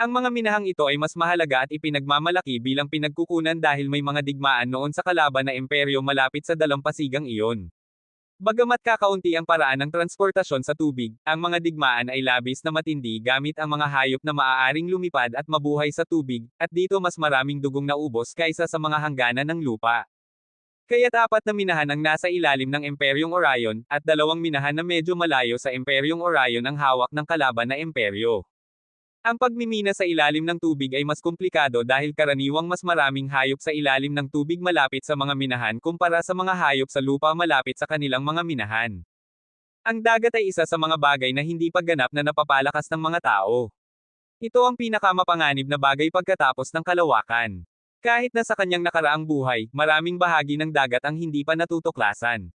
S1: Ang mga minahang ito ay mas mahalaga at ipinagmamalaki bilang pinagkukunan dahil may mga digmaan noon sa kalaban na imperyo malapit sa dalampasigang iyon. Bagamat kakaunti ang paraan ng transportasyon sa tubig, ang mga digmaan ay labis na matindi gamit ang mga hayop na maaaring lumipad at mabuhay sa tubig, at dito mas maraming dugong naubos kaysa sa mga hangganan ng lupa. Kaya't 4 na minahan ang nasa ilalim ng Imperyong Orion, at 2 minahan na medyo malayo sa Imperyong Orion ang hawak ng kalaban na imperyo. Ang pagmimina sa ilalim ng tubig ay mas komplikado dahil karaniwang mas maraming hayop sa ilalim ng tubig malapit sa mga minahan kumpara sa mga hayop sa lupa malapit sa kanilang mga minahan. Ang dagat ay isa sa mga bagay na hindi pagganap na napapalakas ng mga tao. Ito ang pinakamapanganib na bagay pagkatapos ng kalawakan. Kahit na sa kanyang nakaraang buhay, maraming bahagi ng dagat ang hindi pa natutuklasan.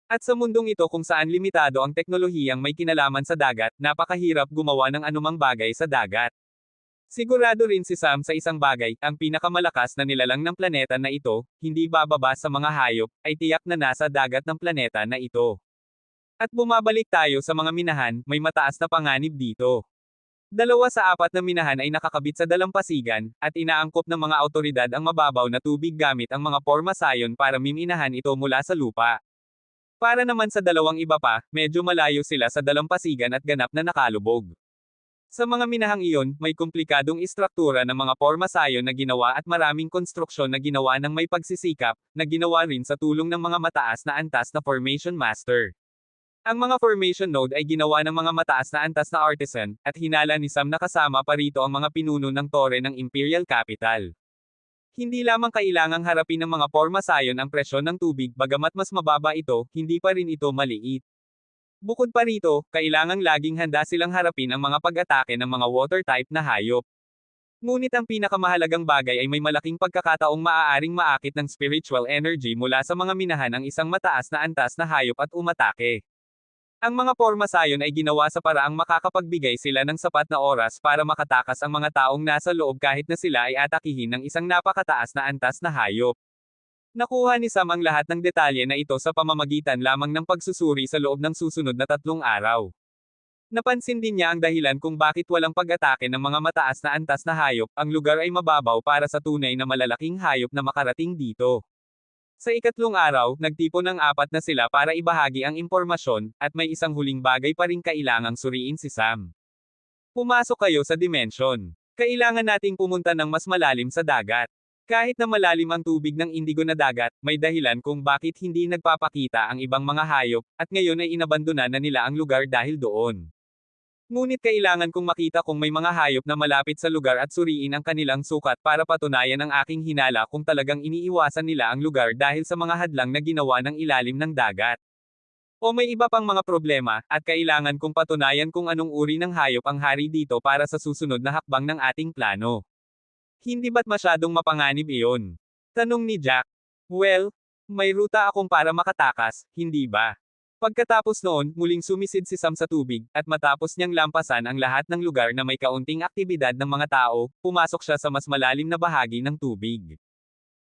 S1: At sa mundong ito kung saan limitado ang teknolohiyang may kinalaman sa dagat, napakahirap gumawa ng anumang bagay sa dagat. Sigurado rin si Sam sa isang bagay, ang pinakamalakas na nilalang ng planeta na ito, hindi bababa sa mga hayop, ay tiyak na nasa dagat ng planeta na ito. At bumabalik tayo sa mga minahan, may mataas na panganib dito. 2 sa 4 na minahan ay nakakabit sa dalampasigan, at inaangkop ng mga awtoridad ang mababaw na tubig gamit ang mga pormasayon para miminahan ito mula sa lupa. Para naman sa 2 iba pa, medyo malayo sila sa dalampasigan at ganap na nakalubog. Sa mga minahang iyon, may komplikadong istruktura ng mga pormasayon na ginawa at maraming konstruksyon na ginawa ng may pagsisikap, na ginawa rin sa tulong ng mga mataas na antas na formation master. Ang mga formation node ay ginawa ng mga mataas na antas na artisan, at hinala ni Sam na kasama pa rito ang mga pinuno ng tore ng Imperial Capital. Hindi lamang kailangang harapin ng mga pormasayon ang presyon ng tubig bagamat mas mababa ito, hindi pa rin ito maliit. Bukod pa rito, kailangang laging handa silang harapin ang mga pag-atake ng mga water type na hayop. Ngunit ang pinakamahalagang bagay ay may malaking pagkakataong maaaring maakit ng spiritual energy mula sa mga minahan ang isang mataas na antas na hayop at umatake. Ang mga pormasayon ay ginawa sa paraang makakapagbigay sila ng sapat na oras para makatakas ang mga taong nasa loob kahit na sila ay atakihin ng isang napakataas na antas na hayop. Nakuha ni Sam ang lahat ng detalye na ito sa pamamagitan lamang ng pagsusuri sa loob ng susunod na 3 araw. Napansin din niya ang dahilan kung bakit walang pag-atake ng mga mataas na antas na hayop, ang lugar ay mababaw para sa tunay na malalaking hayop na makarating dito. Sa ikatlong araw, nagtipon ng 4 na sila para ibahagi ang impormasyon, at may isang huling bagay pa ring kailangang suriin si Sam. Pumasok kayo sa dimension. Kailangan nating pumunta ng mas malalim sa dagat. Kahit na malalim ang tubig ng indigo na dagat, may dahilan kung bakit hindi nagpapakita ang ibang mga hayop, at ngayon ay inabandona na nila ang lugar dahil doon. Ngunit kailangan kong makita kung may mga hayop na malapit sa lugar at suriin ang kanilang sukat para patunayan ang aking hinala kung talagang iniiwasan nila ang lugar dahil sa mga hadlang na ginawa ng ilalim ng dagat. O may iba pang mga problema, at kailangan kong patunayan kung anong uri ng hayop ang hari dito para sa susunod na hakbang ng ating plano. Hindi ba't masyadong mapanganib iyon? Tanong ni Jack. Well, may ruta akong para makatakas, hindi ba? Pagkatapos noon, muling sumisid si Sam sa tubig, at matapos niyang lampasan ang lahat ng lugar na may kaunting aktibidad ng mga tao, pumasok siya sa mas malalim na bahagi ng tubig.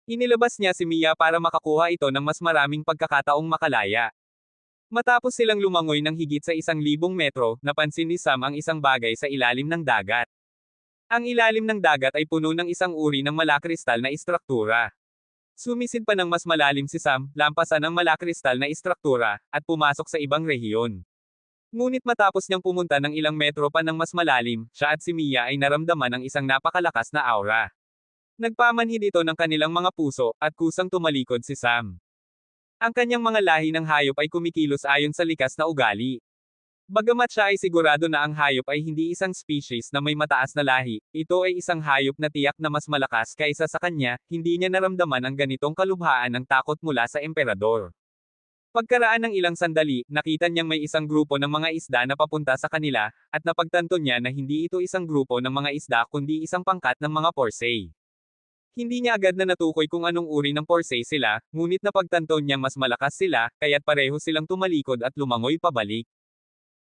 S1: Inilabas niya si Mia para makakuha ito ng mas maraming pagkakataong makalaya. Matapos silang lumangoy ng higit sa 1,000 metro, napansin ni Sam ang isang bagay sa ilalim ng dagat. Ang ilalim ng dagat ay puno ng isang uri ng malakristal na istruktura. Sumisid pa ng mas malalim si Sam, lampasan ang malakristal na istruktura, at pumasok sa ibang rehiyon. Ngunit matapos niyang pumunta ng ilang metro pa ng mas malalim, siya at si Mia ay naramdaman ng isang napakalakas na aura. Nagpamanhid ito ng kanilang mga puso, at kusang tumalikod si Sam. Ang kanyang mga lahi ng hayop ay kumikilos ayon sa likas na ugali. Bagamat siya ay sigurado na ang hayop ay hindi isang species na may mataas na lahi, ito ay isang hayop na tiyak na mas malakas kaysa sa kanya, hindi niya naramdaman ang ganitong kalubhaan ng takot mula sa emperador. Pagkaraan ng ilang sandali, nakita niyang may isang grupo ng mga isda na papunta sa kanila, at napagtanto niya na hindi ito isang grupo ng mga isda kundi isang pangkat ng mga Porsay. Hindi niya agad na natukoy kung anong uri ng Porsay sila, ngunit napagtanto niya mas malakas sila, kaya't pareho silang tumalikod at lumangoy pabalik.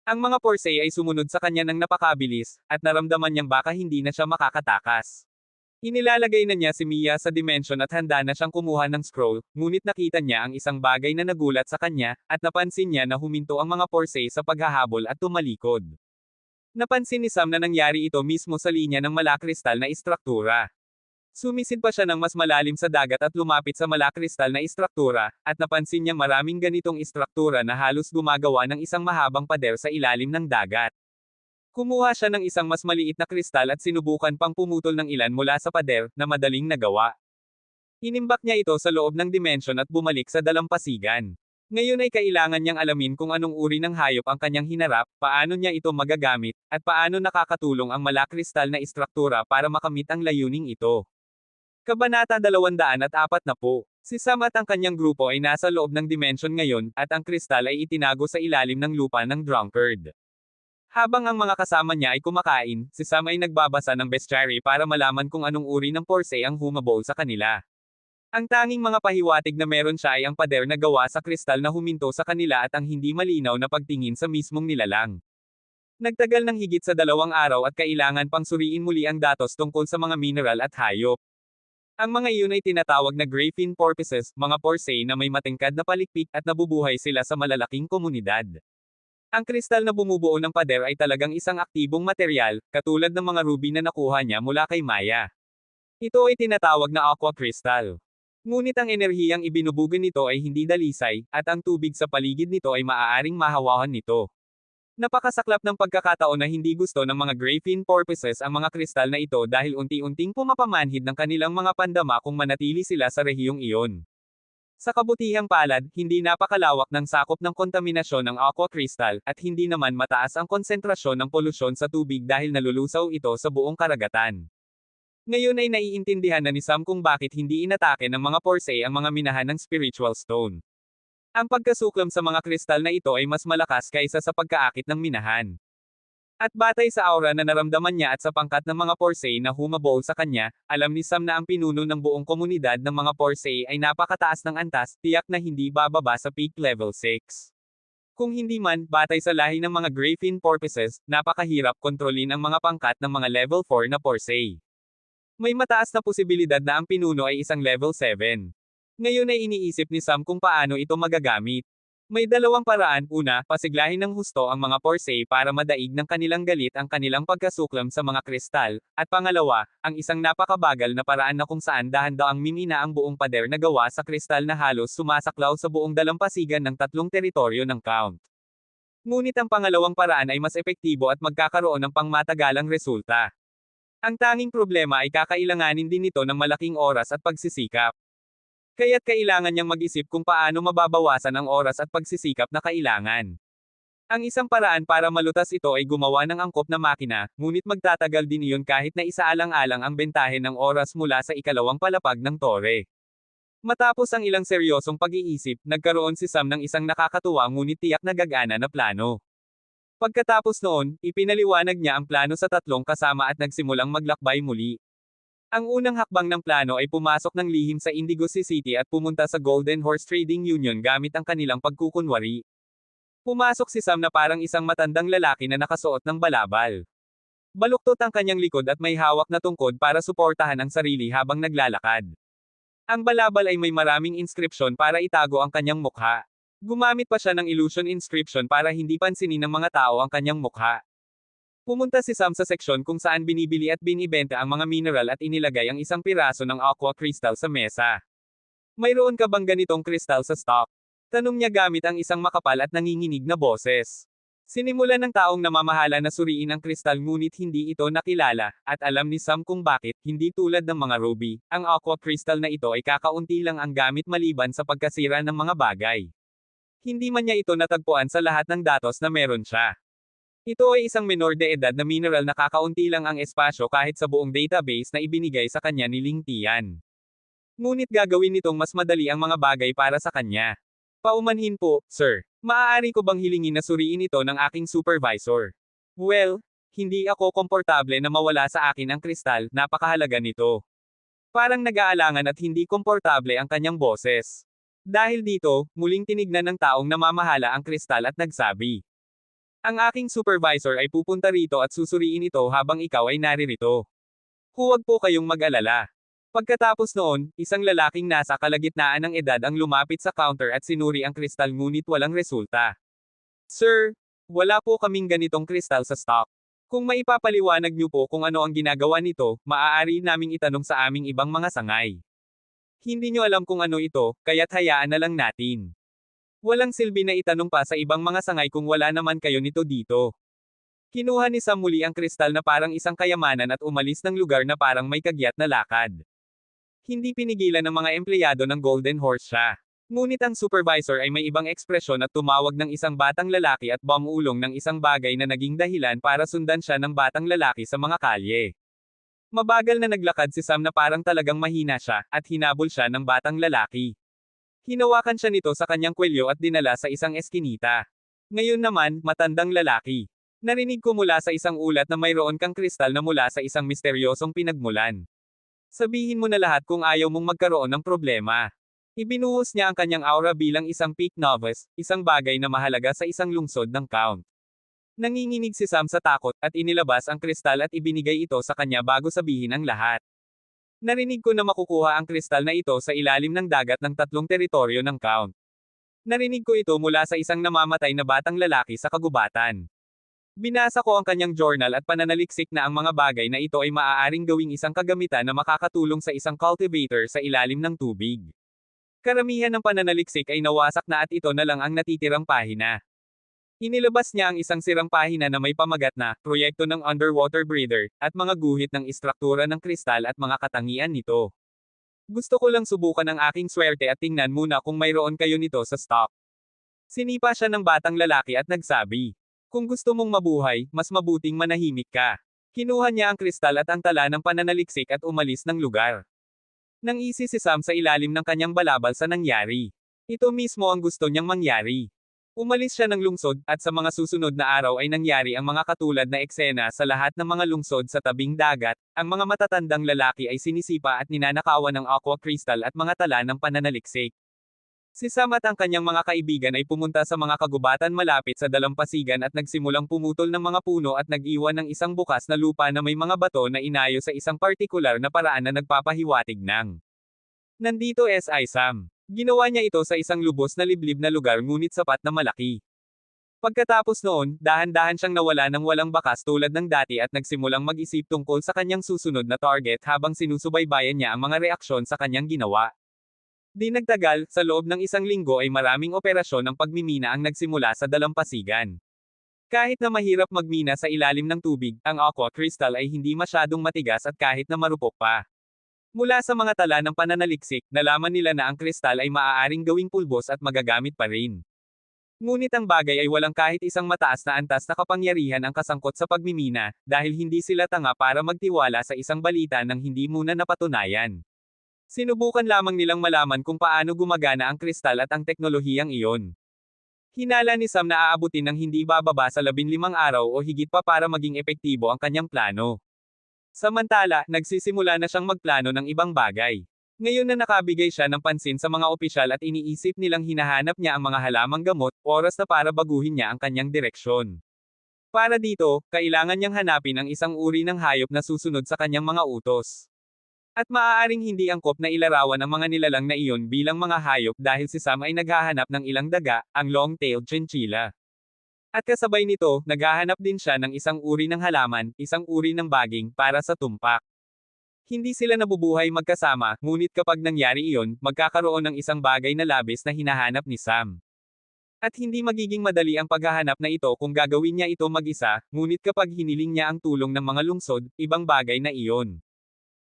S1: Ang mga Porsay ay sumunod sa kanya ng napakabilis, at naramdaman niyang baka hindi na siya makakatakas. Inilalagay na niya si Mia sa dimension at handa na siyang kumuha ng scroll, ngunit nakita niya ang isang bagay na nagulat sa kanya, at napansin niya na huminto ang mga Porsay sa paghahabol at tumalikod. Napansin ni Sam na nangyari ito mismo sa linya ng malakristal na istruktura. Sumisid pa siya ng mas malalim sa dagat at lumapit sa malakristal na istruktura, at napansin niyang maraming ganitong istruktura na halos gumagawa ng isang mahabang pader sa ilalim ng dagat. Kumuha siya ng isang mas maliit na kristal at sinubukan pang pumutol ng ilan mula sa pader, na madaling nagawa. Inimbak niya ito sa loob ng dimensyon at bumalik sa dalampasigan. Ngayon ay kailangan niyang alamin kung anong uri ng hayop ang kanyang hinarap, paano niya ito magagamit, at paano nakakatulong ang malakristal na istruktura para makamit ang layuning ito. Kabanata 240. Si Sam at ang kanyang grupo ay nasa loob ng dimension ngayon, at ang kristal ay itinago sa ilalim ng lupa ng drunkard. Habang ang mga kasama niya ay kumakain, si Sam ay nagbabasa ng bestiary para malaman kung anong uri ng Porsay ang humabol sa kanila. Ang tanging mga pahiwatig na meron siya ay ang pader na gawa sa kristal na huminto sa kanila at ang hindi malinaw na pagtingin sa mismong nilalang. Nagtagal ng higit sa 2 araw at kailangan pang suriin muli ang datos tungkol sa mga mineral at hayop. Ang mga iyon ay tinatawag na grayfin porpoises, mga Porsay na may matingkad na palikpik at nabubuhay sila sa malalaking komunidad. Ang kristal na bumubuo ng pader ay talagang isang aktibong material, katulad ng mga ruby na nakuha niya mula kay Maya. Ito ay tinatawag na aqua crystal. Ngunit ang enerhiyang ibinubugan nito ay hindi dalisay, at ang tubig sa paligid nito ay maaaring mahawakan nito. Napakasaklap ng pagkakataon na hindi gusto ng mga grayfin porpoises ang mga kristal na ito dahil unti-unting pumapamanhid ng kanilang mga pandama kung manatili sila sa rehiyong iyon. Sa kabutihang palad, hindi napakalawak ng sakop ng kontaminasyon ng aqua crystal, at hindi naman mataas ang konsentrasyon ng polusyon sa tubig dahil nalulusaw ito sa buong karagatan. Ngayon ay naiintindihan na ni Sam kung bakit hindi inatake ng mga Porsay ang mga minahan ng spiritual stone. Ang pagkasuklam sa mga kristal na ito ay mas malakas kaysa sa pagkaakit ng minahan. At batay sa aura na naramdaman niya at sa pangkat ng mga Porsay na humabol sa kanya, alam ni Sam na ang pinuno ng buong komunidad ng mga Porsay ay napakataas ng antas, tiyak na hindi bababa sa peak level 6. Kung hindi man, batay sa lahi ng mga grayfin porpoises, napakahirap kontrolin ang mga pangkat ng mga level 4 na Porsay. May mataas na posibilidad na ang pinuno ay isang level 7. Ngayon ay iniisip ni Sam kung paano ito magagamit. May dalawang paraan, una, pasiglahin ng husto ang mga Porsche para madaig ng kanilang galit ang kanilang pagkasuklam sa mga kristal, at pangalawa, ang isang napakabagal na paraan na kung saan dahan-daang mimina ang buong pader na gawa sa kristal na halos sumasaklaw sa buong dalampasigan ng tatlong teritoryo ng Count. Ngunit ang pangalawang paraan ay mas epektibo at magkakaroon ng pangmatagalang resulta. Ang tanging problema ay kakailanganin din ito ng malaking oras at pagsisikap. Kaya't kailangan niyang mag-isip kung paano mababawasan ang oras at pagsisikap na kailangan. Ang isang paraan para malutas ito ay gumawa ng angkop na makina, ngunit magtatagal din iyon kahit na isaalang-alang ang bentahe ng oras mula sa ikalawang palapag ng tore. Matapos ang ilang seryosong pag-iisip, nagkaroon si Sam ng isang nakakatuwa ngunit tiyak na gagana na plano. Pagkatapos noon, ipinaliwanag niya ang plano sa tatlong kasama at nagsimulang maglakbay muli. Ang unang hakbang ng plano ay pumasok ng lihim sa Indigo City at pumunta sa Golden Horse Trading Union gamit ang kanilang pagkukunwari. Pumasok si Sam na parang isang matandang lalaki na nakasuot ng balabal. Baluktot ang kanyang likod at may hawak na tungkod para suportahan ang sarili habang naglalakad. Ang balabal ay may maraming inskripsyon para itago ang kanyang mukha. Gumamit pa siya ng illusion inscription para hindi pansinin ng mga tao ang kanyang mukha. Pumunta si Sam sa seksyon kung saan binibili at binibenta ang mga mineral at inilagay ang isang piraso ng aqua crystal sa mesa. Mayroon ka bang ganitong kristal sa stock? Tanong niya gamit ang isang makapal at nanginginig na boses. Sinimulan ng taong namamahala na suriin ang kristal ngunit hindi ito nakilala, at alam ni Sam kung bakit, hindi tulad ng mga ruby, ang aqua crystal na ito ay kakaunti lang ang gamit maliban sa pagkasira ng mga bagay. Hindi man niya ito natagpuan sa lahat ng datos na meron siya. Ito ay isang menor de edad na mineral na kakaunti lang ang espasyo kahit sa buong database na ibinigay sa kanya ni Ling Tian. Ngunit gagawin nitong mas madali ang mga bagay para sa kanya. Paumanhin po, sir. Maaari ko bang hilingin na suriin ito ng aking supervisor? Well, hindi ako komportable na mawala sa akin ang kristal, napakahalaga nito. Parang nag-aalangan at hindi komportable ang kanyang boses. Dahil dito, muling tinignan ng taong namamahala ang kristal at nagsabi. Ang aking supervisor ay pupunta rito at susuriin ito habang ikaw ay naririto. Huwag po kayong mag-alala. Pagkatapos noon, isang lalaking nasa kalagitnaan ng edad ang lumapit sa counter at sinuri ang kristal ngunit walang resulta. Sir, wala po kaming ganitong kristal sa stock. Kung maipapaliwanag niyo po kung ano ang ginagawa nito, maaari naming itanong sa aming ibang mga sangay. Hindi niyo alam kung ano ito, kaya't hayaan na lang natin. Walang silbi na itanong pa sa ibang mga sangay kung wala naman kayo nito dito. Kinuha ni Sam muli ang kristal na parang isang kayamanan at umalis ng lugar na parang may kagyat na lakad. Hindi pinigilan ng mga empleyado ng Golden Horse siya. Ngunit ang supervisor ay may ibang ekspresyon at tumawag ng isang batang lalaki at bumulong ng isang bagay na naging dahilan para sundan siya ng batang lalaki sa mga kalye. Mabagal na naglakad si Sam na parang talagang mahina siya, at hinabol siya ng batang lalaki. Hinawakan siya nito sa kanyang kwelyo at dinala sa isang eskinita. Ngayon naman, matandang lalaki. Narinig ko mula sa isang ulat na mayroon kang kristal na mula sa isang misteryosong pinagmulan. Sabihin mo na lahat kung ayaw mong magkaroon ng problema. Ibinuhos niya ang kanyang aura bilang isang peak novice, isang bagay na mahalaga sa isang lungsod ng Count. Nanginginig si Sam sa takot, at inilabas ang kristal at ibinigay ito sa kanya bago sabihin ang lahat. Narinig ko na makukuha ang kristal na ito sa ilalim ng dagat ng tatlong teritoryo ng Count. Narinig ko ito mula sa isang namamatay na batang lalaki sa kagubatan. Binasa ko ang kanyang journal at pananaliksik na ang mga bagay na ito ay maaaring gawing isang kagamitan na makakatulong sa isang cultivator sa ilalim ng tubig. Karamihan ng pananaliksik ay nawasak na at ito na lang ang natitirang pahina. Inilabas niya ang isang sirang pahina na may pamagat na, proyekto ng underwater breather, at mga guhit ng istruktura ng kristal at mga katangian nito. Gusto ko lang subukan ang aking swerte at tingnan muna kung mayroon kayo nito sa stock. Sinipa siya ng batang lalaki at nagsabi. Kung gusto mong mabuhay, mas mabuting manahimik ka. Kinuha niya ang kristal at ang tala ng pananaliksik at umalis ng lugar. Nangisi si Sam sa ilalim ng kanyang balabal sa nangyari. Ito mismo ang gusto niyang mangyari. Umalis siya ng lungsod, at sa mga susunod na araw ay nangyari ang mga katulad na eksena sa lahat ng mga lungsod sa tabing dagat, ang mga matatandang lalaki ay sinisipa at ninanakawan ng aqua crystal at mga tala ng pananaliksik. Si Sam at ang kanyang mga kaibigan ay pumunta sa mga kagubatan malapit sa dalampasigan at nagsimulang pumutol ng mga puno at nag-iwan ng isang bukas na lupa na may mga bato na inayo sa isang partikular na paraan na nagpapahiwatig ng. Nandito si Sam. Ginawa niya ito sa isang lubos na liblib na lugar ngunit sapat na malaki. Pagkatapos noon, dahan-dahan siyang nawala ng walang bakas tulad ng dati at nagsimulang mag-isip tungkol sa kanyang susunod na target habang sinusubaybayan niya ang mga reaksyon sa kanyang ginawa. Di nagtagal, sa loob ng isang linggo ay maraming operasyon ng pagmimina ang nagsimula sa dalampasigan. Kahit na mahirap magmina sa ilalim ng tubig, ang aqua crystal ay hindi masyadong matigas at kahit na marupok pa. Mula sa mga tala ng pananaliksik, nalaman nila na ang kristal ay maaaring gawing pulbos at magagamit pa rin. Ngunit ang bagay ay walang kahit isang mataas na antas na kapangyarihan ang kasangkot sa pagmimina, dahil hindi sila tanga para magtiwala sa isang balita nang hindi muna napatunayan. Sinubukan lamang nilang malaman kung paano gumagana ang kristal at ang teknolohiyang iyon. Hinala ni Sam na aabutin ng hindi bababa sa 15 araw o higit pa para maging epektibo ang kanyang plano. Samantala, nagsisimula na siyang magplano ng ibang bagay. Ngayon na nakabigay siya ng pansin sa mga opisyal at iniisip nilang hinahanap niya ang mga halamang gamot, oras na para baguhin niya ang kanyang direksyon. Para dito, kailangan niyang hanapin ang isang uri ng hayop na susunod sa kanyang mga utos. At maaaring hindi angkop na ilarawan ang mga nilalang na iyon bilang mga hayop dahil si Sam ay naghahanap ng ilang daga, ang long-tailed chinchilla. At kasabay nito, naghahanap din siya ng isang uri ng halaman, isang uri ng baging, para sa tumpak. Hindi sila nabubuhay magkasama, ngunit kapag nangyari iyon, magkakaroon ng isang bagay na labis na hinahanap ni Sam. At hindi magiging madali ang paghahanap na ito kung gagawin niya ito mag-isa, ngunit kapag hiniling niya ang tulong ng mga lungsod, ibang bagay na iyon.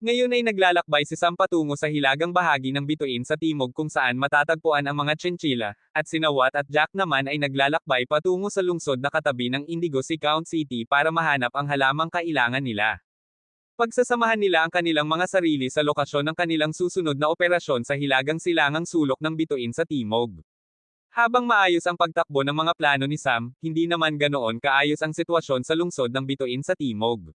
S1: Ngayon ay naglalakbay si Sam patungo sa hilagang bahagi ng bituin sa timog kung saan matatagpuan ang mga chinchilla, at sina Watt at Jack naman ay naglalakbay patungo sa lungsod na katabi ng Indigo Count City para mahanap ang halamang kailangan nila. Pagsasamahan nila ang kanilang mga sarili sa lokasyon ng kanilang susunod na operasyon sa hilagang silangang sulok ng bituin sa timog. Habang maayos ang pagtakbo ng mga plano ni Sam, hindi naman ganoon kaayos ang sitwasyon sa lungsod ng bituin sa timog.